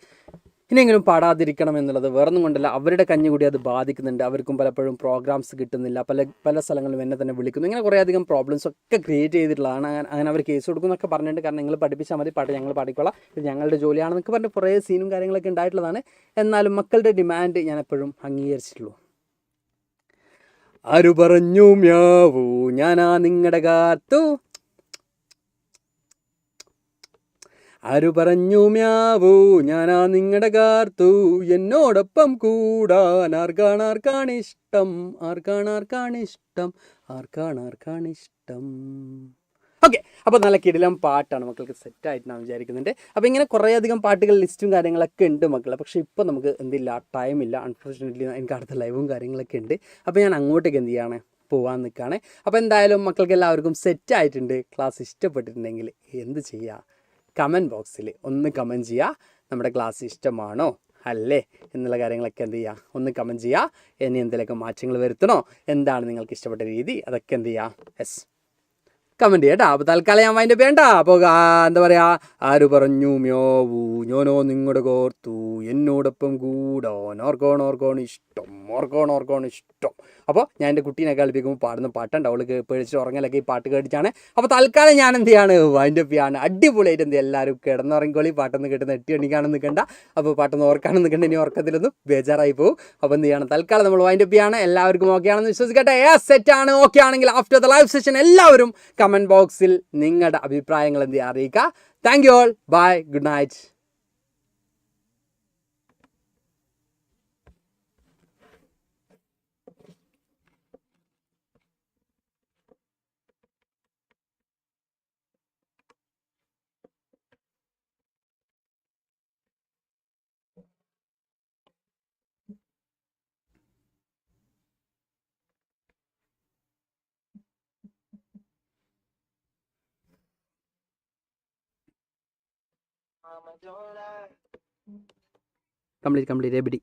Speaker 1: ഇനിയെങ്കിലും പാടാതിരിക്കണം എന്നുള്ളത്. വേറൊന്നും കൊണ്ടല്ല, അവരുടെ കഞ്ഞി കൂടി അത് ബാധിക്കുന്നുണ്ട്. അവർക്കും പലപ്പോഴും പ്രോഗ്രാംസ് കിട്ടുന്നില്ല, പല സ്ഥലങ്ങളിലും എന്നെ തന്നെ വിളിക്കുന്നു. ഇങ്ങനെ കുറേ അധികം പ്രോബ്ലംസ് ഒക്കെ ക്രിയേറ്റ് ചെയ്തിട്ടുള്ളതാണ്. അങ്ങനെ അവർ കേസ് കൊടുക്കുന്നൊക്കെ പറഞ്ഞിട്ടുണ്ട്. കാരണം നിങ്ങൾ പഠിപ്പിച്ചാൽ മതി, പാട്ട് ഞങ്ങൾ പാടിക്കോളാം, ഇത് ഞങ്ങളുടെ ജോലിയാണെന്നൊക്കെ പറഞ്ഞ് കുറേ സീനും കാര്യങ്ങളൊക്കെ ഉണ്ടായിട്ടുള്ളതാണ്. എന്നാലും മക്കളുടെ ഡിമാൻഡ് ഞാൻ എപ്പോഴും അംഗീകരിച്ചിട്ടുള്ളൂ. ആരു പറഞ്ഞു മ്യാവൂ ഞാനാ നിങ്ങളുടെ കാർത്തു, ആരു പറഞ്ഞു മ്യാവൂ ഞാനാ നിങ്ങളുടെ കാർത്തു, എന്നോടൊപ്പം കൂടാൻ ആർക്കാണിഷ്ടം. ഓക്കെ, അപ്പോൾ നല്ല കിടിലം പാട്ടാണ്, മക്കൾക്ക് സെറ്റായിട്ട് ഞാൻ വിചാരിക്കുന്നുണ്ട്. അപ്പോൾ ഇങ്ങനെ കുറേയധികം പാട്ടുകൾ ലിസ്റ്റും കാര്യങ്ങളൊക്കെ ഉണ്ട് മക്കളെ. പക്ഷേ ഇപ്പോൾ നമുക്ക് എന്തില്ല, ടൈമില്ല. അൺഫോർച്ചുനേറ്റ്ലി എനിക്ക് അടുത്ത ലൈവും കാര്യങ്ങളൊക്കെ ഉണ്ട്. അപ്പോൾ ഞാൻ അങ്ങോട്ടേക്ക് എന്ത് ചെയ്യാണ്, പോകാൻ നിൽക്കുകയാണ്. അപ്പോൾ എന്തായാലും മക്കൾക്ക് എല്ലാവർക്കും സെറ്റായിട്ടുണ്ട്. ക്ലാസ് ഇഷ്ടപ്പെട്ടിട്ടുണ്ടെങ്കിൽ എന്ത് ചെയ്യുക, കമൻറ്റ് ബോക്സിൽ ഒന്ന് കമൻറ്റ് ചെയ്യുക, നമ്മുടെ ക്ലാസ് ഇഷ്ടമാണോ അല്ലേ എന്നുള്ള കാര്യങ്ങളൊക്കെ എന്ത് ചെയ്യുക, ഒന്ന് കമൻറ്റ് ചെയ്യുക. ഇനി എന്തെങ്കിലുമൊക്കെ മാറ്റങ്ങൾ വരുത്തണോ, എന്താണ് നിങ്ങൾക്ക് ഇഷ്ടപ്പെട്ട രീതി, അതൊക്കെ എന്ത് ചെയ്യുക, കമൻറ്റ് ചെയ്യാം കേട്ടോ. അപ്പോൾ തൽക്കാലം ഞാൻ അതിൻ്റെ വേണ്ട. അപ്പോൾ എന്താ പറയുക, ആര് പറഞ്ഞു മ്യോവൂ ഞാനോ നിങ്ങളുടെ കോർത്തു, എന്നോടൊപ്പം കൂടാൻ ഓർക്കോൺ ഇഷ്ടം. അപ്പോൾ ഞാൻ എൻ്റെ കുട്ടീനെ കളിപ്പിക്കുമ്പോൾ പാടുന്ന പാട്ടുണ്ട്, അവൾക്ക് പേടിച്ച് ഉറങ്ങലൊക്കെ ഈ പാട്ട് കേട്ടിട്ടാണ്. അപ്പോൾ തൽക്കാലം ഞാൻ എന്ത് ചെയ്യാണ്, വൈൻഡ് അപ്പ് ചെയ്യാണ്. അടിപൊളിയായിട്ട് എന്ത് എല്ലാവരും കിടന്നുറങ്ങിക്കോളി, പാട്ടൊന്ന് കിട്ടുന്ന 8 മണിക്കാണെന്ന് നിൽക്കണ്ട. അപ്പോൾ പാട്ടൊന്ന് ഓർക്കാണെന്ന് നിൽക്കണ്ട, ഇനി ഉറക്കത്തിലൊന്നും ബേജാറായി പോകും. അപ്പോൾ എന്ത് ചെയ്യണം, തൽക്കാലം നമ്മൾ വൈൻഡ് അപ്പ് ചെയ്യാണ്. എല്ലാവർക്കും ഓക്കെ ആണെന്ന് വിശ്വസിക്കട്ടെ. സെറ്റാണ്, ഓക്കെ ആണെങ്കിൽ ആഫ്റ്റർ ദ ലൈവ് സെഷൻ എല്ലാവരും കമൻറ്റ് ബോക്സിൽ നിങ്ങളുടെ അഭിപ്രായങ്ങൾ എന്ത് അറിയിക്കുക. Thank you all, bye, good night. Complete എബിഡി.